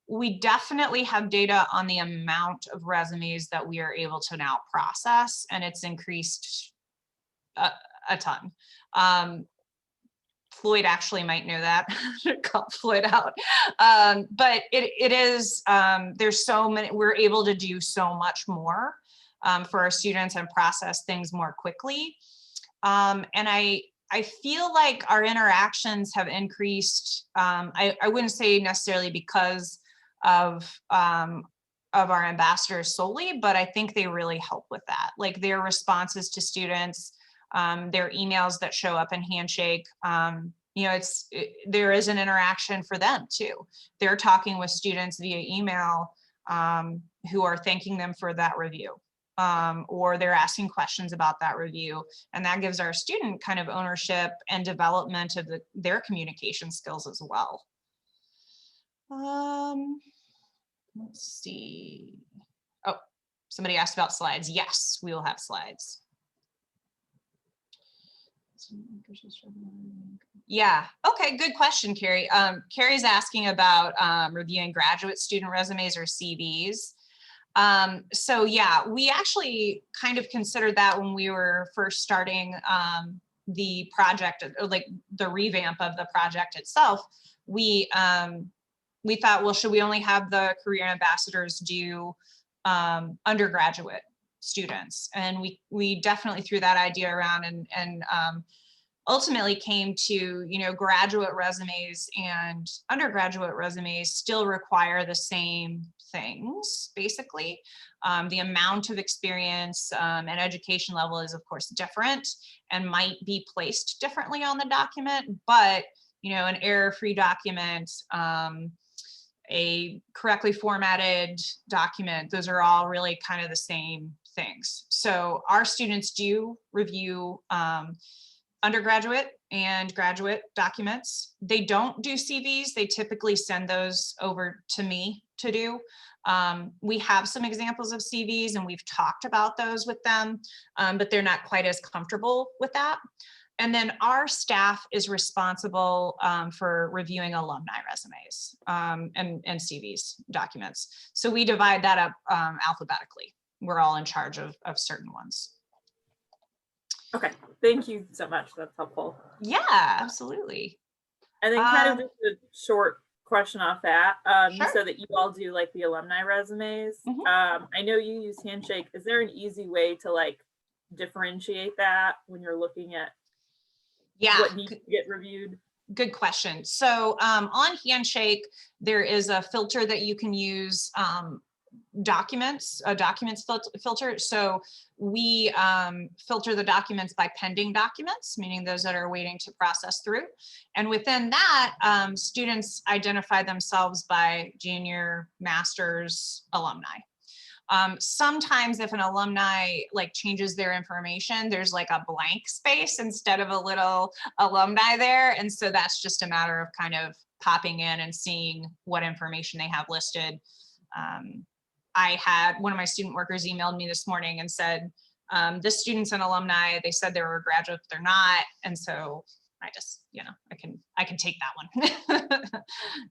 We definitely have data on the amount of resumes that we are able to now process, and it's increased a ton. Floyd actually might know that. Call Floyd out. But it is, there's so many, we're able to do so much more for our students and process things more quickly. And I feel like our interactions have increased. I wouldn't say necessarily because of our ambassadors solely, but I think they really help with that. Like their responses to students, their emails that show up in Handshake, you know, there is an interaction for them too. They're talking with students via email who are thanking them for that review, or they're asking questions about that review. And that gives our student kind of ownership and development of their communication skills as well. Let's see. Oh, somebody asked about slides. Yes, we will have slides. Yeah, okay, good question, Carrie. Carrie's asking about reviewing graduate student resumes or CVs. So yeah, we actually kind of considered that when we were first starting the project, or like the revamp of the project itself. We thought, well, should we only have the career ambassadors do undergraduate students? And we definitely threw that idea around and ultimately came to, you know, graduate resumes and undergraduate resumes still require the same things, basically. The amount of experience and education level is, of course, different and might be placed differently on the document, but, you know, an error-free document, a correctly formatted document, those are all really kind of the same things. So our students do review undergraduate and graduate documents. They don't do CVs. They typically send those over to me to do. We have some examples of CVs and we've talked about those with them, but they're not quite as comfortable with that. And then our staff is responsible for reviewing alumni resumes and CVs documents. So we divide that up alphabetically. We're all in charge of certain ones. Okay, thank you so much. That's helpful. Yeah, absolutely. And then kind of just a short question off that. You Sure. said that you all do like the alumni resumes. I know you use Handshake. Is there an easy way to like differentiate that when you're looking at what needs to get reviewed? Good question. So on Handshake, there is a filter that you can use, documents filter. So we filter the documents by pending documents, meaning those that are waiting to process through. And within that, students identify themselves by junior, master's, alumni. Sometimes if an alumni like changes their information, there's like a blank space instead of a little alumni there. And so that's just a matter of kind of popping in and seeing what information they have listed. I had one of my student workers emailed me this morning and said, this student's an alumni. They said they were a graduate, but they're not. And so I just, you know, I can take that one.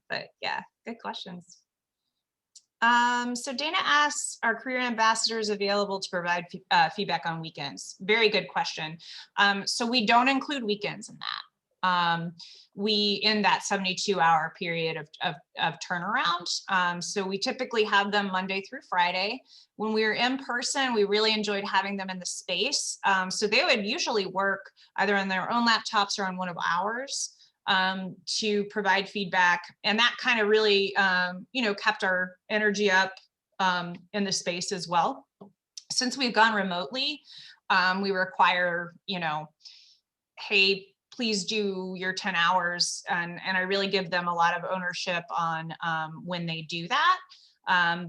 But yeah, good questions. So Dana asks, are career ambassadors available to provide feedback on weekends? Very good question. So we don't include weekends in that. In that 72-hour period of turnaround. So we typically have them Monday through Friday. When we were in person, we really enjoyed having them in the space. So they would usually work either on their own laptops or on one of ours to provide feedback. And that kind of really, you know, kept our energy up in the space as well. Since we've gone remotely, we require, you know, hey, please do your 10 hours. And I really give them a lot of ownership on when they do that.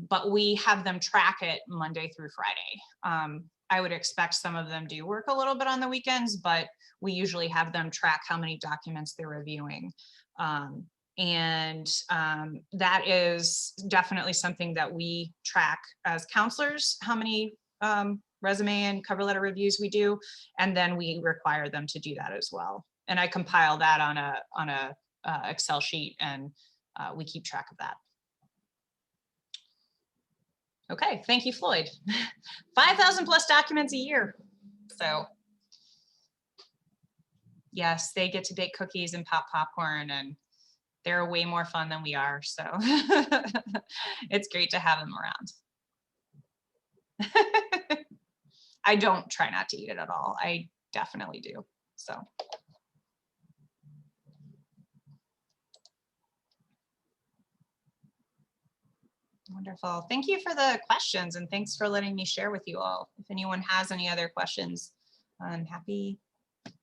But we have them track it Monday through Friday. I would expect some of them do work a little bit on the weekends, but we usually have them track how many documents they're reviewing. And that is definitely something that we track as counselors, how many resume and cover letter reviews we do, and then we require them to do that as well. And I compile that on a Excel sheet, and we keep track of that. Okay, thank you, Floyd. 5,000 plus documents a year. So yes, they get to bake cookies and pop popcorn, and they're way more fun than we are. So it's great to have them around. I don't try not to eat it at all. I definitely do. So. Wonderful. Thank you for the questions, and thanks for letting me share with you all. If anyone has any other questions, I'm happy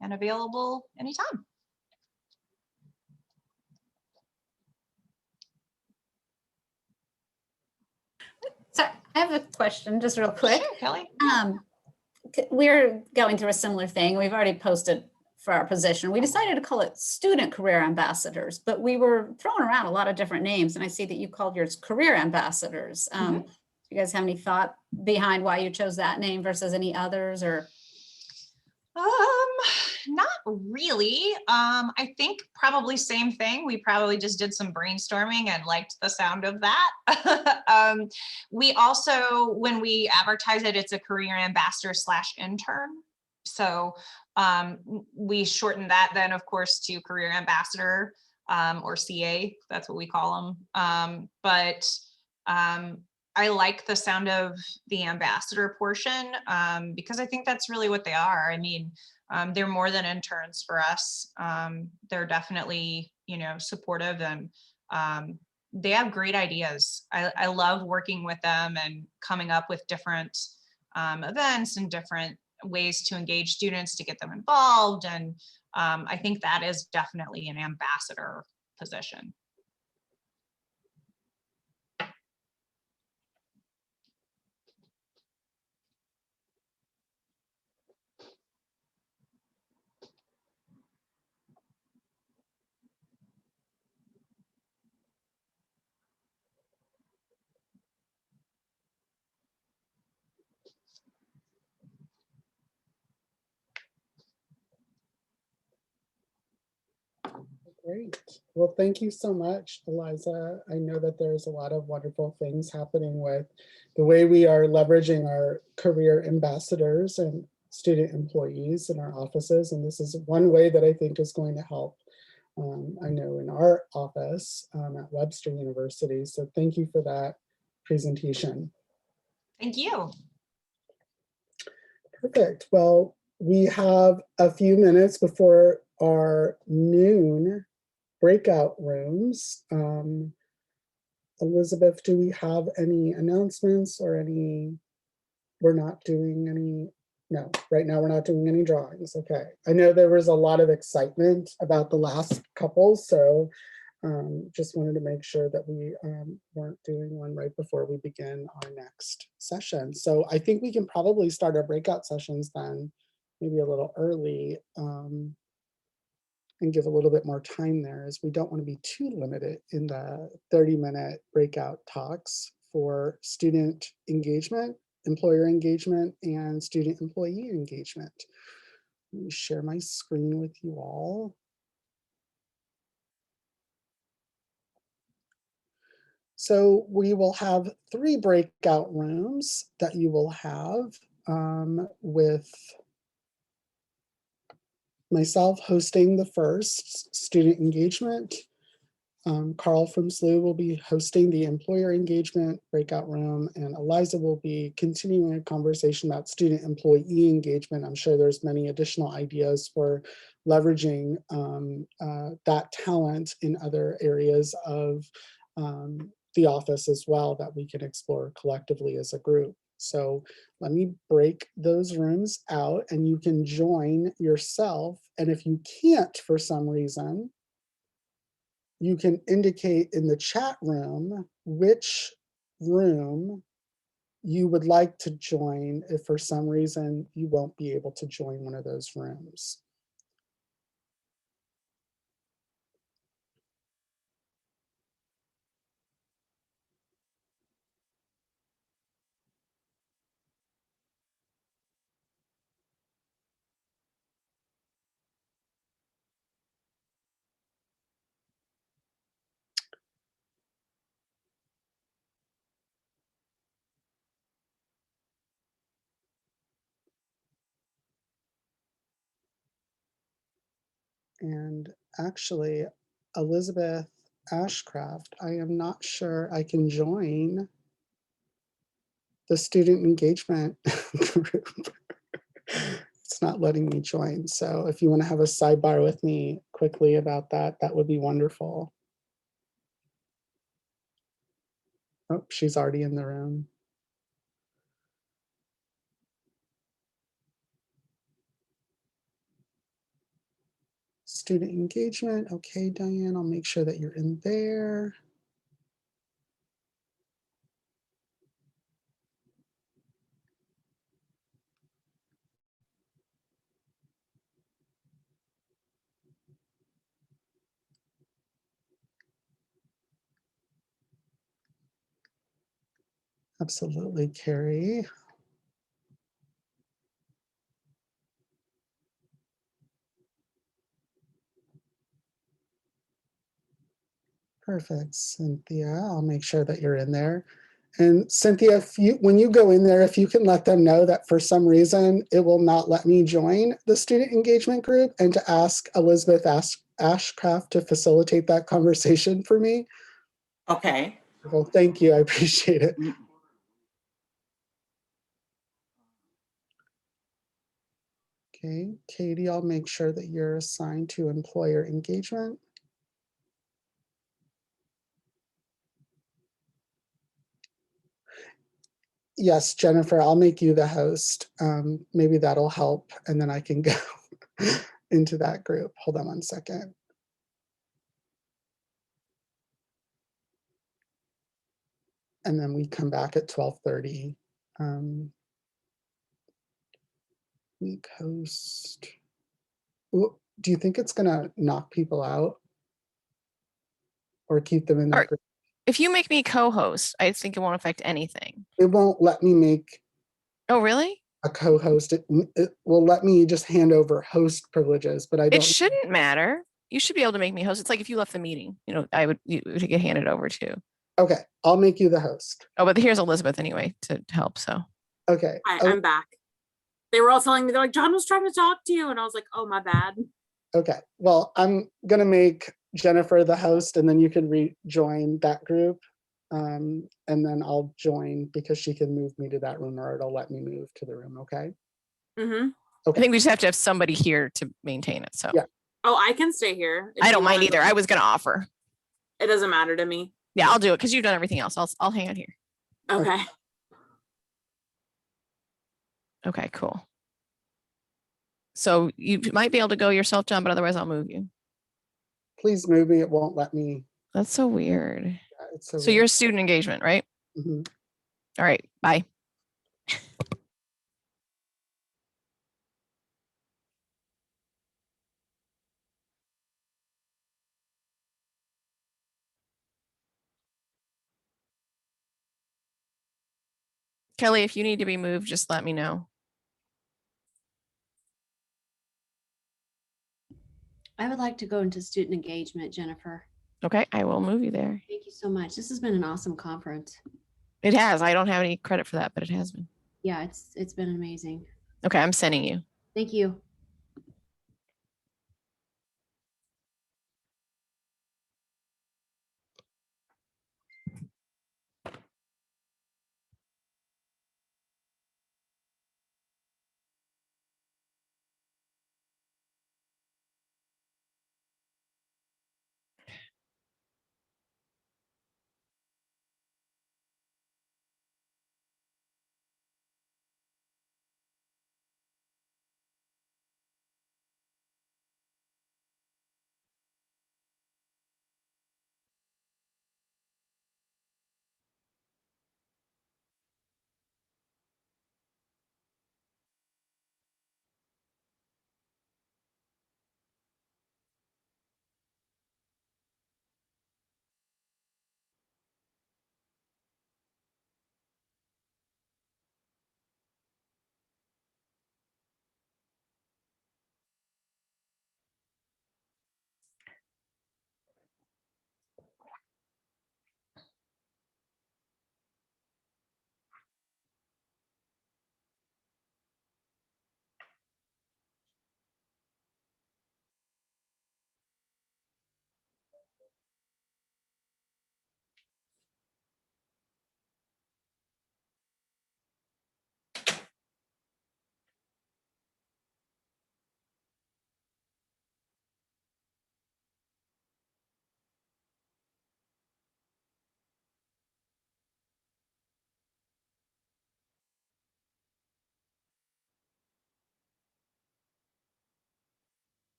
and available anytime. So I have a question, just real quick. Sure, Kelly. We're going through a similar thing. We've already posted for our position. We decided to call it student career ambassadors, but we were throwing around a lot of different names, and I see that you called yours career ambassadors. Do you guys have any thought behind why you chose that name versus any others, or? Not really. I think probably same thing. We probably just did some brainstorming and liked the sound of that. We also, when we advertise it, it's a career ambassador / intern. So we shortened that then, of course, to career ambassador or CA. That's what we call them. I like the sound of the ambassador portion because I think that's really what they are. I mean, they're more than interns for us. They're definitely, you know, supportive, and they have great ideas. I love working with them and coming up with different events and different ways to engage students to get them involved. And I think that is definitely an ambassador position. Great. Well, thank you so much, Eliza. I know that there's a lot of wonderful things happening with the way we are leveraging our career ambassadors and student employees in our offices. And this is one way that I think is going to help. I know in our office at Webster University. So thank you for that presentation. Thank you. Perfect. Well, we have a few minutes before our noon breakout rooms. Elizabeth, do we have any announcements or any? We're not doing any. No, right now we're not doing any drawings. Okay. I know there was a lot of excitement about the last couple, so just wanted to make sure that we weren't doing one right before we begin our next session. So I think we can probably start our breakout sessions then, maybe a little early. And give a little bit more time there, as we don't want to be too limited in the 30-minute breakout talks for student engagement, employer engagement, and student employee engagement. Let me share my screen with you all. So we will have 3 breakout rooms that you will have with myself hosting the first, student engagement. Carl from SLU will be hosting the employer engagement breakout room, and Eliza will be continuing a conversation about student employee engagement. I'm sure there's many additional ideas for leveraging that talent in other areas of the office as well that we can explore collectively as a group. So let me break those rooms out and you can join yourself. And if you can't for some reason, you can indicate in the chat room which room you would like to join if for some reason you won't be able to join one of those rooms. And actually, Elizabeth Ashcraft, I am not sure I can join the student engagement group. It's not letting me join. So if you want to have a sidebar with me quickly about that, that would be wonderful. Oh, she's already in the room. Student engagement. Okay, Diane, I'll make sure that you're in there. Absolutely, Carrie. Perfect, Cynthia. I'll make sure that you're in there. And Cynthia, when you go in there, if you can let them know that for some reason it will not let me join the student engagement group, and to ask Elizabeth Ashcraft to facilitate that conversation for me. Okay. Well, thank you. I appreciate it. Okay, Katie, I'll make sure that you're assigned to employer engagement. Yes, Jennifer, I'll make you the host. Maybe that'll help, and then I can go into that group. Hold on one second. And then we come back at 12:30. Week host. Ooh, do you think it's gonna knock people out or keep them in that group? If you make me co-host, I think it won't affect anything. It won't let me make Oh, really? a co-host. It will let me just hand over host privileges, but I don't. It shouldn't matter. You should be able to make me host. It's like if you left the meeting, you would get handed over to. Okay, I'll make you the host. Oh, but here's Elizabeth anyway to help. So. Okay. Hi, I'm back. They were all telling me, they're like, John was trying to talk to you. And I was like, oh, my bad. Okay, well, I'm gonna make Jennifer the host, and then you can rejoin that group. And then I'll join because she can move me to that room, or it'll let me move to the room, okay? Mm-hmm. Okay. I think we just have to have somebody here to maintain it. So. Yeah. Oh, I can stay here. I don't mind either. I was going to offer. It doesn't matter to me. Yeah, I'll do it because you've done everything else. I'll hang out here. Okay. Okay, cool. So you might be able to go yourself, John, but otherwise I'll move you. Please move me. It won't let me. That's so weird. Yeah, it's so So weird. you're student engagement, right? Mm-hmm. All right. Bye. Kelly, if you need to be moved, just let me know. I would like to go into student engagement, Jennifer. Okay, I will move you there. Thank you so much. This has been an awesome conference. It has. I don't have any credit for that, but it has been. Yeah, it's been amazing. Okay, I'm sending you. Thank you.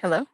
Hello?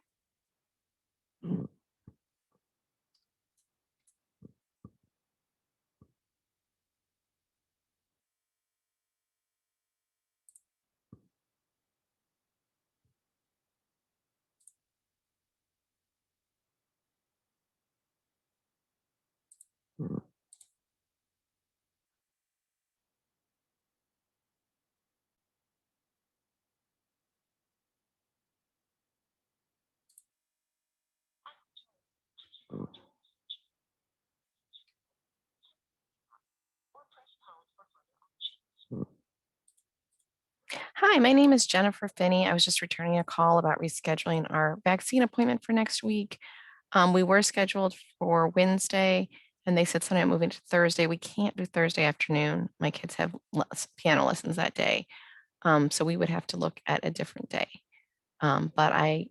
Hi, my name is Jennifer Finney. I was just returning a call about rescheduling our vaccine appointment for next week. We were scheduled for Wednesday and they said something moving to Thursday. We can't do Thursday afternoon. My kids have piano lessons that day. So we would have to look at a different day. But I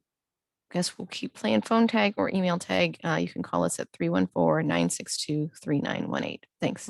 guess we'll keep playing phone tag or email tag. You can call us at 314-962-3918. Thanks.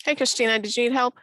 Hey, Christina, did you need help?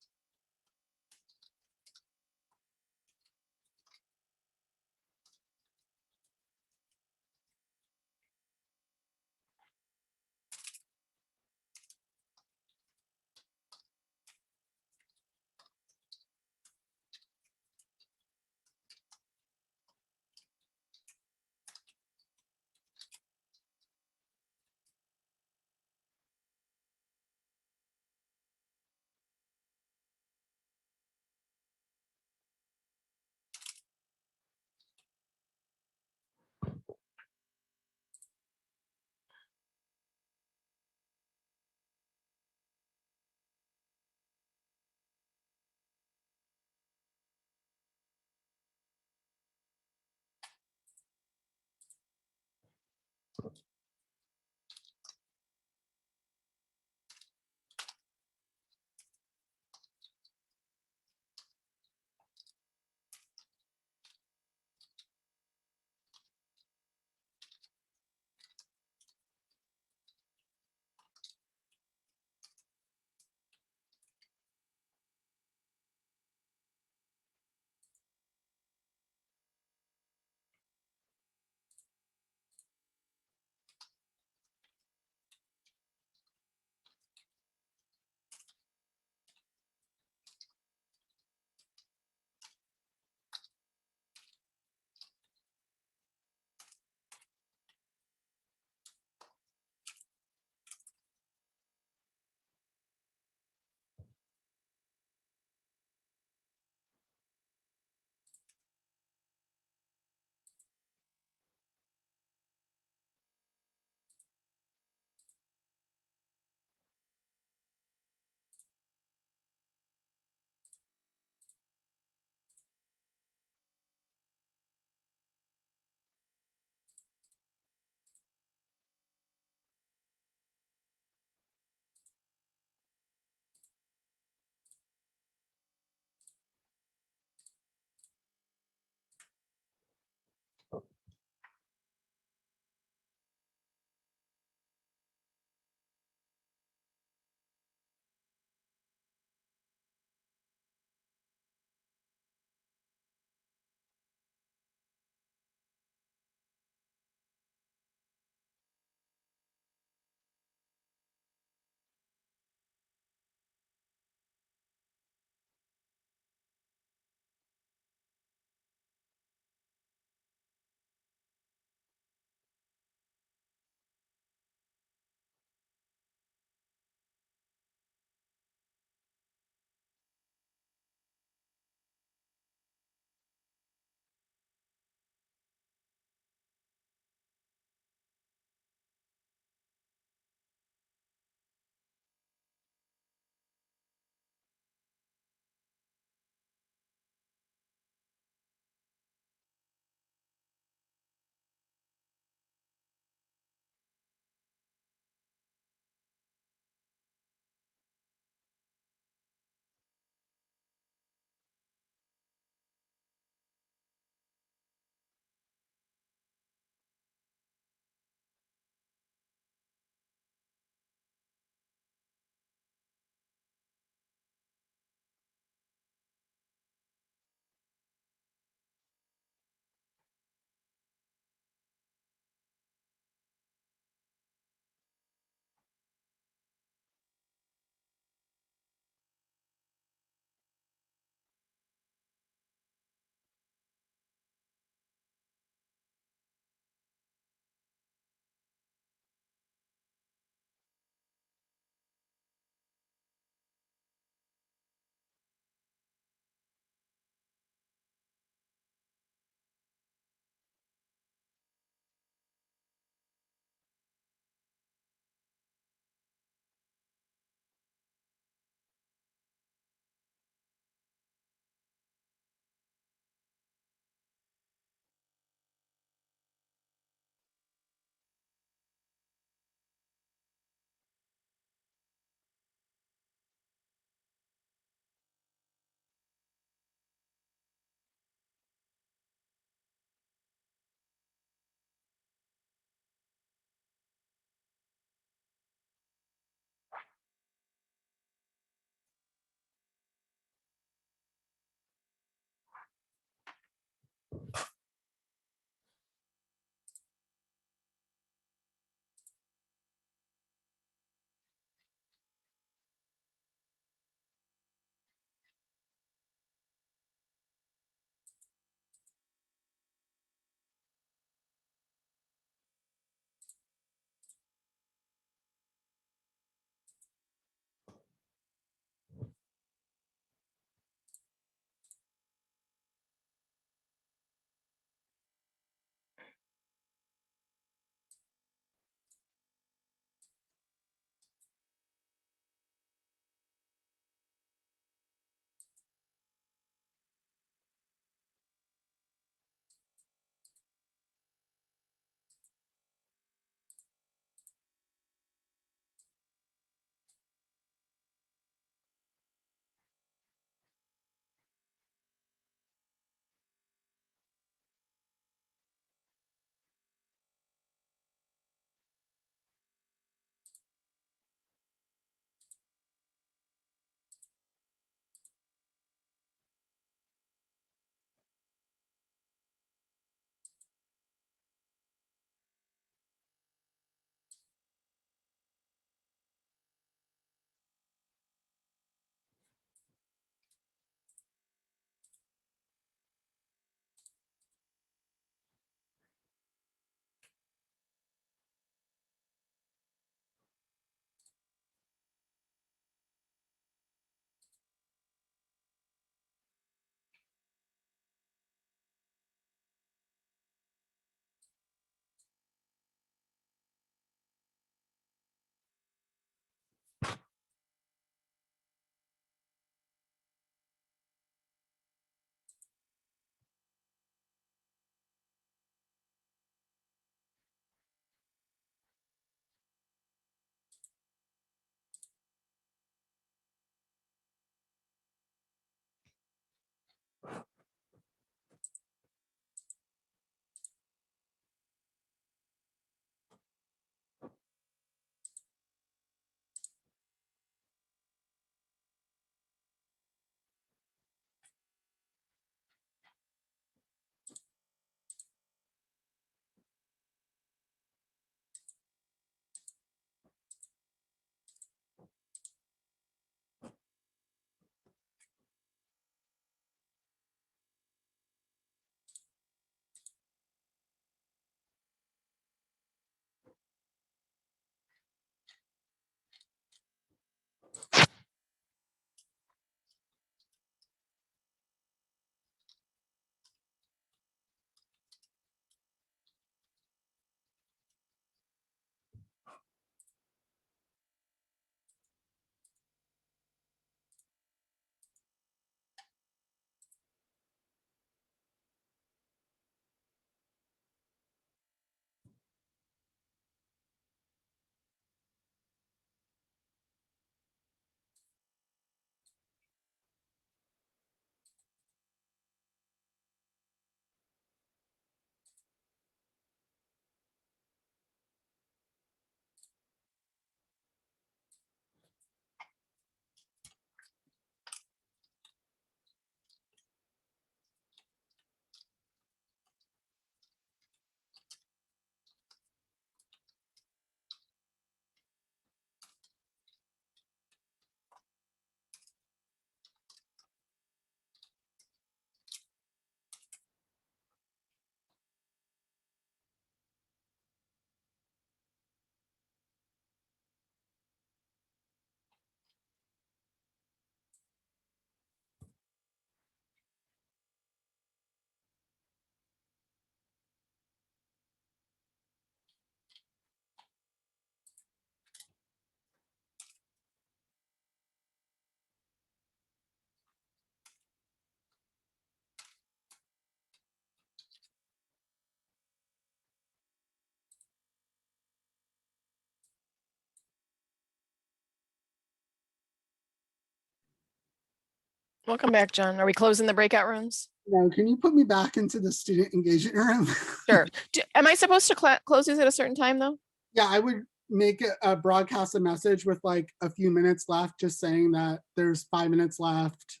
Welcome back, John. Are we closing the breakout rooms? No, can you put me back into the student engagement room? Sure. Am I supposed to close these at a certain time though? Yeah, I would make a broadcast a message with like a few minutes left, just saying that there's 5 minutes left.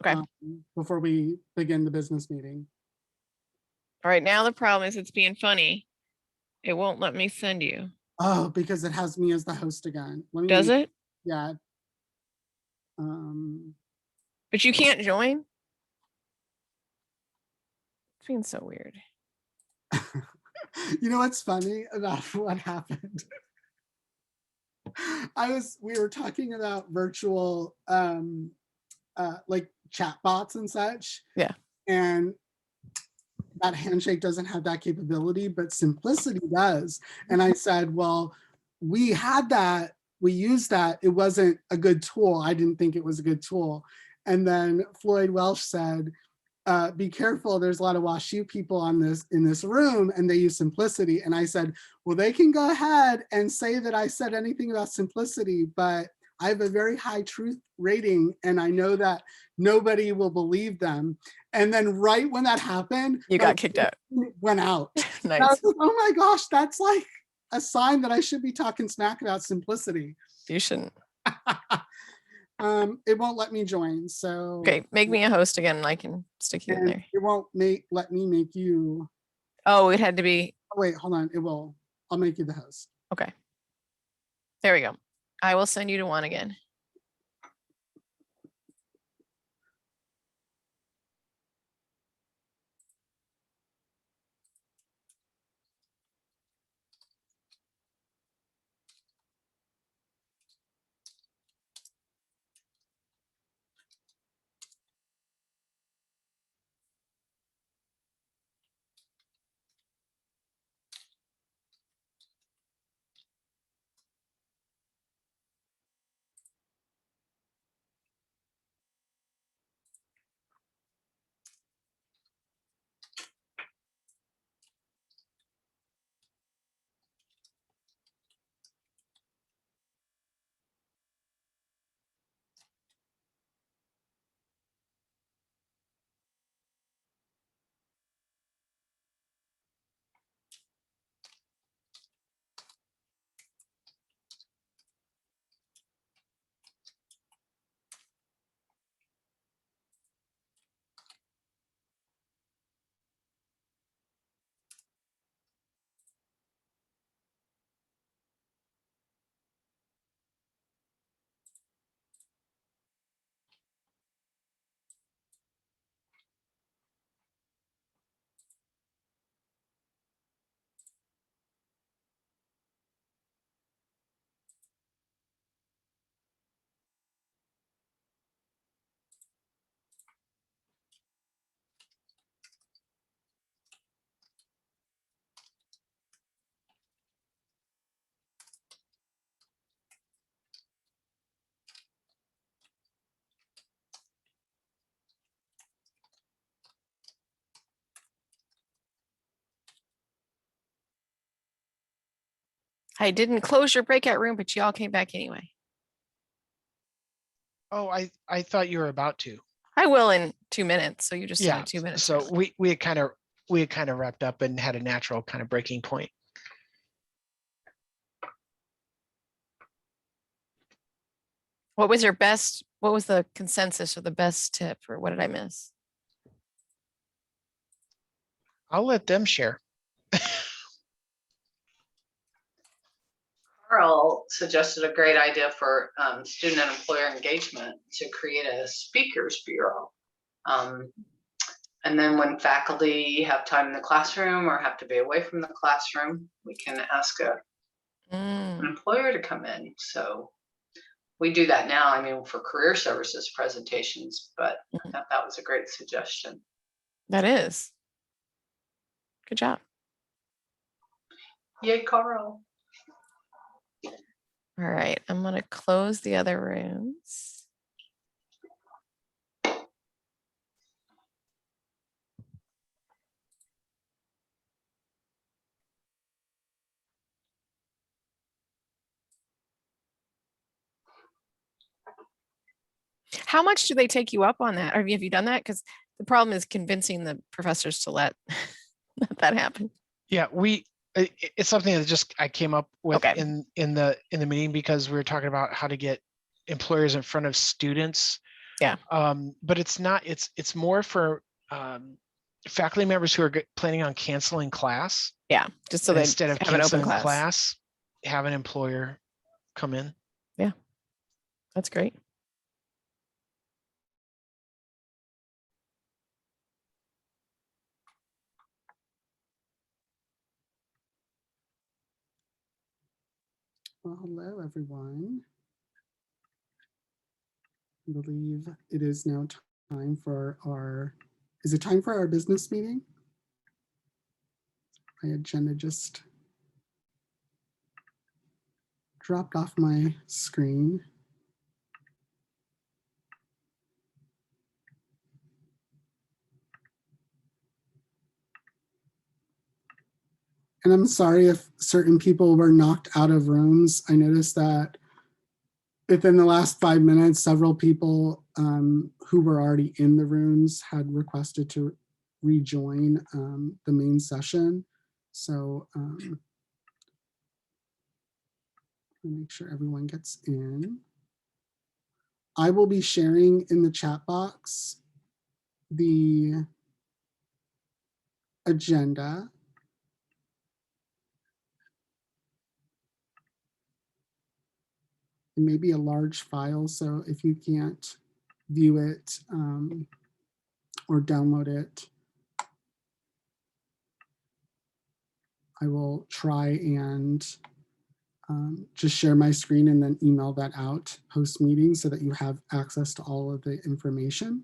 Okay. Before we begin the business meeting. All right, now the problem is it's being funny. It won't let me send you. Oh, because it has me as the host again. Does it? Yeah. But you can't join? It's being so weird. You know what's funny about what happened? We were talking about virtual like chat bots and such. Yeah. And that Handshake doesn't have that capability, but Simplicity does. And I said, well, we had that, we used that. It wasn't a good tool. I didn't think it was a good tool. And then Floyd Welsh said, be careful, there's a lot of WashU people in this room and they use Simplicity. And I said, well, they can go ahead and say that I said anything about Simplicity, but I have a very high truth rating and I know that nobody will believe them. And then right when that happened, you got kicked out. Went out. Nice. Like, oh my gosh, that's like a sign that I should be talking smack about Simplicity. You shouldn't. It won't let me join. So okay, make me a host again and I can stick you in there. It won't let me make you. Oh, it had to be. Oh, wait, hold on. It will. I'll make you the host. Okay. There we go. I will send you to one again. I didn't close your breakout room, but y'all came back anyway. Oh, I thought you were about to. I will in 2 minutes. So you just Yeah. had 2 minutes. So we had kind of wrapped up and had a natural kind of breaking point. What was the consensus or the best tip, or what did I miss? I'll let them share. Carl suggested a great idea for student and employer engagement to create a speakers bureau. And then when faculty have time in the classroom or have to be away from the classroom, we can ask an employer to come in. So we do that now, I mean, for career services presentations, but I thought that was a great suggestion. That is. Good job. Yay, Carl. All right, I'm going to close the other rooms. How much do they take you up on that? Or have you done that? Because the problem is convincing the professors to let that happen. Yeah, it's something that just I came up with Okay. in the meeting because we were talking about how to get employers in front of students. Yeah. But it's not, it's more for faculty members who are planning on canceling class. Yeah, just so they instead of have an open canceling class. have an employer come in. Yeah, that's great. Well, hello, everyone. I believe it is now time for is it time for our business meeting? My agenda just dropped off my screen. And I'm sorry if certain people were knocked out of rooms. I noticed that within the last 5 minutes, several people who were already in the rooms had requested to rejoin the main session. So make sure everyone gets in. I will be sharing in the chat box the agenda. It may be a large file, so if you can't view it or download it, I will try and just share my screen and then email that out post meeting so that you have access to all of the information.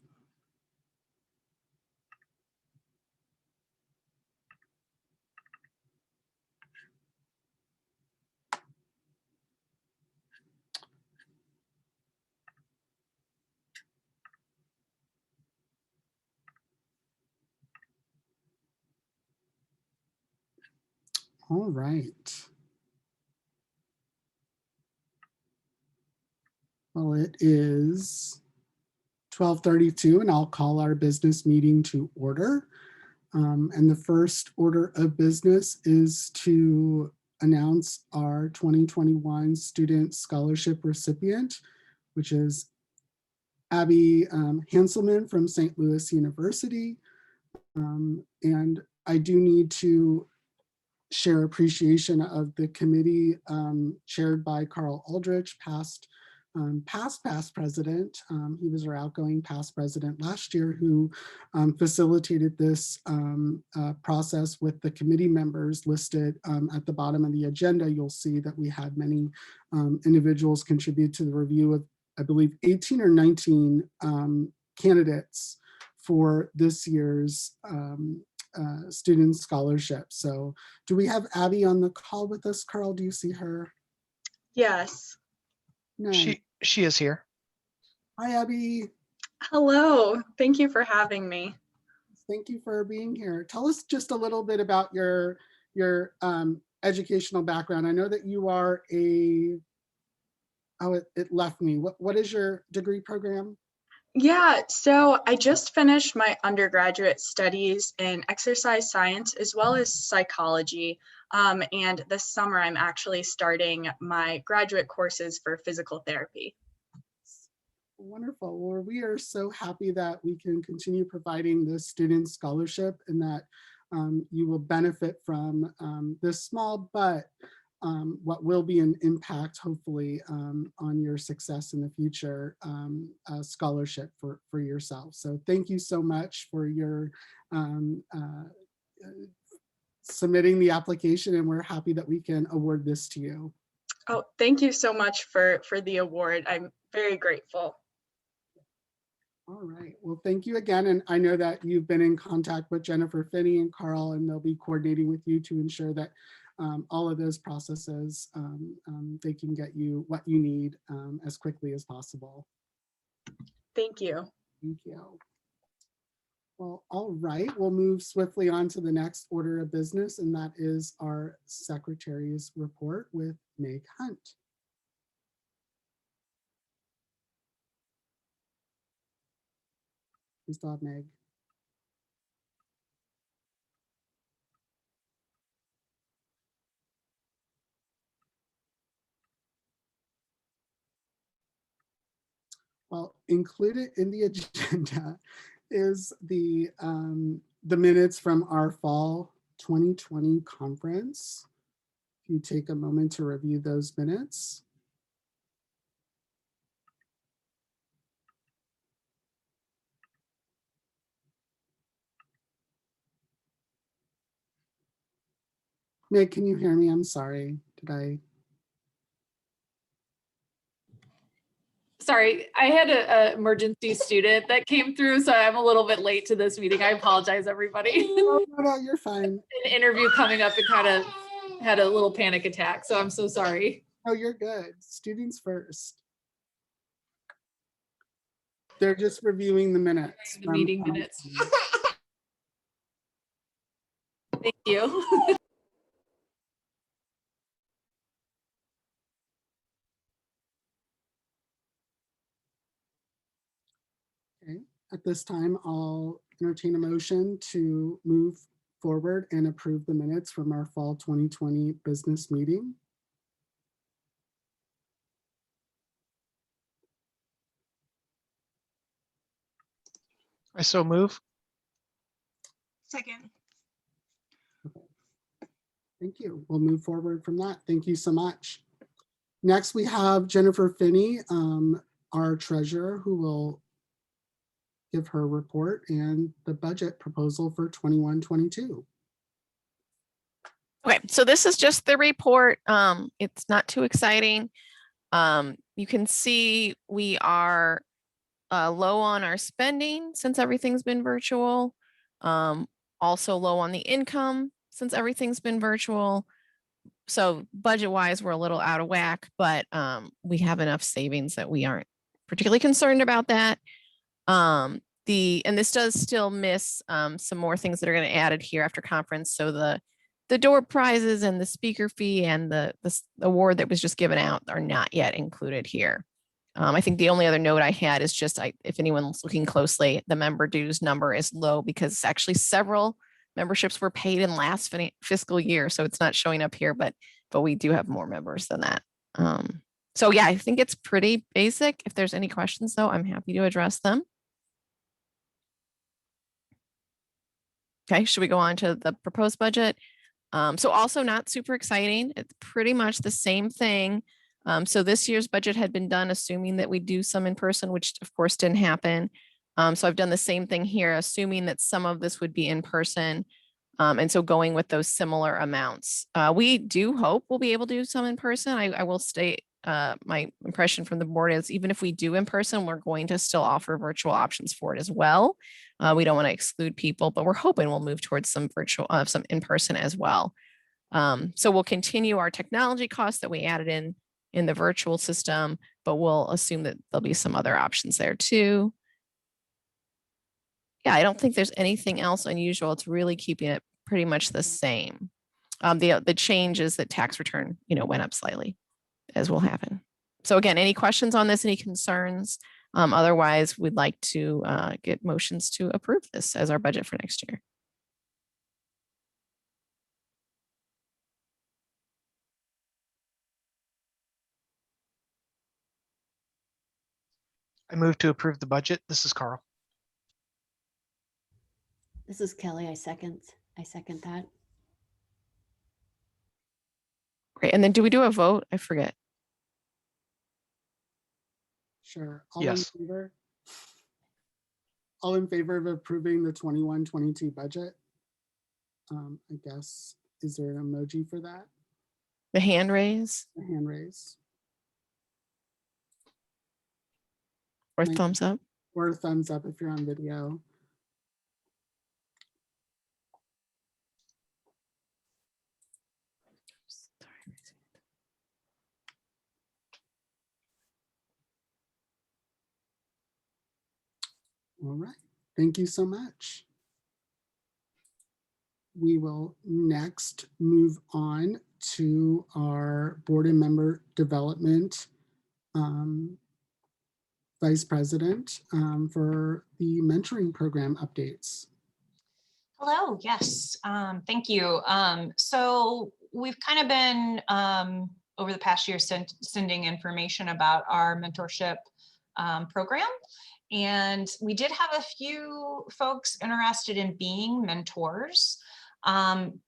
All right. Well, it is 12:32 and I'll call our business meeting to order. And the first order of business is to announce our 2021 Student Scholarship recipient, which is Abby Hanselman from St. Louis University. And I do need to share appreciation of the committee chaired by Carl Aldrich, past president. He was our outgoing past president last year, who facilitated this process with the committee members listed at the bottom of the agenda. You'll see that we had many individuals contribute to the review of, I believe, 18 or 19 candidates for this year's student scholarship. So do we have Abby on the call with us? Carl, do you see her? Yes. No. She is here. Hi, Abby. Hello. Thank you for having me. Thank you for being here. Tell us just a little bit about your educational background. I know that you are it left me. What is your degree program? Yeah, so I just finished my undergraduate studies in exercise science as well as psychology. And this summer, I'm actually starting my graduate courses for physical therapy. Wonderful. Well, we are so happy that we can continue providing this student scholarship and that you will benefit from this small but what will be an impact, hopefully, on your success in the future scholarship for yourself. So thank you so much for your submitting the application, and we're happy that we can award this to you. Oh, thank you so much for the award. I'm very grateful. All right. Well, thank you again. And I know that you've been in contact with Jennifer Finney and Carl, and they'll be coordinating with you to ensure that all of those processes, they can get you what you need as quickly as possible. Thank you. Thank you. Well, all right, we'll move swiftly on to the next order of business, and that is our secretary's report with Meg Hunt. We still have Meg. Well, included in the agenda is the minutes from our fall 2020 conference. If you take a moment to review those minutes. Meg, can you hear me? I'm sorry. Did I? Sorry, I had a emergency student that came through, so I'm a little bit late to this meeting. I apologize, everybody. No, you're fine. An interview coming up and kind of had a little panic attack, so I'm so sorry. Oh, you're good. Students first. They're just reviewing the minutes. The meeting minutes. Thank you. Okay. At this time, I'll entertain a motion to move forward and approve the minutes from our fall 2020 business meeting. I so move. Second. Thank you. We'll move forward from that. Thank you so much. Next, we have Jennifer Finney, our treasurer, who will give her report and the budget proposal for 21-22. Okay, so this is just the report. It's not too exciting. You can see we are low on our spending since everything's been virtual. Also low on the income since everything's been virtual. So budget-wise, we're a little out of whack, but we have enough savings that we aren't particularly concerned about that. And this does still miss some more things that are going to added here after conference. So the door prizes and the speaker fee and the award that was just given out are not yet included here. I think the only other note I had is just if anyone's looking closely, the member dues number is low because actually several memberships were paid in last fiscal year. So it's not showing up here, but we do have more members than that. So yeah, I think it's pretty basic. If there's any questions though, I'm happy to address them. Okay, should we go on to the proposed budget? So also not super exciting. It's pretty much the same thing. So this year's budget had been done assuming that we do some in person, which of course didn't happen. So I've done the same thing here, assuming that some of this would be in person. And so going with those similar amounts. We do hope we'll be able to do some in person. I will state my impression from the board is even if we do in person, we're going to still offer virtual options for it as well. We don't want to exclude people, but we're hoping we'll move towards some virtual, some in person as well. So we'll continue our technology costs that we added in the virtual system, but we'll assume that there'll be some other options there too. Yeah, I don't think there's anything else unusual. It's really keeping it pretty much the same. The change is that tax return, went up slightly, as will happen. So again, any questions on this, any concerns? Otherwise, we'd like to get motions to approve this as our budget for next year. I move to approve the budget. This is Carl. This is Kelly. I second that. Great. And then do we do a vote? I forget. Sure. All yes. in favor? All in favor of approving the 21-22 budget? I guess, is there an emoji for that? The hand raise? The hand raise. Or thumbs up? Or thumbs up if you're on video. All right, thank you so much. We will next move on to our board and member development Vice President, for the mentoring program updates. Hello, yes, thank you. So we've kind of been over the past year sending information about our mentorship program. And we did have a few folks interested in being mentors,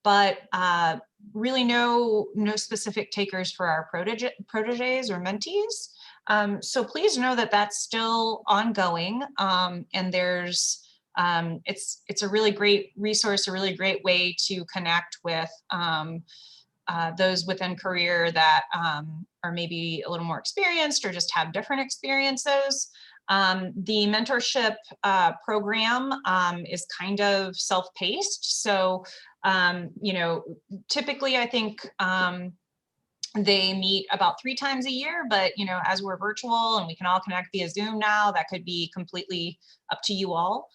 but really no specific takers for our proteges or mentees. So please know that that's still ongoing, and there's it's a really great resource, a really great way to connect with those within career that are maybe a little more experienced or just have different experiences. The mentorship program is kind of self-paced. So, you know, typically I think they meet about 3 times a year, but, you know, as we're virtual and we can all connect via Zoom now, that could be completely up to you all.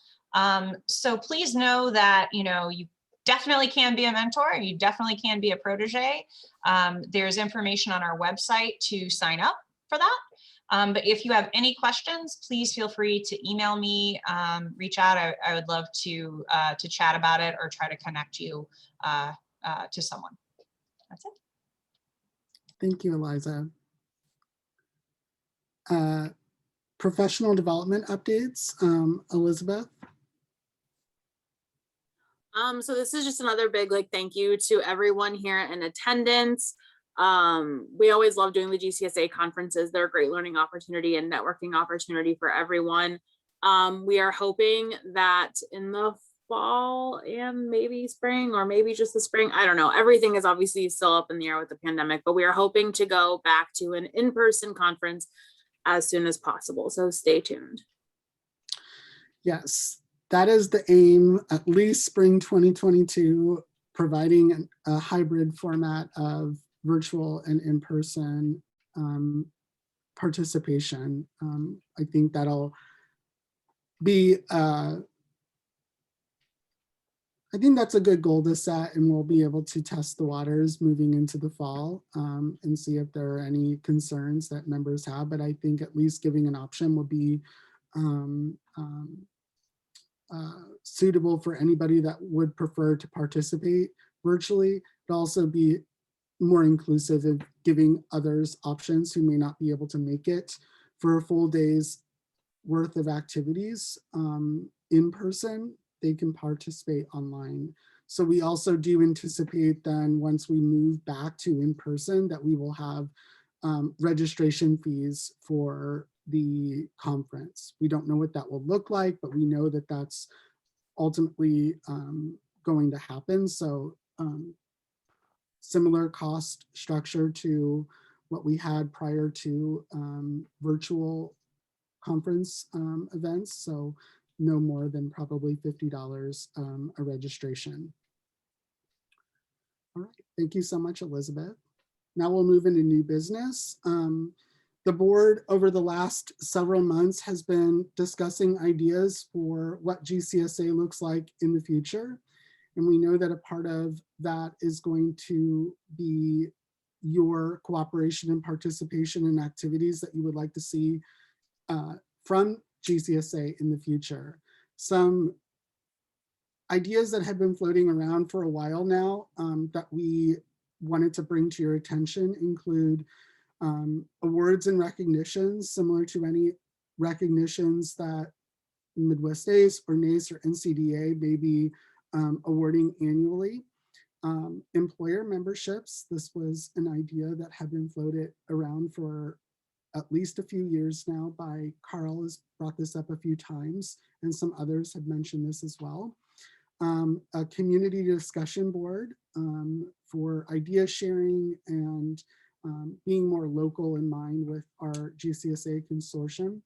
So please know that, you know, you definitely can be a mentor, you definitely can be a protege. There's information on our website to sign up for that. But if you have any questions, please feel free to email me, reach out. I would love to chat about it or try to connect you to someone. That's it. Thank you, Eliza. Professional development updates, Elizabeth. So this is just another big thank you to everyone here in attendance. We always love doing the GCSA conferences. They're a great learning opportunity and networking opportunity for everyone. We are hoping that in the fall and maybe spring, or maybe just the spring, I don't know. Everything is obviously still up in the air with the pandemic, but we are hoping to go back to an in-person conference as soon as possible. So stay tuned. Yes, that is the aim, at least spring 2022, providing a hybrid format of virtual and in-person participation. I think that'll be, I think that's a good goal to set, and we'll be able to test the waters moving into the fall and see if there are any concerns that members have. But I think at least giving an option would be suitable for anybody that would prefer to participate virtually, but also be more inclusive of giving others options who may not be able to make it for a full day's worth of activities in person. They can participate online. So we also do anticipate then, once we move back to in person, that we will have registration fees for the conference. We don't know what that will look like, but we know that that's ultimately going to happen. So similar cost structure to what we had prior to virtual conference events. So no more than probably $50 a registration. All right, thank you so much, Elizabeth. Now we'll move into new business. The board over the last several months has been discussing ideas for what GCSA looks like in the future. And we know that a part of that is going to be your cooperation and participation in activities that you would like to see from GCSA in the future. Some ideas that have been floating around for a while now that we wanted to bring to your attention include awards and recognitions, similar to any recognitions that Midwest ACE or NACE or NCDA may be awarding annually. Employer memberships, this was an idea that had been floated around for at least a few years now by Carl, has brought this up a few times, and some others have mentioned this as well. A community discussion board for idea sharing and being more local in mind with our GCSA consortium.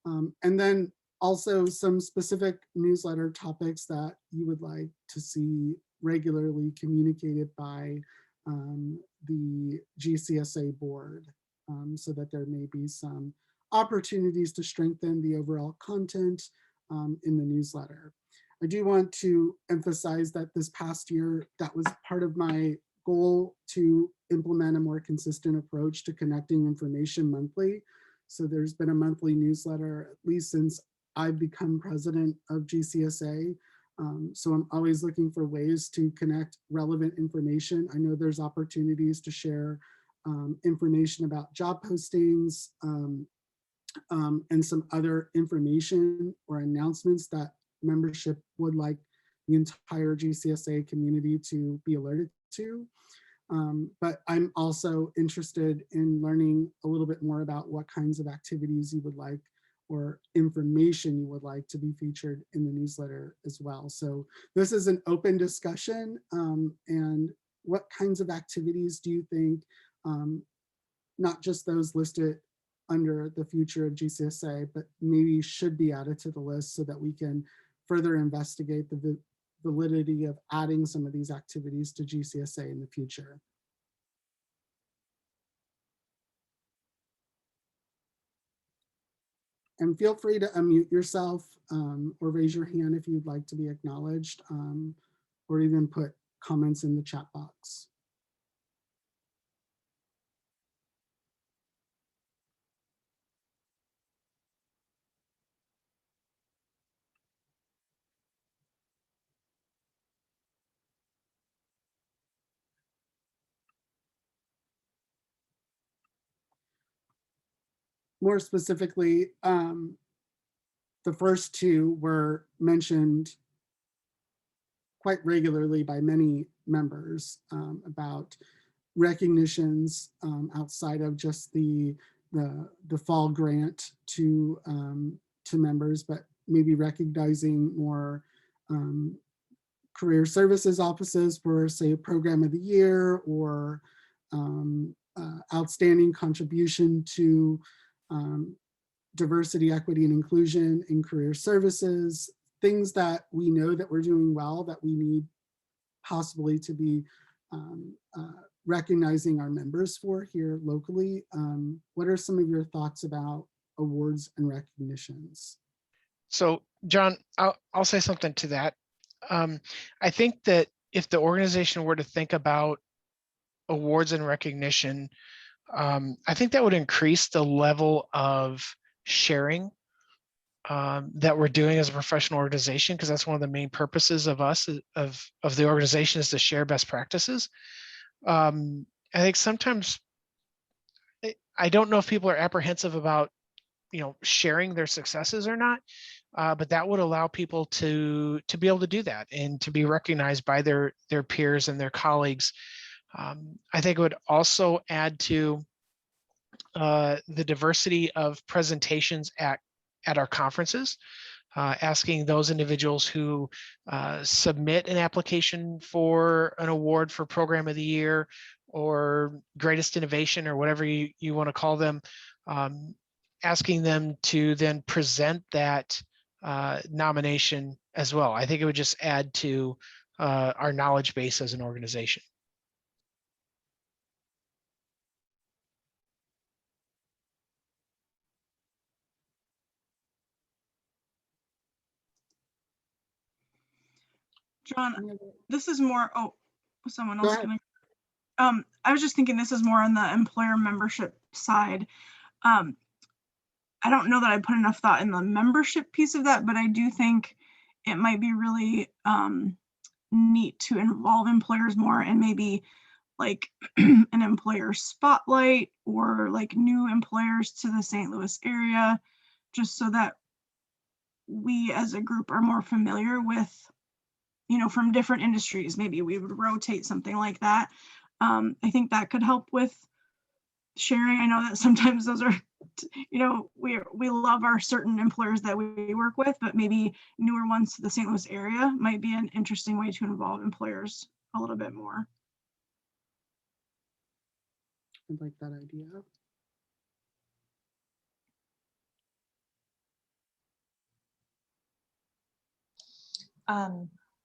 And then also some specific newsletter topics that you would like to see regularly communicated by the GCSA board, so that there may be some opportunities to strengthen the overall content in the newsletter. I do want to emphasize that this past year, that was part of my goal to implement a more consistent approach to connecting information monthly So there's been a monthly newsletter, at least since I've become president of GCSA. So I'm always looking for ways to connect relevant information. I know there's opportunities to share information about job postings and some other information or announcements that membership would like the entire GCSA community to be alerted to. But I'm also interested in learning a little bit more about what kinds of activities you would like or information you would like to be featured in the newsletter as well. So this is an open discussion, and what kinds of activities do you think, not just those listed under the future of GCSA, but maybe should be added to the list so that we can further investigate the validity of adding some of these activities to GCSA in the future? And feel free to unmute yourself or raise your hand if you'd like to be acknowledged, or even put comments in the chat box. More specifically, the first two were mentioned quite regularly by many members about recognitions outside of just the fall grant to members, but maybe recognizing more career services offices for, say, program of the year, or outstanding contribution to diversity, equity, and inclusion in career services, things that we know that we're doing well, that we need possibly to be recognizing our members for here locally. What are some of your thoughts about awards and recognitions? So John, I'll say something to that. I think that if the organization were to think about awards and recognition, I think that would increase the level of sharing that we're doing as a professional organization, because that's one of the main purposes of us, of the organization, is to share best practices. I think sometimes, I don't know if people are apprehensive about, sharing their successes or not, but that would allow people to be able to do that and to be recognized by their peers and their colleagues. I think it would also add to the diversity of presentations at our conferences, asking those individuals who submit an application for an award for Program of the Year or Greatest Innovation, or whatever you want to call them, asking them to then present that nomination as well. I think it would just add to our knowledge base as an organization. John, this is more, oh, someone else can. I was just thinking this is more on the employer membership side. I don't know that I put enough thought in the membership piece of that, but I do think it might be really neat to involve employers more, and maybe like an employer spotlight, or like new employers to the St. Louis area, just so that we as a group are more familiar with, from different industries. Maybe we would rotate something like that. I think that could help with sharing. I know that sometimes those are, we love our certain employers that we work with, but maybe newer ones to the St. Louis area might be an interesting way to involve employers a little bit more. I like that idea.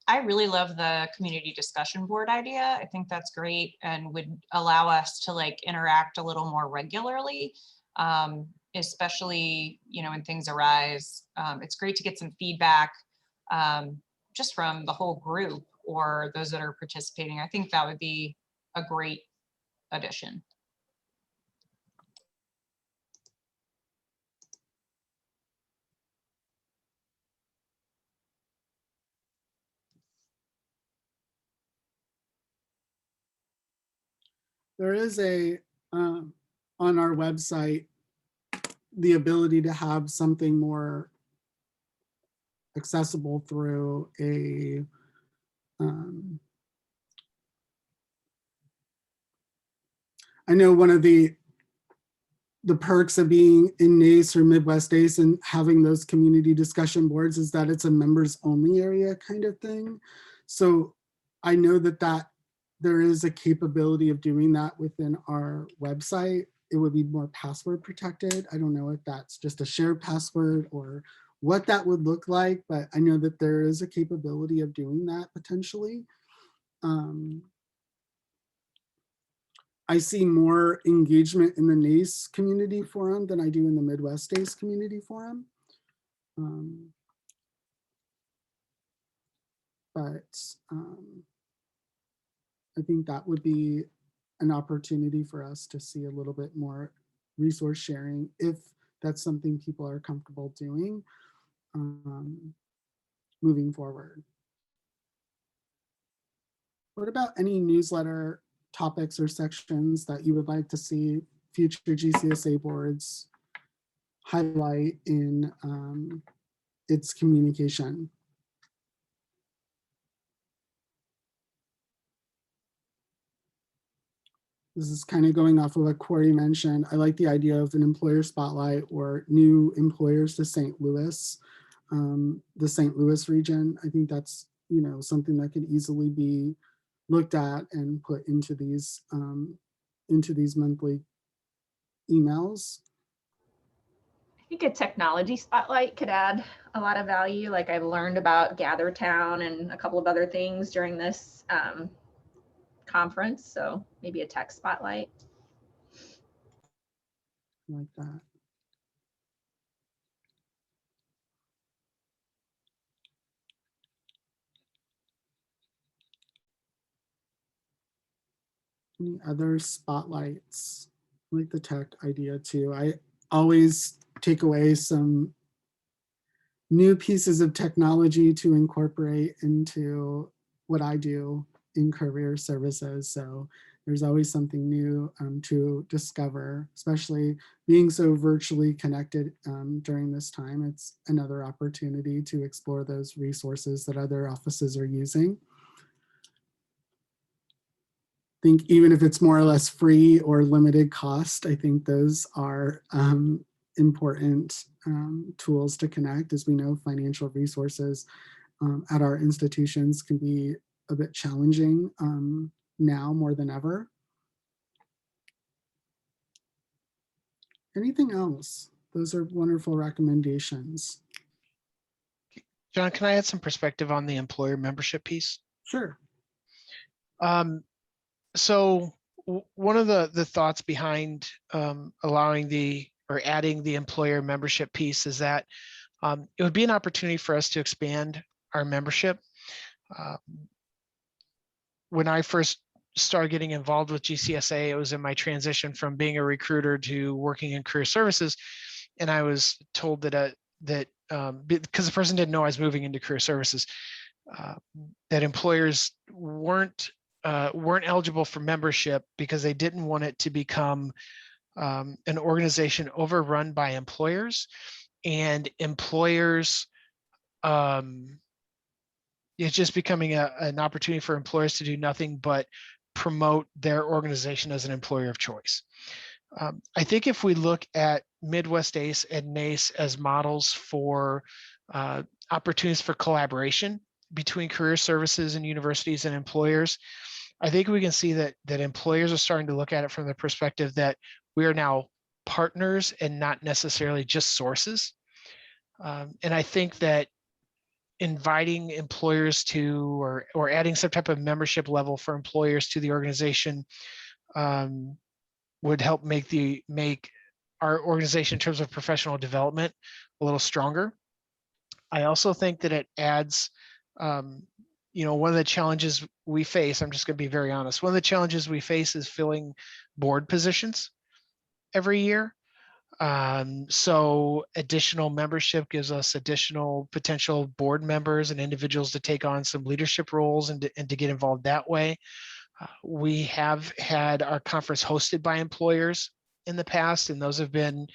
I really love the community discussion board idea. I think that's great and would allow us to interact a little more regularly, especially, when things arise. It's great to get some feedback just from the whole group or those that are participating. I think that would be a great addition. There is a, on our website, the ability to have something more accessible through a, I know one of the perks of being in NACE or Midwest ACE and having those community discussion boards is that it's a members only area kind of thing. So I know that there is a capability of doing that within our website. It would be more password protected. I don't know if that's just a shared password or what that would look like, but I know that there is a capability of doing that potentially. I see more engagement in the NACE community forum than I do in the Midwest ACE community forum. I think that would be an opportunity for us to see a little bit more resource sharing if that's something people are comfortable doing moving forward. What about any newsletter topics or sections that you would like to see future GCSA boards highlight in its communication? This is kind of going off of what Corey mentioned. I like the idea of an employer spotlight or new employers to St. Louis, the St. Louis region. I think that's, you know, something that could easily be looked at and put into these monthly emails. I think a technology spotlight could add a lot of value. Like I've learned about GatherTown and a couple of other things during this conference. So maybe a tech spotlight. Like that. Any other spotlights? I like the tech idea too. I always take away some new pieces of technology to incorporate into what I do in career services. So there's always something new to discover, especially being so virtually connected during this time. It's another opportunity to explore those resources that other offices are using. I think even if it's more or less free or limited cost, I think those are important tools to connect. As we know, financial resources at our institutions can be a bit challenging now more than ever. Anything else? Those are wonderful recommendations. John, can I add some perspective on the employer membership piece? Sure. So one of the thoughts behind allowing or adding the employer membership piece is that it would be an opportunity for us to expand our membership. When I first started getting involved with GCSA, it was in my transition from being a recruiter to working in career services. And I was told that because the person didn't know I was moving into career services, that employers weren't eligible for membership because they didn't want it to become an organization overrun by employers, and employers, it's just becoming an opportunity for employers to do nothing but promote their organization as an employer of choice. I think if we look at Midwest ACE and NACE as models for opportunities for collaboration between career services and universities and employers, I think we can see that employers are starting to look at it from the perspective that we are now partners and not necessarily just sources. And I think that inviting employers to, or adding some type of membership level for employers to the organization would help make our organization in terms of professional development a little stronger. I also think that it adds, one of the challenges we face, I'm just going to be very honest, one of the challenges we face is filling board positions every year. So additional membership gives us additional potential board members and individuals to take on some leadership roles and to get involved that way. We have had our conference hosted by employers in the past, and those have been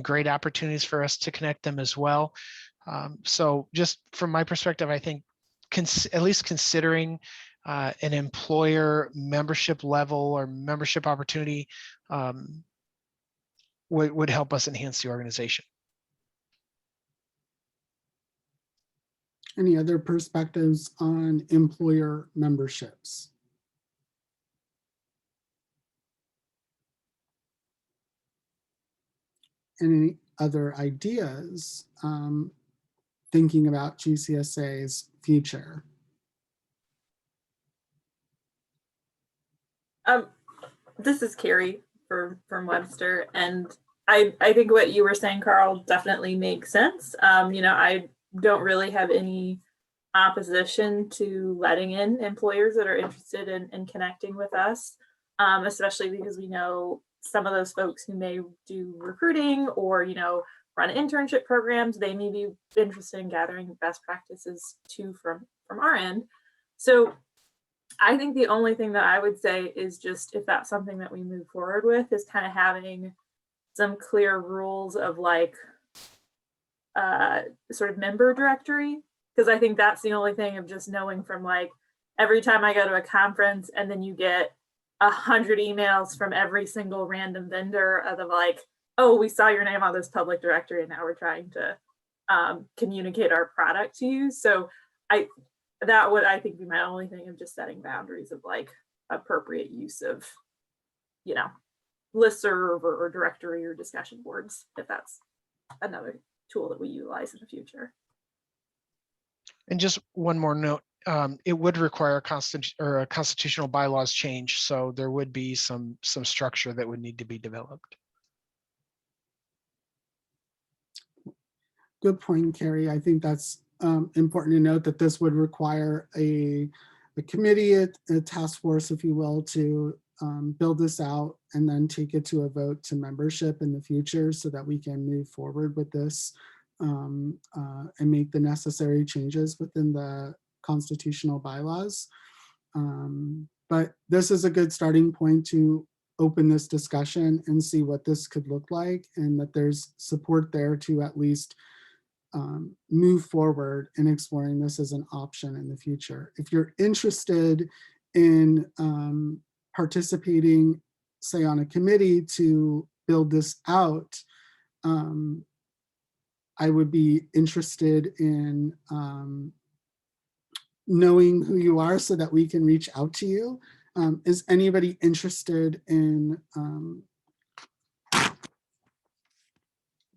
great opportunities for us to connect them as well. So just from my perspective, I think at least considering an employer membership level or membership opportunity would help us enhance the organization. Any other perspectives on employer memberships? Any other ideas thinking about GCSA's future? This is Carrie from Webster, and I think what you were saying, Carl, definitely makes sense. You know, I don't really have any opposition to letting in employers that are interested in connecting with us, especially because we know some of those folks who may do recruiting or, you know, run internship programs, they may be interested in gathering best practices too from our end. So I think the only thing that I would say is just if that's something that we move forward with is kind of having some clear rules of like sort of member directory, because I think that's the only thing of just knowing from like every time I go to a conference and then you get 100 emails from every single random vendor of like, oh, we saw your name on this public directory and now we're trying to communicate our product to you. So that would, I think, be my only thing of just setting boundaries of like appropriate use of, you know, listserv or directory or discussion boards, if that's another tool that we utilize in the future. And just one more note, it would require a constitutional bylaws change, so there would be some structure that would need to be developed. Good point, Carrie. I think that's important to note that this would require a committee, a task force, if you will, to build this out and then take it to a vote to membership in the future so that we can move forward with this and make the necessary changes within the constitutional bylaws. But this is a good starting point to open this discussion and see what this could look like, and that there's support there to at least move forward in exploring this as an option in the future. If you're interested in participating, say, on a committee to build this out, I would be interested in knowing who you are so that we can reach out to you. Is anybody interested in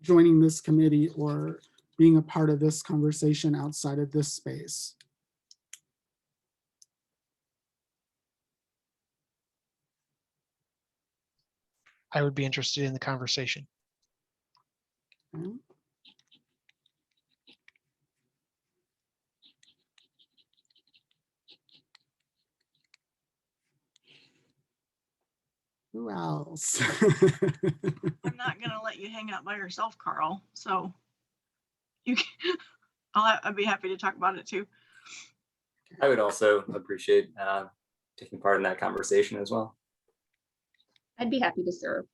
joining this committee or being a part of this conversation outside of this space? I would be interested in the conversation. Okay. Who else? I'm not gonna let you hang out by yourself, Carl. So you can, I'd be happy to talk about it too. I would also appreciate taking part in that conversation as well. I'd be happy to serve.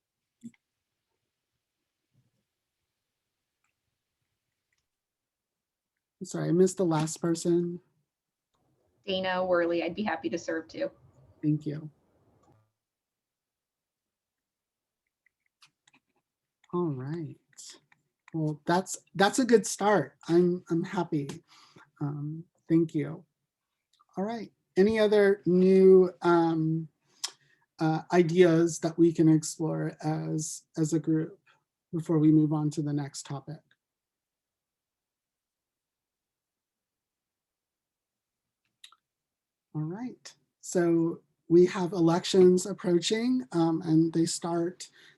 I'm sorry, I missed the last person. Dana Worley, I'd be happy to serve too. Thank you. All right. Well, that's a good start. I'm happy. Thank you. All right. Any other new ideas that we can explore as a group before we move on to the next topic? All right. So we have elections approaching and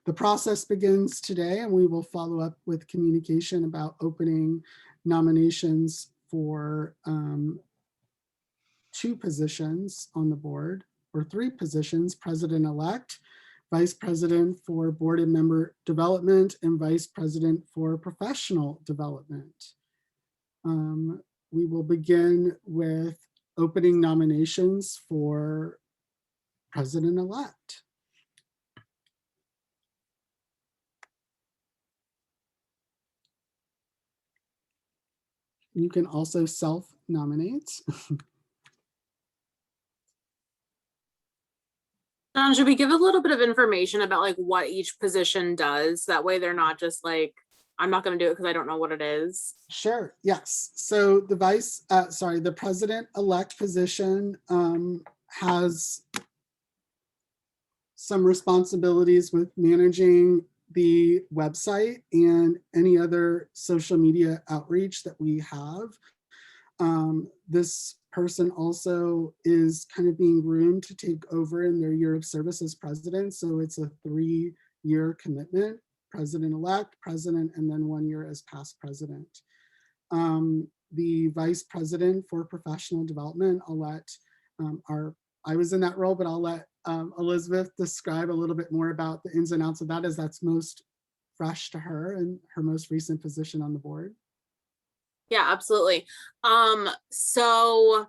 the process begins today, and we will follow up with communication about opening nominations for 2 positions on the board, or 3 positions: president-elect, vice president for board and member development, and vice president for professional development. We will begin with opening nominations for president-elect. You can also self-nominate. Should we give a little bit of information about like what each position does? That way they're not just like, I'm not going to do it because I don't know what it is. Sure, yes. So the the president-elect position has some responsibilities with managing the website and any other social media outreach that we have. This person also is kind of being groomed to take over in their year of service as president. So it's a 3-year commitment, president-elect, president, and then 1 year as past president. The vice president for professional development, I'll let I was in that role, but I'll let Elizabeth describe a little bit more about the ins and outs of that, as that's most fresh to her and her most recent position on the board. Yeah, absolutely. So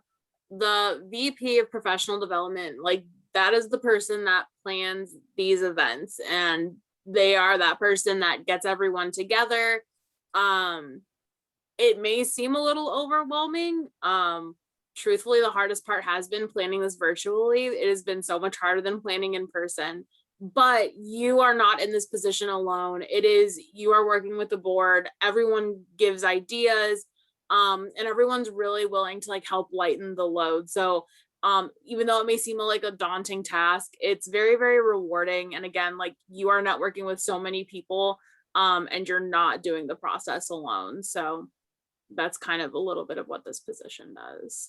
the VP of professional development, like that is the person that plans these events, and they are that person that gets everyone together. It may seem a little overwhelming. Truthfully, the hardest part has been planning this virtually. It has been so much harder than planning in person, but you are not in this position alone. You are working with the board. Everyone gives ideas, and everyone's really willing to like help lighten the load. So even though it may seem like a daunting task, it's very, very rewarding. And again, like you are networking with so many people, and you're not doing the process alone. So that's kind of a little bit of what this position does.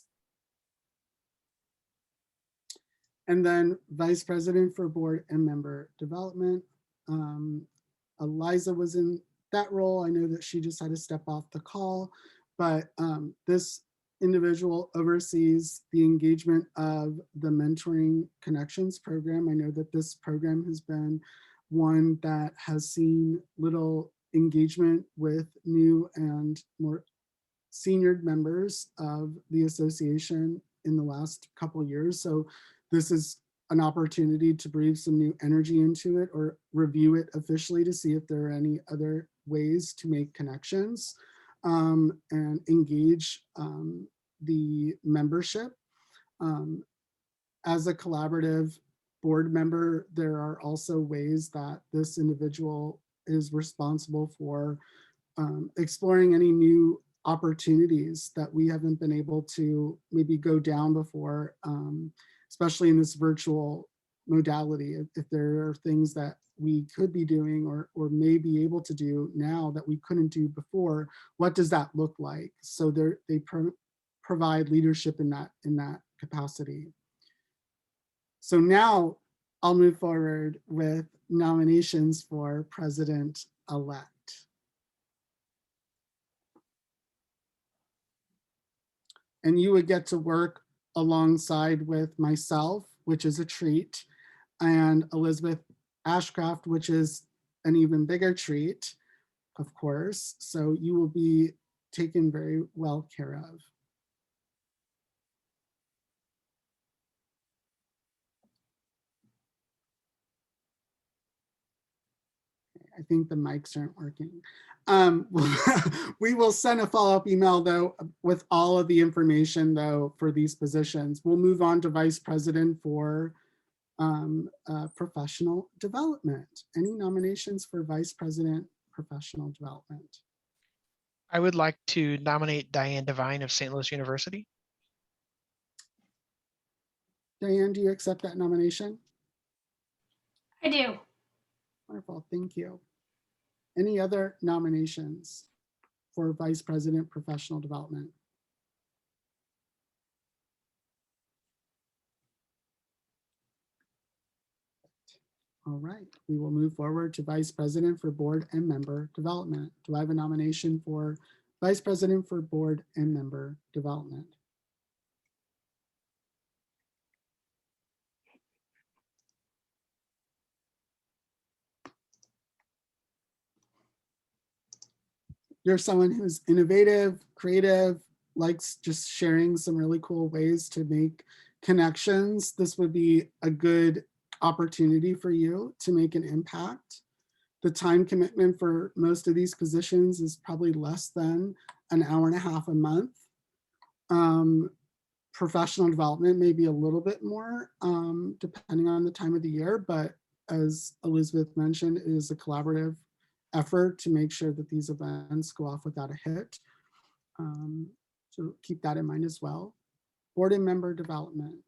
And then vice president for board and member development. Eliza was in that role. I know that she just had to step off the call, but this individual oversees the engagement of the Mentoring Connections program. I know that this program has been one that has seen little engagement with new and more senior members of the association in the last couple of years. So this is an opportunity to breathe some new energy into it or review it officially to see if there are any other ways to make connections and engage the membership. As a collaborative board member, there are also ways that this individual is responsible for exploring any new opportunities that we haven't been able to maybe go down before, especially in this virtual modality. If there are things that we could be doing or may be able to do now that we couldn't do before, what does that look like? So they provide leadership in that capacity. So now I'll move forward with nominations for president-elect. And you would get to work alongside with myself, which is a treat, and Elizabeth Ashcraft, which is an even bigger treat, of course. So you will be taken very well care of. I think the mics aren't working. We will send a follow-up email though with all of the information though for these positions. We'll move on to vice president for professional development. Any nominations for vice president professional development? I would like to nominate Diane Devine of St. Louis University. Diane, do you accept that nomination? I do. Wonderful, thank you. Any other nominations for Vice President Professional Development? All right, we will move forward to Vice President for Board and Member Development. Do I have a nomination for Vice President for Board and Member Development? You're someone who's innovative, creative, likes just sharing some really cool ways to make connections, this would be a good opportunity for you to make an impact. The time commitment for most of these positions is probably less than an hour and a half a month. Professional development may be a little bit more depending on the time of the year, but as Elizabeth mentioned, it is a collaborative effort to make sure that these events go off without a hitch. So keep that in mind as well. Board and member development.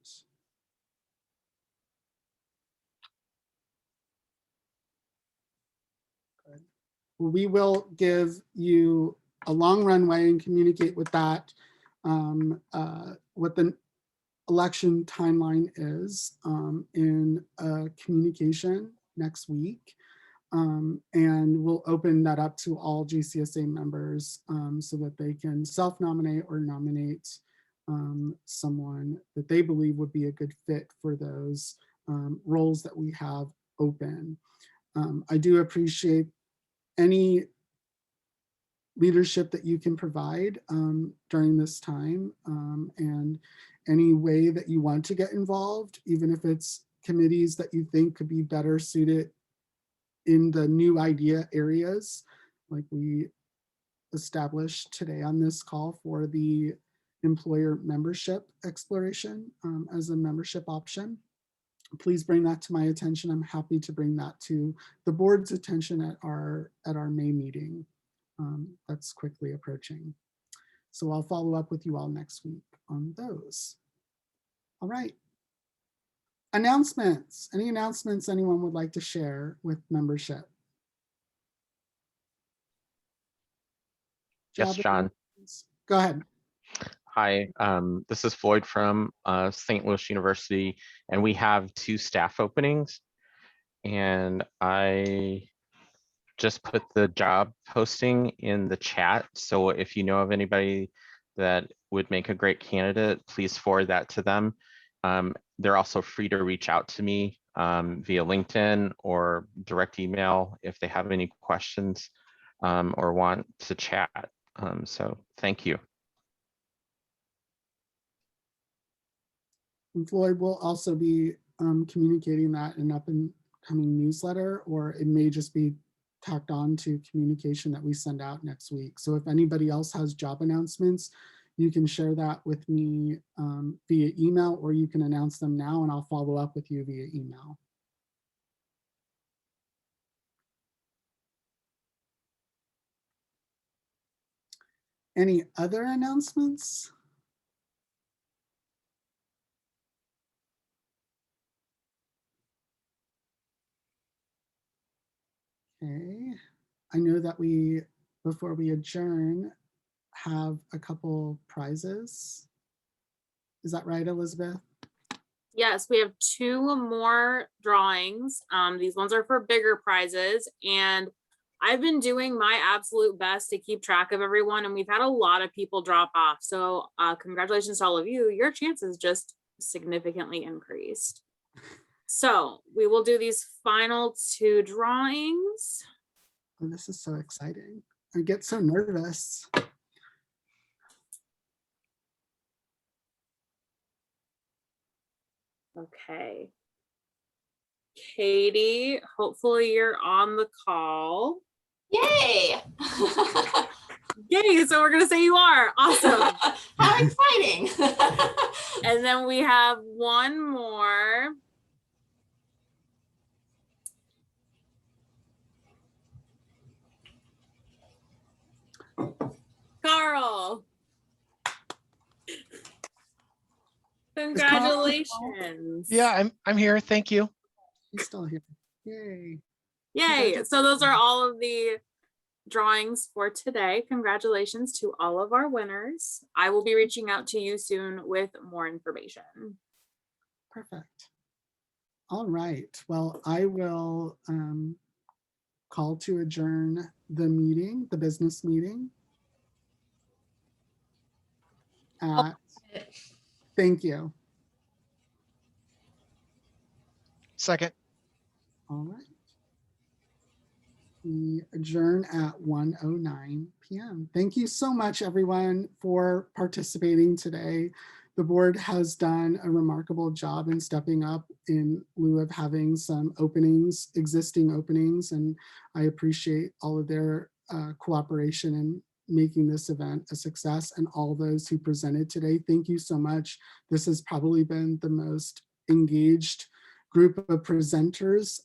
Good. Well, we will give you a long runway and communicate with that, what the election timeline is in a communication next week. And we'll open that up to all GCSA members so that they can self-nominate or nominate someone that they believe would be a good fit for those roles that we have open. I do appreciate any leadership that you can provide during this time, and any way that you want to get involved, even if it's committees that you think could be better suited in the new idea areas, like we established today on this call for the employer membership exploration as a membership option. Please bring that to my attention. I'm happy to bring that to the board's attention at our May meeting. That's quickly approaching. So I'll follow up with you all next week on those. All right. Announcements. Any announcements anyone would like to share with membership? Yes, John. Go ahead. Hi, this is Floyd from St. Louis University, and we have 2 staff openings. And I just put the job posting in the chat. So if you know of anybody that would make a great candidate, please forward that to them. They're also free to reach out to me via LinkedIn or direct email if they have any questions or want to chat. So thank you. And Floyd will also be communicating that in an up and coming newsletter, or it may just be tacked on to communication that we send out next week. So if anybody else has job announcements, you can share that with me via email, or you can announce them now and I'll follow up with you via email. Any other announcements? Okay, I know that we, before we adjourn, have a couple prizes. Is that right, Elizabeth? Yes, we have 2 more drawings. These ones are for bigger prizes, and I've been doing my absolute best to keep track of everyone, and we've had a lot of people drop off. So congratulations to all of you. Your chances just significantly increased. So we will do these final 2 drawings. Oh, this is so exciting. I get so nervous. Okay. Katie, hopefully you're on the call. Yay! Yay, so we're gonna say you are. Awesome. How exciting. And then we have one more. Carl. Congratulations. Yeah, I'm here. Thank you. He's still here. Yay. Yay. So those are all of the drawings for today. Congratulations to all of our winners. I will be reaching out to you soon with more information. Perfect. All right. Well, I will call to adjourn the meeting, the business meeting. Thank you. Second. All right. We adjourn at 1:09 p.m. Thank you so much, everyone, for participating today. the board has done a remarkable job in stepping up in lieu of having some openings, existing openings, and I appreciate all of their cooperation in making this event a success, and all those who presented today. Thank you so much. This has probably been the most engaged group of presenters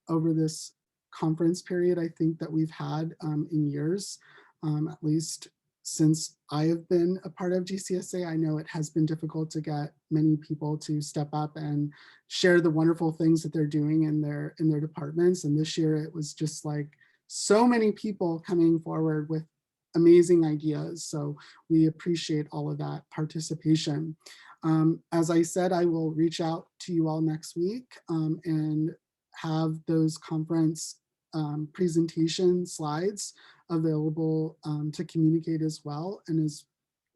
over this conference period I think that we've had in years, at least since I have been a part of GCSA. I know it has been difficult to get many people to step up and share the wonderful things that they're doing in their departments. And this year it was just like so many people coming forward with amazing ideas. So we appreciate all of that participation. As I said, I will reach out to you all next week and have those conference presentation slides available to communicate as well, and as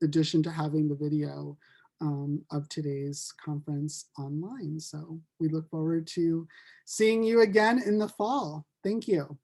addition to having the video of today's conference online. So we look forward to seeing you again in the fall. Thank you.